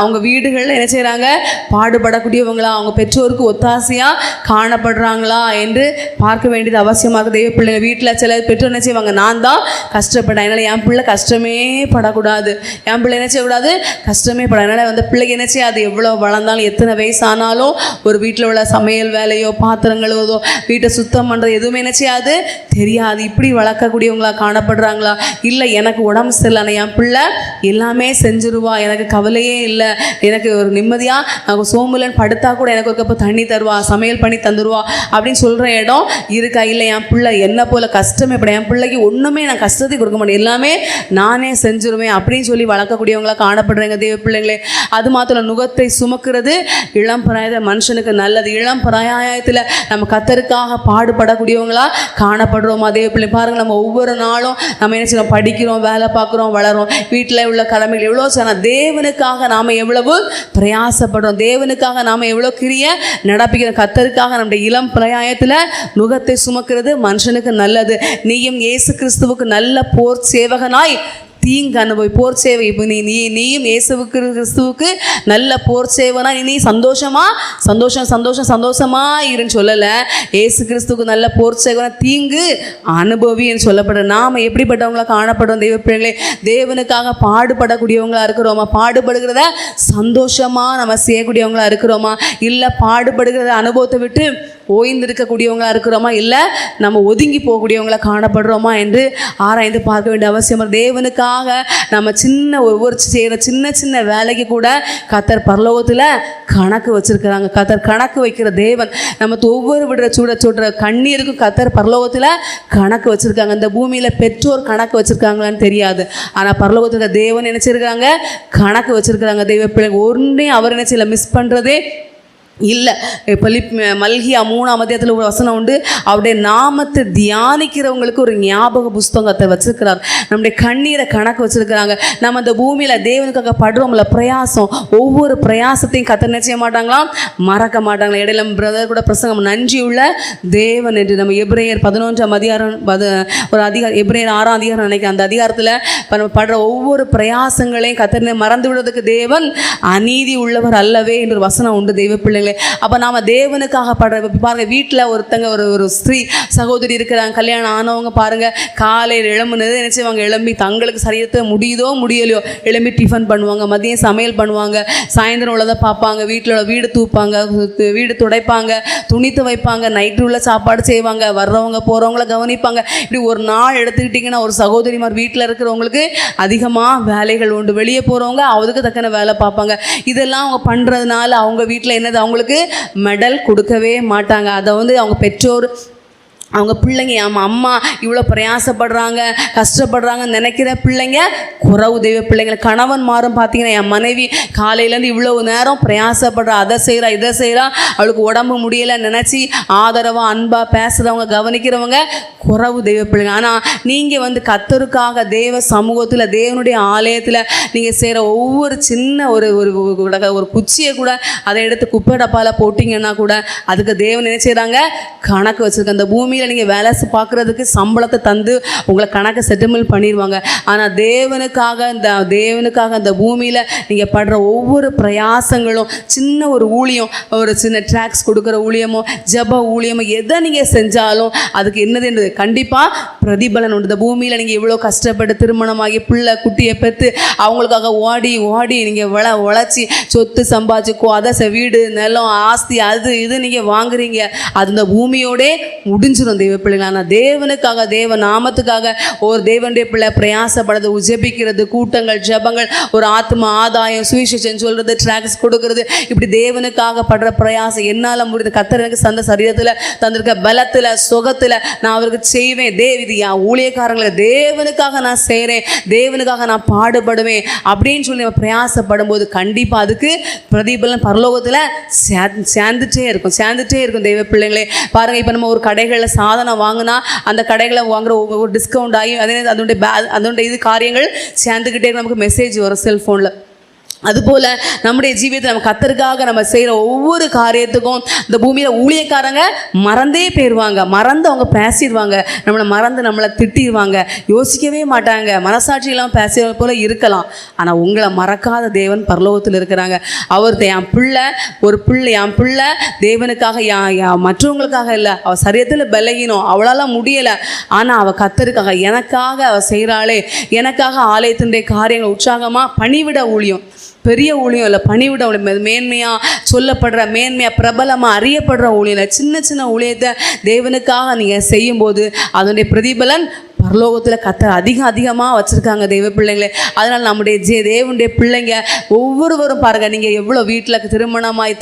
அவங்க வீடுகளில் என்ன செய்கிறாங்க, பாடுபடக்கூடியவங்களா, அவங்க பெற்றோருக்கு ஒத்தாசையாக காணப்படுறாங்களா என்று பார்க்க வேண்டியது அவசியமாக. தெய்வ பிள்ளைங்க வீட்டில் சில பெற்றோர் என்ன செய்வாங்க, நான் தான் கஷ்டப்பட்டேன், அதனால் என் பிள்ளை கஷ்டமே படக்கூடாது, என் பிள்ளை என்ன செய்யக்கூடாது, கஷ்டமே பட. அதனால் பிள்ளைங்க என்ன செய்யாது, எவ்வளோ வளர்ந்தாலும் எத்தனை வயசானாலும் ஒரு வீட்டில் உள்ள சமையல் வேலையோ பாத்திரங்களோ வீட்டை சுத்தம் பண்ணுறது எதுவுமே என்ன செய்யாது, தெரியாது. இப்படி வளர்க்கக்கூடியவங்களா காணப்படுறாங்களா? இல்லை, எனக்கு உடம்பு சரியில்லை, என் பிள்ளை எல்லாமே செஞ்சுருவா, எனக்கு கவலையே இல்லை, எனக்கு ஒரு நிம்மதியாக சோம்புலன்னு படுத்தா கூட எனக்கு ஒரு கப்பு தண்ணி தருவா, சமையல் பண்ணி தந்துடுவா அப்படின்னு சொல்கிற இடம் இருக்கா? இல்லை, என் பிள்ளை என்ன போல் கஷ்டமே பட, என் பிள்ளைக்கு ஒன்றுமே நான் கஷ்டத்தை கொடுக்க மாட்டேன், எல்லாமே நானே செஞ்சுருவேன் அப்படின்னு சொல்லி வளர்க்கக்கூடியவங்களா காணப்படுறேங்க தேவ பிள்ளைங்களே. அது மாத்திரம் நுகத்தை சுமக்கிறது இளம் பிராயத்தில் மனுஷனுக்கு நல்லது. இளம் பிராயத்தில் நம்ம கர்த்தருக்காக பாடுபடக்கூடியவங்களா காணப்படுறோமா தேவ பிள்ளை. பாருங்கள், நம்ம ஒவ்வொரு நாளும் நம்ம என்ன செய்யணும், படிக்கிறோம், வேலை பார்க்குறோம், வளரோம், வீட்டில் உள்ள கடமைகள் எவ்வளோ சொன்னால் தேவனுக்காக நாம் எவ்வளவு பிரயாசப்படுறோம், தேவனுக்காக நாம் எவ்வளோ கிரிய நடப்பிக்கிறோம். கர்த்தருக்காக நம்முடைய இளம் பிராயத்தில் நுகத்தை சுமக்கிறது மனுஷனுக்கு நல்லது. நீயும் இயேசு கிறிஸ்துவுக்கு நல்ல போர் சேவகனாய் தீங்கு அனுபவி. போர் சேவை இப்போ நீயும் இயேசுவுக்கு கிறிஸ்துவுக்கு நல்ல போர் சேவனா நீ சந்தோஷமா இருன்னு சொல்லலை. இயேசு கிறிஸ்துவுக்கு நல்ல போர் சேவனா தீங்கு அனுபவின்னு சொல்லப்படுற. நாம் எப்படிப்பட்டவங்களா காணப்படுறோம் தெய்வ பிள்ளைகளே? தேவனுக்காக பாடுபடக்கூடியவங்களா இருக்கிறோமா? பாடுபடுகிறத சந்தோஷமாக நம்ம செய்யக்கூடியவங்களா இருக்கிறோமா? இல்லை பாடுபடுகிறத அனுபவத்தை விட்டு ஓய்ந்திருக்கக்கூடியவங்களா இருக்கிறோமா? இல்லை நம்ம ஒதுங்கி போகக்கூடியவங்களா காணப்படுறோமா என்று ஆராய்ந்து பார்க்க வேண்டிய அவசியம். தேவனுக்காக நம்ம ஒவ்வொரு செய்கிற சின்ன வேலைக்கு கூட கர்த்தர் பரலோகத்தில் கணக்கு வச்சிருக்கிறாங்க. கர்த்தர் கணக்கு வைக்கிற தேவன். நம்ம ஒவ்வொரு விடுற சுடுற கண்ணீருக்கும் கர்த்தர் பரலோகத்தில் கணக்கு வச்சிருக்காங்க. இந்த பூமியில் பெற்றோர் கணக்கு வச்சிருக்காங்களான்னு தெரியாது, ஆனால் பரலோகத்தில் தேவன் நினைச்சிருக்காங்க, கணக்கு வச்சிருக்கிறாங்க. தெய்வ பிள்ளை ஒன்றே அவர் நினைச்சல மிஸ் பண்ணுறதே இல்லை. மல்கியா 3ஆம் அதிகாரத்தில் ஒரு வசனம் உண்டு, அவருடைய நாமத்தை தியானிக்கிறவங்களுக்கு ஒரு ஞாபக புஸ்தகம் கர்த்தர் வச்சிருக்கிறார். நம்முடைய கண்ணீரை கணக்கு வச்சிருக்கிறாங்க. நம்ம அந்த பூமியில் தேவனுக்காக படுறோம்ல பிரயாசம், ஒவ்வொரு பிரயாசத்தையும் கர்த்தர் என்ன செய்ய மாட்டாங்களாம், மறக்க மாட்டாங்களா. இடையில பிரதர் கூட பிரசங்கம் நன்றியுள்ள தேவன் என்று நம்ம எபிரேயர் 11ஆம் அதிகாரம் ஒரு அதிகாரம், எபிரேயர் 6ஆம் அதிகாரம் நினைக்கிறேன், அந்த அதிகாரத்தில் படுற ஒவ்வொரு பிரயாசங்களையும் கர்த்தர் மறந்து விடுறதுக்கு தேவன் அநீதி உள்ளவர் அல்லவே என்று ஒரு வசனம் உண்டு தெய்வ பிள்ளைங்களே. அப்போ நாம் தேவனுக்காக பாருங்க, வீட்டில் ஒருத்தங்க ஒரு ஸ்திரீ சகோதரி இருக்கிறாங்க, கல்யாணம் ஆனவங்க பாருங்க, காலையில் எழும்புனது என்ன செய்வாங்க, எழும்பி தங்களுக்கு சரீரத்தை முடியுதோ முடியலையோ எழும்பி டிஃபன் பண்ணுவாங்க, மதியம் சமையல் பண்ணுவாங்க, சாயந்தரம் உள்ளதை பார்ப்பாங்க, வீட்டில் வீடு தூப்பாங்க, வீடு துடைப்பாங்க, துணி துவைப்பாங்க, நைட்டு உள்ள சாப்பாடு செய்வாங்க, வர்றவங்க போகிறவங்கள கவனிப்பாங்க. இப்படி ஒரு நாள் எடுத்துக்கிட்டிங்கன்னா ஒரு சகோதரிமார் வீட்டில் இருக்கிறவங்களுக்கு அதிகமாக வேலைகள் உண்டு. வெளியே போகிறவங்க அவதுக்கு தக்கன வேலை பார்ப்பாங்க. இதெல்லாம் அவங்க பண்ணுறதுனால அவங்க வீட்டில் என்னது, அவங்களுக்கு மெடல் கொடுக்கவே மாட்டாங்க. அதை அவங்க பெற்றோர் அவங்க பிள்ளைங்க அம்மா இவ்வளோ பிரயாசப்படுறாங்க கஷ்டப்படுறாங்கன்னு நினைக்கிற பிள்ளைங்க குறவு தெய்வ பிள்ளைங்களை. கணவன் மாறும் பார்த்தீங்கன்னா, என் மனைவி காலையிலேருந்து இவ்வளவு நேரம் பிரயாசப்படுறா, அதை செய்கிறா இதை செய்கிறா, அவளுக்கு உடம்பு முடியலைன்னு நினச்சி ஆதரவாக அன்பாக பேசுகிறவங்க கவனிக்கிறவங்க குறவு தெய்வ பிள்ளைங்க. ஆனால் நீங்கள் கர்த்தருக்காக தேவ சமூகத்தில் தேவனுடைய ஆலயத்தில் நீங்கள் செய்கிற ஒவ்வொரு சின்ன ஒரு குச்சியை கூட அதை எடுத்து குப்பை டப்பாவில் போட்டிங்கன்னா கூட அதுக்கு தேவன் என்ன செய்கிறாங்க, கணக்கு வச்சுருக்க. அந்த பூமியில் நீங்கள் வேலை பார்க்குறதுக்கு சம்பளத்தை தந்து உங்களை கணக்கை செட்டில்மெண்ட் பண்ணிடுவாங்க. ஆனால் தேவனுக்காக அந்த பூமியில் நீங்கள் படுற ஒவ்வொரு பிரயாசங்களும், சின்ன ஒரு ஊழியம், ஒரு சின்ன ட்ராக்ஸ் கொடுக்குற ஊழியமோ ஜப ஊழியமோ எதை நீங்கள் செஞ்சாலும் அதுக்கு என்னது கண்டிப்பாக பிரதிபலன் உண்டு. இந்த பூமியில் நீங்கள் இவ்வளோ கஷ்டப்பட்டு திருமணமாகி பிள்ளை குட்டியை பெற்று அவங்களுக்காக ஓடி நீங்கள் உழைச்சி சொத்து சம்பாதிச்சுக்கோ, அதை வீடு நிலம் ஆஸ்தி அது இது நீங்கள் வாங்குறீங்க, அது இந்த பூமியோடே முடிஞ்சிடும் தெய்வ பிள்ளைங்களா. ஆனால் தேவனுக்காக தேவ நாமத்துக்காக ஒரு தேவனுடைய பிள்ளை பிரயாசப்படுறது, உஜபிக்கிறது, கூட்டங்கள் ஜபங்கள், ஒரு ஆத்ம ஆதாயம், சுவிசேஷம் சொல்றது, ட்ராக்ஸ் கொடுக்கறது, இப்படி தேவனுக்காக படுற பிரயாசம் என்னால் முடியுது. கர்த்தர் எனக்கு சந்த சரீரத்தில் தந்திருக்க பலத்தில் சுகத்தில் நான் அவருக்கு செய்வேன். இது என் ஊழியக்காரங்களை தேவனுக்காக நான் செய்கிறேன், தேவனுக்காக நான் பாடுபடுவேன் அப்படின்னு சொல்லி நம்ம பிரயாசப்படும் போது கண்டிப்பாக அதுக்கு பிரதிபலன் பரலோகத்தில் சேர்ந்துட்டே இருக்கும் தெய்வ பிள்ளைங்களே. பாருங்கள், இப்போ நம்ம ஒரு கடைகளில் சாதனம் வாங்கினா அந்த கடைகளை வாங்குற ஒவ்வொரு டிஸ்கவுண்ட் ஆகி அதனுடைய இது காரியங்கள் சேர்ந்துக்கிட்டே நமக்கு மெசேஜ் வரும் செல்ஃபோனில். அதுபோல் நம்முடைய ஜீவியத்தில் நம்ம கர்த்தருக்காக நம்ம செய்கிற ஒவ்வொரு காரியத்துக்கும் இந்த பூமியில் ஊழியக்காரங்க மறந்தே போயிடுவாங்க, மறந்து அவங்க பேசிடுவாங்க, நம்மளை திட்டிடுவாங்க, யோசிக்கவே மாட்டாங்க, மனசாட்சி இல்லாமல் பேசுகிற போல இருக்கலாம். ஆனால் உங்களை மறக்காத தேவன் பரலோகத்தில் இருக்கிறாங்க. அவர்கிட்ட என் பிள்ளை தேவனுக்காக மற்றவங்களுக்காக இல்லை, அவள் சரியத்தில் பலகினோம், அவளால் முடியலை, ஆனால் அவள் கர்த்தருக்காக எனக்காக அவள் செய்கிறாளே, எனக்காக ஆலயத்தினுடைய காரியங்கள் உற்சாகமாக பணிவிட ஊழியம், பெரிய ஊழியம் இல்லை, பணிவிட ஊழியம், மேன்மையாக சொல்லப்படுற மேன்மையாக பிரபலமாக அறியப்படுற ஊழியம் இல்லை, சின்ன சின்ன ஊழியத்தை தேவனுக்காக நீங்கள் செய்யும்போது அதனுடைய பிரதிபலன் பரலோகத்தில் கர்த்தர் அதிகமாக வச்சுருக்காங்க தெய்வ பிள்ளைங்களே. அதனால் நம்முடைய தேவனுடைய பிள்ளைங்க ஒவ்வொருவரும் பாருங்கள், நீங்கள் எவ்வளோ வீட்டில்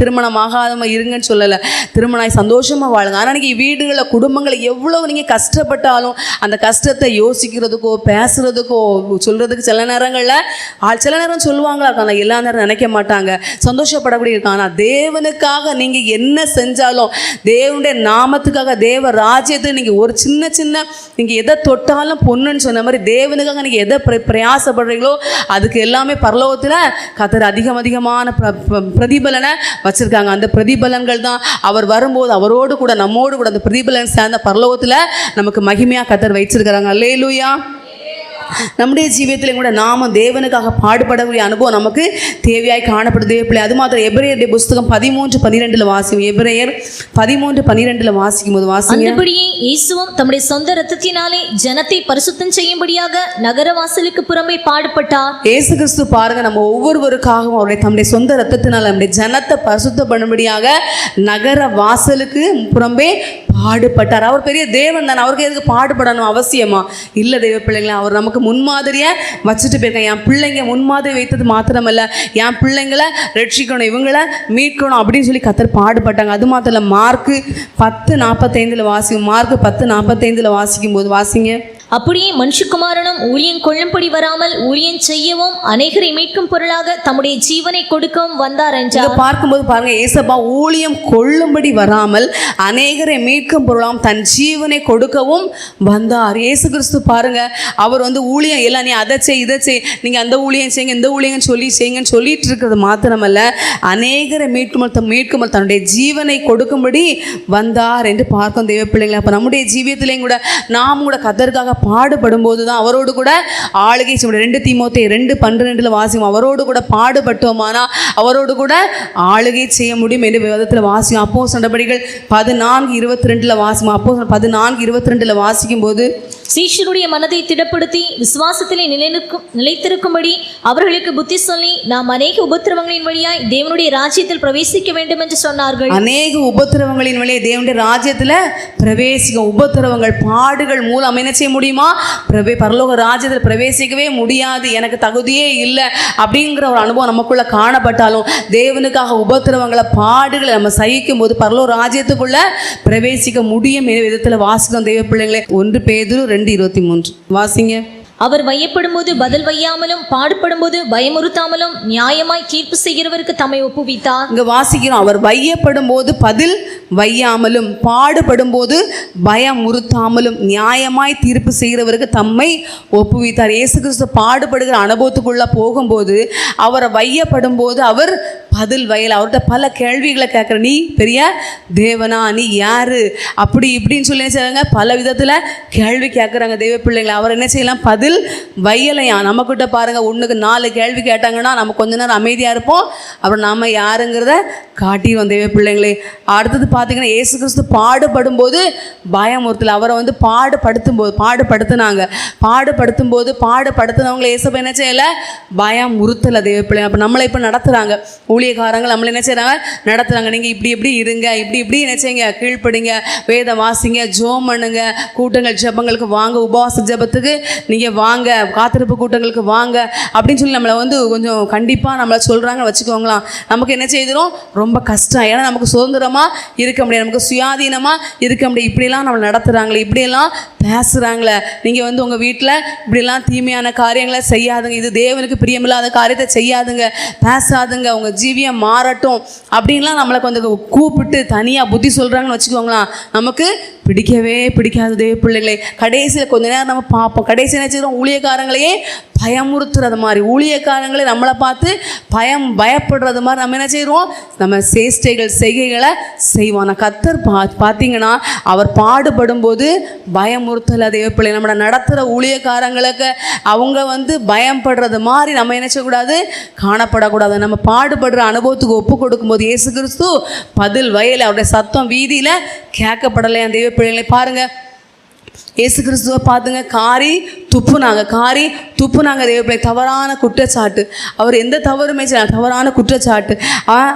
திருமணமாகாதமாக இருங்கன்னு சொல்லலை, திருமணமாகி சந்தோஷமாக வாழுங்க. ஆனால் நீங்கள் வீடுகளில் குடும்பங்களை எவ்வளோ நீங்கள் கஷ்டப்பட்டாலும் அந்த கஷ்டத்தை யோசிக்கிறதுக்கோ பேசுகிறதுக்கோ சொல்கிறதுக்கு சில நேரம் சொல்லுவாங்களா, ஆனால் எல்லா நேரம் நினைக்க மாட்டாங்க, சந்தோஷப்படக்கூடிய இருக்காங்க. ஆனால் தேவனுக்காக நீங்கள் என்ன செஞ்சாலும், தேவனுடைய நாமத்துக்காக தேவ ராஜ்யத்தை நீங்கள் ஒரு சின்ன நீங்கள் எதை தொட்டாலும் பொண்ணுன்னு சொன்ன மாதிரி தேவனுக்காக நீங்கள் எதை பிரயாசப்படுறீங்களோ அதுக்கு எல்லாமே பரலோகத்தில் கர்த்தர் அதிகமான பிரதிபலனை வச்சுருக்காங்க. அந்த பிரதிபலன்கள் தான் அவர் வரும்போது அவரோடு கூட நம்மோடு கூட அந்த பிரதிபலன் சேர்ந்த பரலோகத்தில் நமக்கு மகிமையாக கர்த்தர் வச்சிருக்கிறாங்க. அல்லேலூயா. நம்முடைய ஜீவியத்திலும் கூட நாம தேவனுக்காக பாடுபடக்கூடிய அனுபவம் நமக்கு தேவையாய் காணப்படுது பிள்ளை. அது மாத்திரம் எபிரேயருடைய புஸ்தகம் 13:12 வாசிக்கும். எபிரேயர் 13:12 வாசிக்கும் போது அந்தபடியே இயேசுவும் தம்முடைய சொந்த இரத்தத்தினாலே ஜனத்தை பரிசுத்தம் செய்யும்படியாக நகர வாசலுக்கு புறம்பே பாடுபட்டார். இயேசு கிறிஸ்து பாருங்க, நம்ம ஒவ்வொருவருக்காகவும் அவருடைய தம்முடைய சொந்த இரத்தத்தினால நம்முடைய ஜனத்தை பரிசுத்தம் பண்ணும்படியாக நகர வாசலுக்கு புறம்பே பாடுபட்டார். அவர் பெரிய தேவன் தானே, அவருக்கு எதுக்கு பாடுபடணும் அவசியமா இல்லை தெய்வ பிள்ளைங்களா. அவர் நமக்கு முன்மாதிரியை வச்சுட்டு போயிருக்கேன். என் பிள்ளைங்க முன்மாதிரி வைத்தது மாத்திரமல்ல, என் பிள்ளைங்களை ரட்சிக்கணும், இவங்களை மீட்கணும் அப்படின்னு சொல்லி கர்த்தர் பாடுபட்டாங்க. அது மாத்திரம் இல்லை, மார்க்கு 10:45 வாசிக்கும். மார்க்கு 10:45 வாசிக்கும் போது வாசிங்க. அப்படியே மனுஷகுமாரனும் ஊழியம் கொள்ளும்படி வராமல் ஊழியம் செய்யவும் அநேகரை மீட்கும் பொருளாக தம்முடைய ஜீவனை கொடுக்கவும் வந்தார் என்றார். பார்க்கும்போது பாருங்க, ஏசப்பா ஊழியம் கொள்ளும்படி வராமல் அநேகரை மீட்கும் பொருளாம் தன் ஜீவனை கொடுக்கவும் வந்தார். இயேசு கிறிஸ்து பாருங்க, அவர் வந்து ஊழியம் எல்லாம் நீ அதை செய் இதை செய், நீங்க அந்த ஊழியம் செய்யுங்க இந்த ஊழியம் செய்யுங்கன்னு சொல்லிட்டு இருக்கிறது மாத்திரமல்ல, அநேகரை மீட்கும் தன்னுடைய ஜீவனை கொடுக்கும்படி வந்தார் என்று பார்க்கும் தெய்வ பிள்ளைங்களை. அப்ப நம்முடைய ஜீவியத்திலையும் கூட நாம் கூட கர்த்தருக்காக பாடுபடும் போது தான் அவரோடு கூட ஆளுகை செய்ய முடியும். 2 தீமோத்தேயு 2:12 வாசிக்கும், அவரோடு கூட பாடுபட்டோமானா அவரோடு கூட ஆளுகை செய்ய முடியும் என்று வேதத்தில் வாசிக்கும். அப்போஸ்தலர் நடபடிகள் 14:22 வாசிக்கும். அப்போஸ்தலர் 14:22 வாசிக்கும் போது, சீஷருடைய மனதை திடப்படுத்தி விசுவாசத்திலே நிலைத்திருக்கும்படி அவர்களுக்கு புத்தி சொல்லி நாம் அநேக உபத்திரவங்களின் வழியாய் தேவனுடைய ராஜ்யத்தில் பிரவேசிக்க வேண்டும் என்று சொன்னார்கள். அநேக உபத்திரவங்களின் வழியாக தேவனுடைய ராஜ்யத்தில் பிரவேசிக்க, உபத்திரவங்கள் பாடுகள் மூலம் என்ன செய்ய முடியுமா? பரலோக ராஜ்யத்தில் பிரவேசிக்கவே முடியாது, எனக்கு தகுதியே இல்லை அப்படிங்கிற ஒரு அனுபவம் நமக்குள்ள காணப்பட்டாலும் தேவனுக்காக உபத்திரவங்களை பாடுகளை நம்ம சகிக்கும் போது பரலோக ராஜ்யத்துக்குள்ள பிரவேசிக்க முடியும் என்ற விதத்தில் வாசிக்கும் தெய்வ பிள்ளைங்களே. 1 பேதுரு 2:23 வாசிங்க. அவர் வையப்படும் போது பதில் வையாமலும் பாடுபடும் போது பயமுறுத்தாமலும் நியாயமாய் தீர்ப்பு செய்கிறவருக்கு தம்மை ஒப்புவித்தார். இங்க வாசிக்கிறோம், அவர் வையப்படும் போது பதில் வையாமலும் பாடுபடும் போது பயமுறுத்தாமலும் நியாயமாய் தீர்ப்பு செய்கிறவருக்கு தம்மை ஒப்புவித்தார். இயேசு கிறிஸ்து பாடுபடுகிற அனுபவத்துக்குள்ள போகும்போது அவரை வையப்படும் போது அவர் பதில் வயல், அவர்கிட்ட பல கேள்விகளை கேட்குற, நீ பெரிய தேவனா, நீ யாரு, அப்படி இப்படின்னு சொல்லி என்ன செய்றாங்க, பல விதத்தில் கேள்வி கேட்குறாங்க தெய்வ பிள்ளைங்களை. அவர் என்ன செய்யலாம்? பதில் வயலையா. நம்மக்கிட்ட பாருங்க, 1க்கு 4 கேள்வி கேட்டாங்கன்னா நம்ம கொஞ்ச நேரம் அமைதியாக இருப்போம், அப்புறம் நாம் யாருங்கிறத காட்டிடுவோம் தெய்வ பிள்ளைங்களே. அடுத்தது பார்த்தீங்கன்னா, இயேசு கிறிஸ்து பாடுபடும் போது பயமுறுத்தல், அவரை வந்து பாடுபடுத்தும் போது பாடுபடுத்தினவங்களை இயேசப்பா என்ன செய்யலை? பயமுறுத்தலை தெய்வ பிள்ளைங்க. அப்போ நம்மளை இப்போ நடத்துகிறாங்க ஊழியக்காரங்கள், நம்மளை என்ன செய்கிறாங்க? நடத்துகிறாங்க. நீங்கள் இப்படி இருங்க, இப்படி என்ன செய்யுங்க, கீழ்ப்படிங்க, வேதம் வாசிங்க, ஜோம் பண்ணுங்க, கூட்டங்கள் ஜெபங்களுக்கு வாங்க, உபவாச ஜெபத்துக்கு நீங்கள் வாங்க, காத்திருப்பு கூட்டங்களுக்கு வாங்க அப்படின்னு சொல்லி நம்மளை வந்து கொஞ்சம் கண்டிப்பாக நம்மளை சொல்கிறாங்கன்னு வச்சுக்கோங்களாம். நமக்கு என்ன செய்திடும்? ரொம்ப கஷ்டம். ஏன்னா நமக்கு சுதந்திரமாக இருக்க முடியாது, நமக்கு சுயாதீனமாக இருக்க முடியாது. இப்படிலாம் நம்மளை நடத்துகிறாங்களே, இப்படியெல்லாம் பேசுகிறாங்களே, நீங்கள் வந்து உங்கள் வீட்டில் இப்படிலாம் தீமையான காரியங்களை செய்யாதுங்க, இது தேவனுக்கு பிரியமில்லாத காரியத்தை செய்யாதுங்க, பேசாதுங்க, உங்கள் ஜீவியம் மாறட்டும் அப்படின்லாம் நம்மளை கொஞ்சம் கூப்பிட்டு தனியாக புத்தி சொல்கிறாங்கன்னு வச்சுக்கோங்களேன். நமக்கு பிடிக்கவே பிடிக்காது தேவ பிள்ளைங்களே. கடைசியில் கொஞ்ச நேரம் நம்ம பார்ப்போம், கடைசி என்ன செய்கிறோம்? ஊழியக்காரங்களையே பயமுறுத்துறது மாதிரி, ஊழியக்காரங்களே நம்மளை பார்த்து பயப்படுறது மாதிரி நம்ம என்ன செய்கிறோம்? நம்ம செய்கைகளை செய்வோம். நான் கர்த்தர் பார்த்தீங்கன்னா அவர் பாடுபடும் போது பயமுறுத்தல் தேவ பிள்ளை. நம்மளை நடத்துகிற ஊழியக்காரங்களுக்கு அவங்க வந்து பயப்படுறது மாதிரி நம்ம என்ன செய்யக்கூடாது? காணப்படக்கூடாது. நம்ம பாடுபடுற அனுபவத்துக்கு ஒப்பு கொடுக்கும்போது இயேசு கிறிஸ்து பதில் வயல், அவருடைய சத்தம் வீதியில் கேட்கப்படலையா தெய்வ பிள்ளைகளை. பாருங்க, இயேசு கிறிஸ்துவை பார்த்துங்க, காரி துப்புனாங்க தேவ பிள்ளை. தவறான குற்றச்சாட்டு, அவர் எந்த தவறுமே செய்யலாம், தவறான குற்றச்சாட்டு.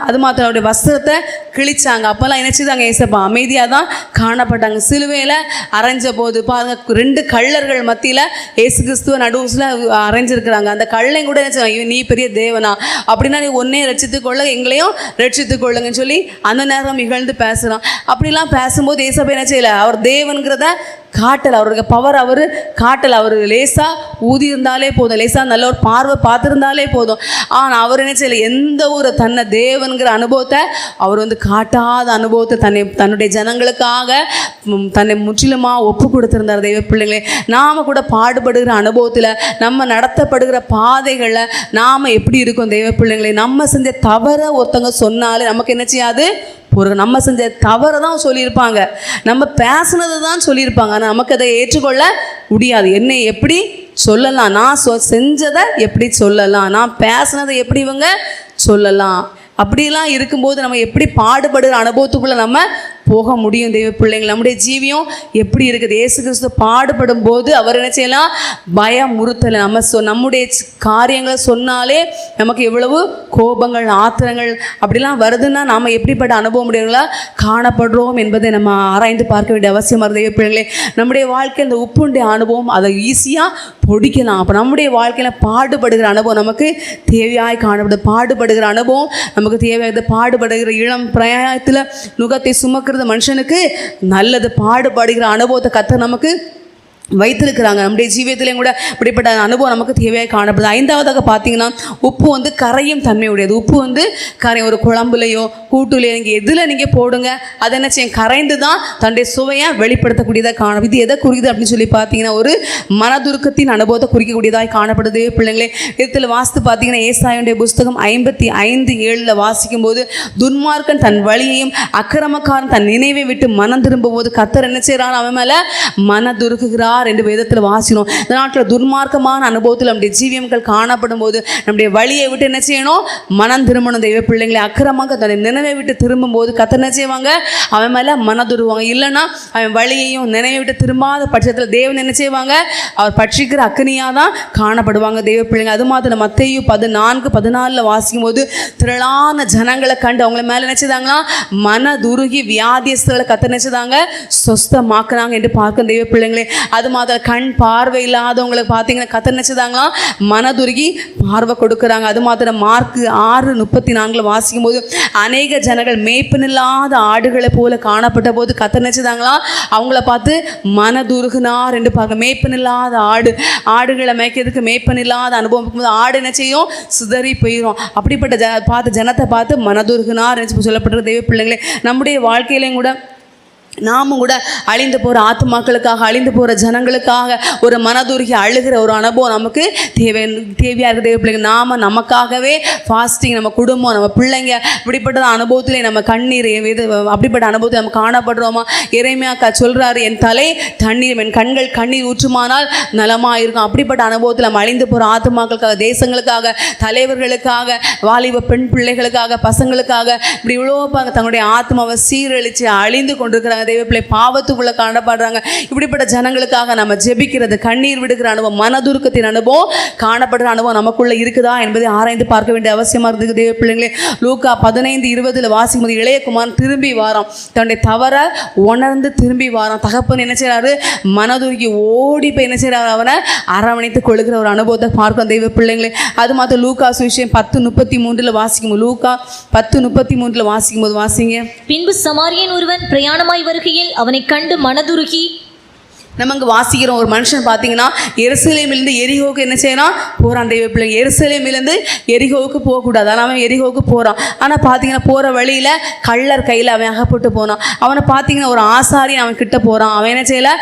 அது மாத்திரம் அவருடைய வஸ்திரத்தை கிழிச்சாங்க. அப்போல்லாம் என்ன செய்தாங்க? ஏசப்பா அமைதியாக தான் காணப்பட்டாங்க. சிலுவையில் அரைஞ்ச போது பாருங்க, 2 கள்ளர்கள் மத்தியில் இயேசு கிறிஸ்துவ நடுவுல அரைஞ்சிருக்கிறாங்க. அந்த கள்ளையும் கூட என்ன செய்வாங்க? நீ பெரிய தேவனா, அப்படின்னா நீ ஒன்னையும் ரட்சித்துக்கொள்ள எங்களையும் ரட்சித்துக்கொள்ளுங்கன்னு சொல்லி அந்த நேரம் இகழ்ந்து பேசுகிறான். அப்படிலாம் பேசும்போது ஏசப்பா என்ன செய்யலை? அவர் தேவன்கிறத காட்டல், அவருக்கு பவர் அவர் காட்டல். அவர் லேசாக ஊதி இருந்தாலே போதும், லேசாக நல்ல ஒரு பார்வை பார்த்துருந்தாலே போதும். ஆனால் அவர் என்ன செய்யலை? எந்த ஒரு தன்னை தேவன்கிற அனுபவத்தை அவர் வந்து காட்டாத அனுபவத்தை தன்னுடைய ஜனங்களுக்காக தன்னை முற்றிலுமாக ஒப்பு கொடுத்துருந்தார் தெய்வ பிள்ளைங்களே. நாம் கூட பாடுபடுகிற அனுபவத்தில், நம்ம நடத்தப்படுகிற பாதைகளில் நாம் எப்படி இருக்கோம் தெய்வ பிள்ளைங்களே? நம்ம செஞ்ச தவறை ஒருத்தவங்க சொன்னாலே நமக்கு என்ன செய்யாது? நம்ம செஞ்ச தவறை தான் சொல்லியிருப்பாங்க, நம்ம பேசுனது தான் சொல்லியிருப்பாங்க. ஆனால் நமக்கு அதை ஏற்றுக்கொள்ள முடியாது. என்னை எப்படி சொல்லலாம்? நான் செஞ்சதை எப்படி சொல்லலாம்? நான் பேசுனதை எப்படி இவங்க சொல்லலாம்? அப்படிலாம் இருக்கும்போது நம்ம எப்படி பாடுபடுகிற அனுபவத்துக்குள்ளே நம்ம போக முடியும் தெய்வ பிள்ளைங்கள்? நம்முடைய ஜீவியம் எப்படி இருக்குது? இயேசு கிறிஸ்து பாடுபடும் போது அவர் என்ன செய்யலாம்? பயமுறுத்தலை. நம்முடைய காரியங்களை சொன்னாலே நமக்கு எவ்வளவு கோபங்கள், ஆத்திரங்கள் அப்படிலாம் வருதுன்னா நாம் எப்படிப்பட்ட அனுபவம் முடியுங்களா காணப்படுறோம் என்பதை நம்ம ஆராய்ந்து பார்க்க வேண்டிய அவசியமாக தெய்வ பிள்ளைங்களே. நம்முடைய வாழ்க்கையில் இந்த உப்புடைய அனுபவம் அதை ஈஸியாக பொடிக்கலாம். அப்போ நம்முடைய வாழ்க்கையில் பாடுபடுகிற அனுபவம் நமக்கு தேவையாய் காணப்படுது. பாடுபடுகிற அனுபவம் நமக்கு தேவையானது. பாடுபடுகிற இளம் பிரயாணத்தில் நுகத்தை சுமக்கிறது மனுஷனுக்கு நல்லது. பாடுபடுகிற அனுபவத்தை கர்த்தர் நமக்கு வைத்திருக்கிறாங்க. நம்முடைய ஜீவியத்திலையும் கூட இப்படிப்பட்ட அனுபவம் நமக்கு தேவையாக காணப்படுது. ஐந்தாவதாக பார்த்தீங்கன்னா உப்பு வந்து கரையும் தன்மையுடையது. உப்பு வந்து ஒரு குழம்புலையோ கூட்டுலையோ நீங்கள் எதில் நீங்கள் போடுங்க அதை என்ன செய்யும், கரைந்து தான் தன்னுடைய சுவையை வெளிப்படுத்தக்கூடியதாக காணும். இது எதை குறிக்குது அப்படின்னு சொல்லி பார்த்தீங்கன்னா ஒரு மனதுருக்கத்தின் அனுபவத்தை குறிக்கக்கூடியதாக காணப்படுது. பிள்ளைங்களே இதில் வாசித்து பார்த்தீங்கன்னா ஏசாயாவுடைய புஸ்தகம் 55:7 வாசிக்கும் போது, துன்மார்க்கன் தன் வழியையும் அக்கிரமக்காரன் தன் நினைவை விட்டு மனம் திரும்பும் போது கர்த்தர் என்ன செய்கிறான், அவன் மேலே மனதுருக்குகிறார் என்று வேதத்தில் வாசினோம். இந்த நாட்டில் துன்மார்க்கமான அனுபவத்தில் நம்முடைய ஜீவியங்கள் காணப்படும் போது நம்முடைய வழியை விட்டு என்ன செய்யணும், மனம் திரும்பணும். தெய்வ பிள்ளைங்களை அக்கிரமாக தன்னுடைய நினைவை விட்டு திரும்பும் போது கர்த்தர் என்ன செய்வாங்க, அவன் மேலே மனதுருவாங்க. இல்லைன்னா அவன் வழியையும் நினைவை விட்டு திரும்பாத பட்சத்தில் தேவன் என்ன செய்வாங்க, அவர் பட்சிக்கிற அக்னியாக தான் காணப்படுவாங்க. தெய்வ பிள்ளைங்க அது மாத்திரம் மத்தேயு 14:14 வாசிக்கும் போது திரளான ஜனங்களை கண்டு அவங்கள மேலே நினைச்சதாங்களா மனதுருகி வியாதியஸ்தர்களை கர்த்தர் நினைச்சதாங்க சொஸ்தமாக்குனாங்க என்று பார்க்க தெய்வ பிள்ளைங்களே. அது மாதிரி கண் பார்வை இல்லாதவங்களுக்கு பார்த்தீங்கன்னா கர்த்தர் நினைச்சதாங்களா மனதுருகி பார்வை கொடுக்குறாங்க. அது மாத்திரம் மார்க் 6:34 வாசிக்கும் போது அநேக ஜனங்கள் மேய்ப்பனில்லாத ஆடுகளை போல காணப்பட்ட போது கர்த்தர் நினைச்சதாங்களா அவங்கள பார்த்து மனதுருகினார் என்று பார்க்க. மேய்ப்பனில்லாத ஆடுகளை மேய்க்கிறதுக்கு மேய்ப்பனில்லாத அனுபவம் போது ஆடு என்ன செய்யும், சிதறி போயிடும். அப்படிப்பட்ட ஜனத்தை பார்த்து மனதுருகினார் என்று சொல்லப்பட்டிருக்க தெய்வ பிள்ளைங்களே. நம்முடைய வாழ்க்கையிலையும் கூட நாமும் கூட அழிந்து போகிற ஆத்மாக்களுக்காக அழிந்து போகிற ஜனங்களுக்காக ஒரு மனதுருகி அழுகிற ஒரு அனுபவம் நமக்கு தேவையாக இருக்குது தெய்வ பிள்ளைங்க. நாம் நமக்காகவே ஃபாஸ்டிங், நம்ம குடும்பம், நம்ம பிள்ளைங்க இப்படிப்பட்ட அனுபவத்திலே நம்ம கண்ணீர் அப்படிப்பட்ட அனுபவத்தை நம்ம காணப்படுறோமா. எரேமியா சொல்கிறாரு, என் தலை தண்ணீர் என் கண்கள் கண்ணீர் ஊற்றுமானால் நலமாக இருக்கும். அப்படிப்பட்ட அனுபவத்தில் நம்ம அழிந்து போகிற ஆத்மாக்களுக்காக, தேசங்களுக்காக, தலைவர்களுக்காக, வாலிப பெண் பிள்ளைகளுக்காக, பசங்களுக்காக இப்படி இவ்வளோ தங்களுடைய ஆத்மாவை சீரழித்து அழிந்து கொண்டிருக்கிறாங்க தெய்வ பிள்ளை. பாவத்துக்குள்ள காணப்படுறாங்க. இப்படிப்பட்ட ஜனங்களுக்காக நம்ம ஜெபிக்கிறது, கண்ணீர் விடுகிற அனுபவம், மனதுருக்கத்தின் அனுபவம், காணப்படுற அனுபவம் நமக்குள்ள இருக்குதா என்பதை ஆராய்ந்து பார்க்க வேண்டிய அவசியமா இருக்குது தெய்வ பிள்ளைங்களே. லூக்கா 15:20 வாசிக்கும் போது இளையகுமாரன் திரும்பி வாரான், தன்னுடைய தவற உணர்ந்து திரும்பி வாரான். தகப்பன் என்ன செய்யறாரு, மனதுருகி ஓடி போய் என்ன செய்யறாரு, அவனை அரவணைத்து கொள்கிற ஒரு அனுபவத்தை பார்க்கும் தெய்வ பிள்ளைங்களே. அது மாத்திரம் லூக்கா சுவிசேஷம் 10:33 வாசிக்கும் போது, லூக்கா 10:33 வாசிக்கும் போது வாசிங்க. பின்பு சமாரியன் ஒருவன் பிரயாணமாய் வருகையில் அவனை கண்டு மனதுருகி. நம்ம அங்கே வாசிக்கிறோம், ஒரு மனுஷன் பார்த்தீங்கன்னா எருசலேமிலிருந்து எரிகோவுக்கு என்ன செய்யறான், போகிறான் தெய்வ பிள்ளைங்க. எருசலேமிலிருந்து எரிகோவுக்கு போகக்கூடாது, ஆனால் அவன் எரிகோவுக்கு போகிறான். ஆனால் பார்த்தீங்கன்னா போகிற வழியில் கள்ளர் கையில் அவன் அகப்பட்டு போனான். அவனை பார்த்தீங்கன்னா ஒரு ஆசாரியன் அவன் கிட்ட போகிறான். அவன் என்ன செய்யலை,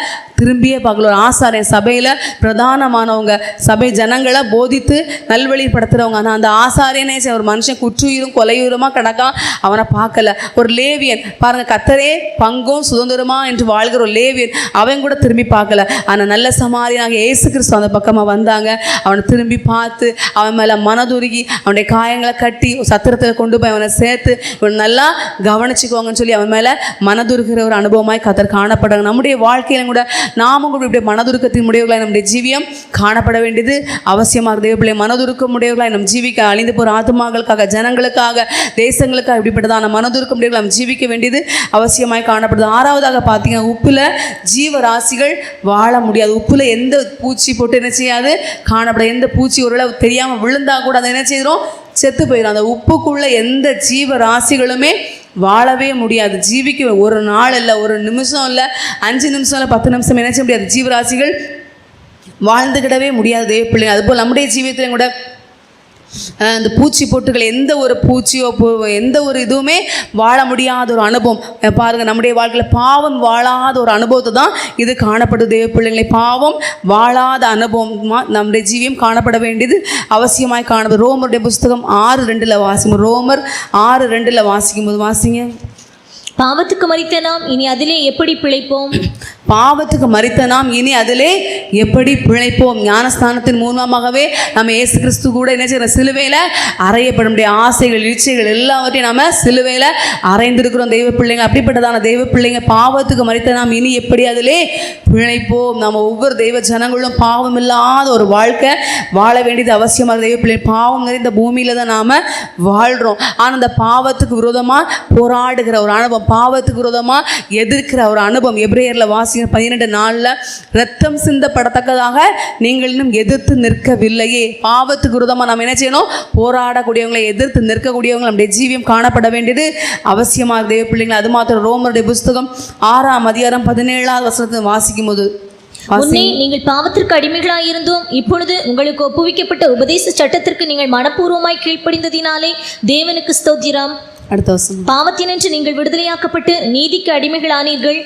திரும்பியே பார்க்கல. ஒரு ஆசாரியன், சபையில் பிரதானமானவங்க, சபை ஜனங்களை போதித்து நல்வழிப்படுத்துகிறவங்க. ஆனால் அந்த ஆசாரியனே ஒரு மனுஷன் குற்றுயிரும் கொலையுரமாக கிடக்கான், அவனை பார்க்கல. ஒரு லேவியன் பாருங்கள், கர்த்தரே பங்கும் சுதந்திரமா என்று வாழ்கிற ஒரு லேவியன், அவன் கூட திரும்பி பார்க்கல. ஆனால் நல்ல சமாரியனாக இயேசு கிறிஸ்து அந்த பக்கமாக வந்தாங்க. அவனை திரும்பி பார்த்து அவன் மேலே மனதுருகி அவனுடைய காயங்களை கட்டி சத்திரத்தில் கொண்டு போய் அவனை சேர்த்து இவன் நல்லா கவனிச்சுக்குவாங்கன்னு சொல்லி அவன் மேலே மனதுருகிற ஒரு அனுபவமாய் கர்த்தர் காணப்படுறாங்க. நம்முடைய வாழ்க்கையிலும் கூட நாமும் கூட இப்படி மனதுருக்கத்தின் உடையவர்களாய் நம்முடைய ஜீவியம் காணப்பட வேண்டியது அவசியமாக இருக்குது. பிள்ளை மனதுருக்கம் உடையவர்களாய் நம் ஜீவிக்க, அழிந்து போகிற ஆத்மாக்களுக்காக, ஜனங்களுக்காக, தேசங்களுக்காக இப்படிப்பட்டதான மனதுருக்கம் உடையவர்கள் நம்ம ஜீவிக்க வேண்டியது அவசியமாய் காணப்படுது. ஆறாவதாக பார்த்தீங்கன்னா உப்பில் ஜீவராசிகள் வாழ முடியாது. உப்புல எந்த பூச்சி போட்டு என்ன செய்யாது, காணப்படாது. எந்த பூச்சி ஒருவேளை தெரியாமல் விழுந்தா கூட அதை என்ன செய்கிறோம், செத்து போயிடும். அந்த உப்புக்குள்ள எந்த ஜீவராசிகளுமே வாழவே முடியாது. ஜீவிக்க ஒரு நாள் இல்லை, ஒரு நிமிஷம் இல்லை, 5 நிமிஷம் இல்லை, 10 நிமிஷம் என்ன செய்ய முடியாது, ஜீவராசிகள் வாழ்ந்துக்கிடவே முடியாது பிள்ளைங்க. அதுபோல் நம்முடைய ஜீவியத்திலையும் கூட அந்த பூச்சி போட்டுகள், எந்த ஒரு பூச்சியோ எந்த ஒரு இதுவுமே வாழ முடியாத ஒரு அனுபவம் பாருங்கள். நம்முடைய வாழ்க்கையில் பாவம் வாழாத ஒரு அனுபவத்தை தான் இது காணப்படுது பிள்ளைங்களை. பாவம் வாழாத அனுபவம் நம்முடைய ஜீவியம் காணப்பட வேண்டியது அவசியமாய் காணப்படும். ரோமருடைய புஸ்தகம் 6:2 வாசிக்கும். ரோமர் 6:2 வாசிக்கும் போது வாசிங்க. பாவத்துக்கு மரித்த நாம் இனி அதிலே எப்படி பிழைப்போம்? பாவத்துக்கு மரித்த நாம் இனி அதிலே எப்படி பிழைப்போம்? ஞானஸ்தானத்தின் மூலமாகவே நம்ம இயேசு கிறிஸ்து கூட என்ன செய்யற, சிலுவையில் அறையப்படும் ஆசைகள், இச்சைகள் எல்லாவற்றையும் நம்ம சிலுவையில் அறைந்திருக்கிறோம் தெய்வ பிள்ளைங்க. அப்படிப்பட்டதான தெய்வ பிள்ளைங்க, பாவத்துக்கு மரித்த நாம் இனி எப்படி அதிலே பிழைப்போம்? நம்ம ஒவ்வொரு தெய்வ ஜனங்களும் பாவம் இல்லாத ஒரு வாழ்க்கை வாழ வேண்டியது அவசியமாக தெய்வ பிள்ளைங்க. பாவம் நிறைந்த பூமியில தான் நாம வாழ்றோம். ஆனால் அந்த பாவத்துக்கு விரோதமாக போராடுகிற ஒரு அனுபவம், பாவத்துக்கு விரோதமாக எதிர்க்கிற ஒரு அனுபவம். எபிரேயரில் வாசி 12:4 ரத்தம் சிந்தப்படத்தக்கதாக நீங்கள் இன்னும் எதிர்த்து நிற்கவில்லையே. பாவத்துக்கு விரோதமாக நாம் என்ன செய்யணும், போராடக்கூடியவங்களை, எதிர்த்து நிற்கக்கூடியவங்க நம்முடைய ஜீவியம் காணப்பட வேண்டியது அவசியமாக தேவ பிள்ளைங்கள். அது மாத்திரம் ரோமருடைய புஸ்தகம் 6:17 வாசிக்கும் போது, முன்னே நீங்கள் பாவத்திற்கு அடிமைகளாயிருந்தோம், இப்பொழுது உங்களுக்கு ஒப்புவிக்கப்பட்ட உபதேச சட்டத்திற்கு நீங்கள் மனப்பூர்வமாய் கீழ்ப்படிந்ததினாலே தேவனுக்கு ஸ்தோத்திரம். அடுத்த வசனம். பாவத்தினின்று நீங்கள் விடுதலையாக்கப்பட்டு நீதிக்கு அடிமைகளானீர்கள்.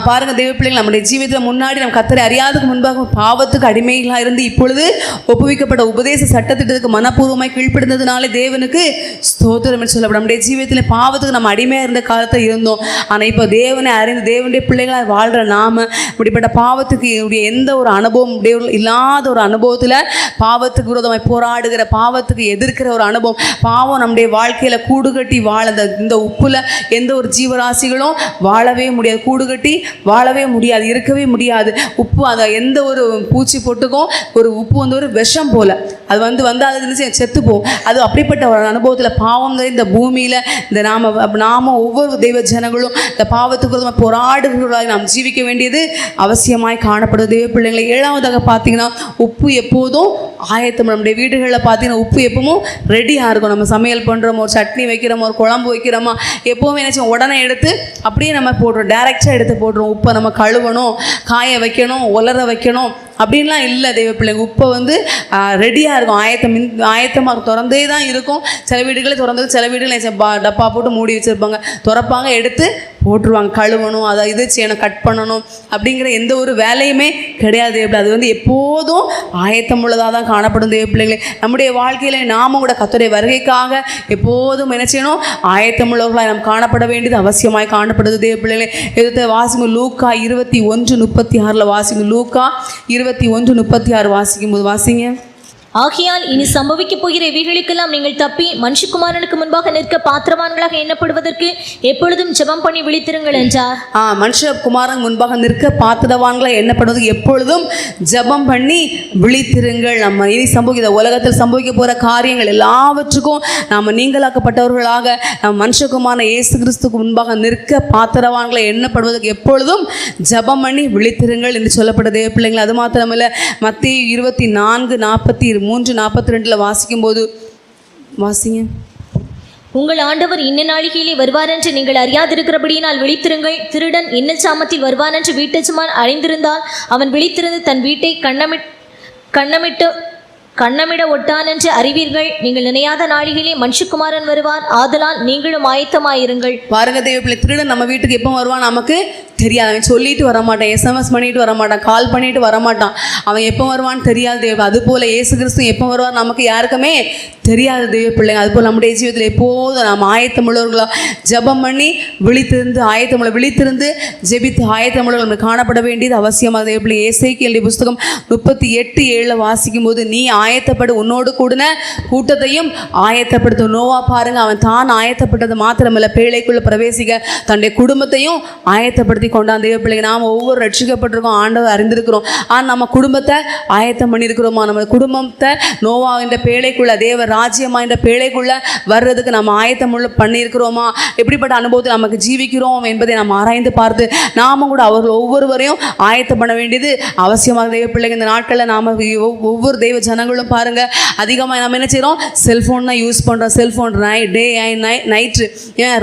பாருங்க தேவ பிள்ளைகள், நம்முடைய ஜீவிதத்தில் முன்னாடி நம்ம கர்த்தரை அறியாததுக்கு முன்பாக பாவத்துக்கு அடிமைகளாக இருந்து இப்பொழுது ஒப்புவிக்கப்பட்ட உபதேச சட்டத்திட்டத்துக்கு மனப்பூர்வமாய் கீழ்ப்படுந்ததுனாலே தேவனுக்கு ஸ்தோத்திரம் என்று சொல்லப்படும். நம்முடைய ஜீவிதத்தில் பாவத்துக்கு நம்ம அடிமையாக இருந்த காலத்தில் இருந்தோம். ஆனால் இப்போ தேவனை அறிந்து தேவனுடைய பிள்ளைகளாக வாழ்கிற நாம இப்படிப்பட்ட பாவத்துக்கு எந்த ஒரு அனுபவம் இல்லாத ஒரு அனுபவத்தில் பாவத்துக்கு விரோதமாய் போராடுகிற, பாவத்துக்கு எதிர்க்கிற ஒரு அனுபவம், பாவம் நம்முடைய வாழ்க்கையில் கூடுகட்டி வாழ இந்த உப்புல எந்த ஒரு ஜீவராசிகளும் வாழவே முடியாது, கூடுகட்டி வாழவே முடியாது, இருக்கவே முடியாது. உப்பு அதை எந்த ஒரு பூச்சி பொட்டுக்கும் ஒரு உப்பு வந்து ஒரு விஷம் போல அது வந்து அது செத்து போகும். அது அப்படிப்பட்ட ஒரு அனுபவத்தில் பாவம் இந்த பூமியில் இந்த நாம ஒவ்வொரு தெய்வ ஜனங்களும் இந்த பாவத்துக்கு போராடுகிறவர்களாக நாம் ஜீவிக்க வேண்டியது அவசியமாய் காணப்படுது. தெய்வ பிள்ளைங்களை 7வதாக பார்த்தீங்கன்னா உப்பு எப்போதும் ஆயத்தம். நம்முடைய வீடுகளில் பார்த்தீங்கன்னா உப்பு எப்பவும் ரெடியாக இருக்கும். நம்ம சமையல் பண்ணுறோமோ, ஒரு சட்னி வைக்கிறோமோ, ஒரு குழம்பு வைக்கிறோமா, எப்போவுமே என்ன உடனே எடுத்து அப்படியே நம்ம போடுறோம், டைரெக்டாக எடுத்து போடுறோம். உப்பை நம்ம கழுவணும், காய வைக்கணும், உலர வைக்கணும் அப்படின்லாம் இல்லை. தெய்வ பிள்ளைங்க உப்பை வந்து ரெடியாக இருக்கும், ஆயத்தமாக திறந்தே தான் இருக்கும். சில வீடுகளில் திறந்தது, சில வீடுகளில் டப்பா போட்டு மூடி வச்சுருப்பாங்க, திறப்பாங்க, எடுத்து போட்டுருவாங்க. கழுவணும், அதை இது செய்யணும், கட் பண்ணணும் அப்படிங்கிற எந்த ஒரு வேலையுமே கிடையாது. அது வந்து எப்போதும் ஆயத்தம் உள்ளதாக தான் காணப்படும். தேவ பிள்ளைங்களே, நம்முடைய வாழ்க்கையில் நாம கூட கர்த்தருடைய வருகைக்காக எப்போதும் என்ன செய்யணும், ஆயத்தம் உள்ளவர்களாக நாம் காணப்பட வேண்டியது அவசியமாய் காணப்படுது. தேவ பிள்ளைங்களே, எதிர்த்த வாசிங்க லூக்கா 21:36 வாசிங்க. லூக்கா 21:36 வாசிக்கும்போது வாசிங்க. ஆகையால் இனி சம்பவிக்க போகிற இவைகளுக்கெல்லாம் நீங்கள் தப்பி மனுஷகுமாரனுக்கு முன்பாக நிற்க பாத்திரவான்களாக எண்ணப்படுவதற்கு எப்பொழுதும் ஜெபம் பண்ணி விழித்திருங்கள் என்றார். மனுஷகுமாரன் முன்பாக நிற்க பாத்திரவான்களாக எண்ணப்படுவதற்கு எப்பொழுதும் ஜெபம் பண்ணி விழித்திருங்கள். நம்ம இனி சம்பவிக்க உலகத்தில் சம்பவிக்க போகிற காரியங்கள் எல்லாவற்றுக்கும் நாம் நீங்களாக்கப்பட்டவர்களாக நம்ம மனுஷகுமாரன் இயேசு கிறிஸ்துக்கு முன்பாக நிற்க பாத்திரவான்களை எண்ணப்படுவதற்கு எப்பொழுதும் ஜெபம் பண்ணி விழித்திருங்கள் என்று சொல்லப்படுது. பிள்ளைங்கள், அது மாத்திரமல்ல, மத்தேயு 24:43-42 வாசிக்கும்போது வாசிங்க. உங்கள் ஆண்டவர் இன்ன நாளிகையிலே வருவார் என்று நீங்கள் அறியாதிருக்கிறபடியினால் விழித்திருங்கள். திருடன் இன்ன சாமத்தில் வருவான் என்று வீட்டெஜமான் அறிந்திருந்தால் அவன் விழித்திருந்து தன் வீட்டை கண்ணமிட ஒட்டான் என்று அறிவீர்கள். நீங்கள் நினையாத நாளிகளே மனுஷகுமாரன் வருவார், ஆதலால் நீங்களும் ஆயத்தமாயிருங்கள். பாருங்க தேவ பிள்ளை, திருடன் நம்ம வீட்டுக்கு எப்போ வருவான் நமக்கு தெரியாது. அவன் சொல்லிட்டு வரமாட்டான், எஸ்எம்எஸ் பண்ணிட்டு வரமாட்டான், கால் பண்ணிட்டு வரமாட்டான், அவன் எப்போ வருவான்னு தெரியாது தேவ. அதுபோல் இயேசு கிறிஸ்து எப்போ வருவார் நமக்கு யாருக்குமே தெரியாது தேவ பிள்ளைங்க. அதுபோல் நம்முடைய ஜீவிதத்தில் எப்போதும் நாம் ஆயத்தமுள்ளவர்களா ஜெபம் பண்ணி விழித்திருந்து ஜெபித்து ஆயத்தமுள்ளவர்கள் காணப்பட வேண்டியது அவசியமாக தேவ பிள்ளை. எசேக்கியேல் புஸ்தகம் 38:7 வாசிக்கும் போது, நீ ஆயத்தப்படு, உன்னோடு கூடின கூட்டத்தையும் ஆயத்தப்படுத்தும். நோவா பாருங்க, அவன் தான் ஆயத்தப்பட்டது மாத்திரமல்ல, பேழைக்குள்ள பிரவேசிக்க தன்னுடைய குடும்பத்தையும் ஆயத்தப்படுத்தி கொண்டான். தேவ பிள்ளைங்க, நாம் ஒவ்வொரு ரட்சிக்கப்பட்டிருக்கோம், ஆண்டவர் அறிந்திருக்கிறோம். ஆனால் நம்ம குடும்பத்தை ஆயத்தம் பண்ணியிருக்கிறோமா? நம்ம குடும்பத்தை நோவா என்ற பேழைக்குள்ள, தேவ ராஜ்யமா என்ற பேழைக்குள்ள வர்றதுக்கு நம்ம ஆயத்தம் பண்ணியிருக்கிறோமா? எப்படிப்பட்ட அனுபவத்தை நமக்கு ஜீவிக்கிறோம் என்பதை நாம் ஆராய்ந்து பார்த்து நாமும் கூட அவர்கள் ஒவ்வொருவரையும் ஆயத்தம் பண்ண வேண்டியது அவசியமாக. தேவ பிள்ளைங்க, இந்த நாட்களில் நாம் ஒவ்வொரு தெய்வ ஜனங்களும் பாருங்க, அதிகமாக நம்ம என்ன செய்கிறோம், செல்ஃபோன் தான் யூஸ் பண்ணுறோம். செல்ஃபோன் டே நைட்டு, ஏன்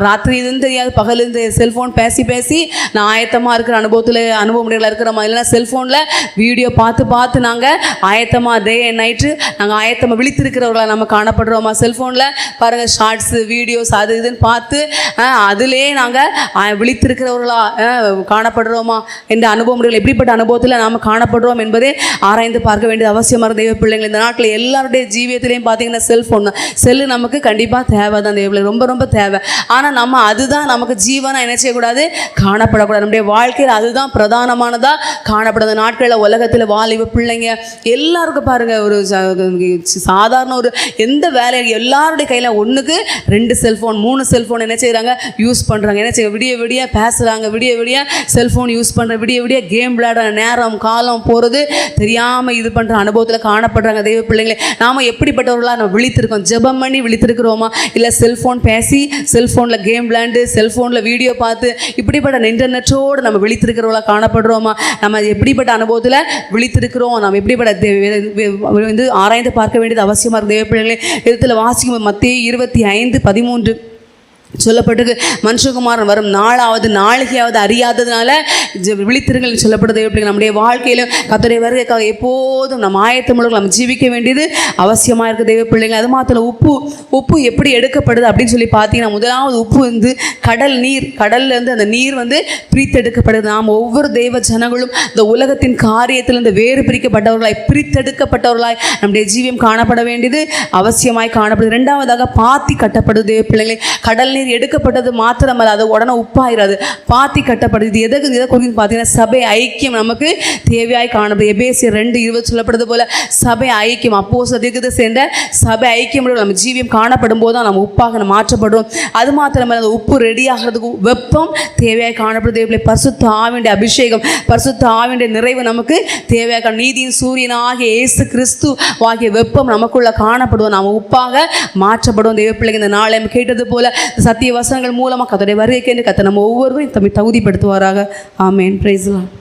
ராத்திரி இதுன்னு தெரியாது, பகல் இந்த செல்ஃபோன் பேசி நான் ஆயத்தமாக இருக்கிற அனுபவ முறைகளாக இருக்கிறோமா? இல்லைன்னா செல்ஃபோனில் வீடியோ பார்த்து நாங்கள் ஆயத்தமாக டே அண்ட் நைட்டு நாங்கள் ஆயத்தமாக விழித்திருக்கிறவர்களாக நம்ம காணப்படுறோமா? செல்ஃபோனில் பாருங்கள், ஷார்ட்ஸு வீடியோஸ் அது இதுன்னு பார்த்து அதிலே நாங்கள் விழித்திருக்கிறவர்களாக காணப்படுறோமா என்ற அனுபவ முறைகள் எப்படிப்பட்ட அனுபவத்தில் நாம் காணப்படுறோம் என்பதை ஆராய்ந்து பார்க்க வேண்டியது அவசியமாக தெய்வ பிள்ளைங்கள். இந்த நாட்டில் எல்லாருடைய ஜீவியத்திலையும் பார்த்தீங்கன்னா செல்ஃபோன் தான். செல்லு நமக்கு கண்டிப்பாக தேவை தான் தெய்வ பிள்ளைங்க, ரொம்ப தேவை. ஆனால் நம்ம அதுதான் நமக்கு ஜீவனாக என்ன செய்யக்கூடாது, காணப்படக்கூடாது. நம்முடைய வாழ்க்கையில் அதுதான் பிரதானமானதாக காணப்படுது. நாட்களில் உலகத்தில் வாலிப பிள்ளைங்க எல்லாருக்கும் பாருங்கள், ஒரு சாதாரண ஒரு எந்த வேலையில் எல்லாருடைய கையில் 1க்கு 2 செல்ஃபோன் 3 செல்ஃபோன் என்ன செய்கிறாங்க, யூஸ் பண்ணுறாங்க. என்ன செய்ய, விடிய பேசுகிறாங்க, விடிய செல்ஃபோன் யூஸ் பண்ணுற, விடிய கேம் விளையாடுற, நேரம் காலம் போகிறது தெரியாமல் இது பண்ணுற அனுபவத்தில் காணப்படுறாங்க. தெய்வ பிள்ளைங்களே, நாம் எப்படிப்பட்டவர்களாக நம்ம விழித்திருக்கோம்? ஜெபம் பண்ணி விழித்திருக்கிறோமா? இல்லை செல்ஃபோன் பேசி, செல்ஃபோனில் கேம் விளையாண்டு, செல்ஃபோனில் வீடியோ பார்த்து இப்படிப்பட்ட இன்டர்நெட்டோடு நம்ம விழித்திருக்கிறவர்களாக காணப்படுறோமா? நம்ம எப்படிப்பட்ட அனுபவத்தில் விழித்திருக்கிறோம்? நம்ம எப்படிப்பட்ட வந்து ஆராய்ந்து பார்க்க வேண்டியது அவசியமாக இருக்குது. தேவ பிள்ளைங்களே, இடத்துல வாசிக்கும் மத்தேயு 25:13 சொல்லப்பட்டிருக்கு. மனுஷகுமாரன் வரும் நாளாவது நாளிகையாவது அறியாததுனால விழித்திருங்கள் சொல்லப்படுது. எப்படி நம்முடைய வாழ்க்கையிலும் கர்த்தருடைய வருகைக்காக எப்போதும் நம்ம ஆயத்தமுள்ள நம்ம ஜீவிக்க வேண்டியது அவசியமாக இருக்குது தெய்வ பிள்ளைங்கள். அது மாத்திரம் உப்பு எப்படி எடுக்கப்படுது அப்படின்னு சொல்லி பார்த்தீங்கன்னா, முதலாவது உப்பு வந்து கடல் நீர், கடல்லேருந்து அந்த நீர் வந்து பிரித்தெடுக்கப்படுது. நாம் ஒவ்வொரு தெய்வ ஜனங்களும் இந்த உலகத்தின் காரியத்திலிருந்து வேறு பிரிக்கப்பட்டவர்களாய், பிரித்தெடுக்கப்பட்டவர்களாய் நம்முடைய ஜீவியம் காணப்பட வேண்டியது அவசியமாய் காணப்படுது. ரெண்டாவதாக பாத்தி கட்டப்படுது தெய்வ பிள்ளைங்களே. கடல் நீர் எடுக்கப்பட்டது மாத்திரமல்ல, அது உடனே உப்பாயிராது, பாத்தி கட்டப்படுது. இது எதை குறித்து பார்த்தீங்கன்னா, சபை ஐக்கியம் நமக்கு தேவையாய் காணப்படுது. எபேசியர் 2:20 சொல்லப்படுது போல சபை ஐக்கியம், அப்போஸ்தலருக்கு சேர்ந்த சபை ஐக்கியம் நம்ம ஜீவியம் காணப்படும் போது தான் நம்ம உப்பாக மாற்றப்படுறோம். அது மாத்திரமல்ல, அந்த உப்பு ரெடி ஆகிறதுக்கு வெப்பம் தேவையாய் காணப்படுது. பரிசுத்த ஆவியுடைய அபிஷேகம், பரிசுத்த ஆவியுடைய நிறைவு நமக்கு தேவையாக, நீதியின் சூரியனாகிய இயேசு கிறிஸ்து ஆகிய வெப்பம் நமக்குள்ள காணப்படுவோம். நாம் உப்பாக மாற்றப்படுவோம் தெய்வ பிள்ளைங்க. இந்த நாளை கேட்டது போல சத்திய வசனங்கள் மூலமாக கர்த்தருடைய வருகைக்கு கர்த்தர் நம்ம ஒவ்வொருவரையும் தகுதிப்படுத்துவாராக. ஆமென். Praise the Lord.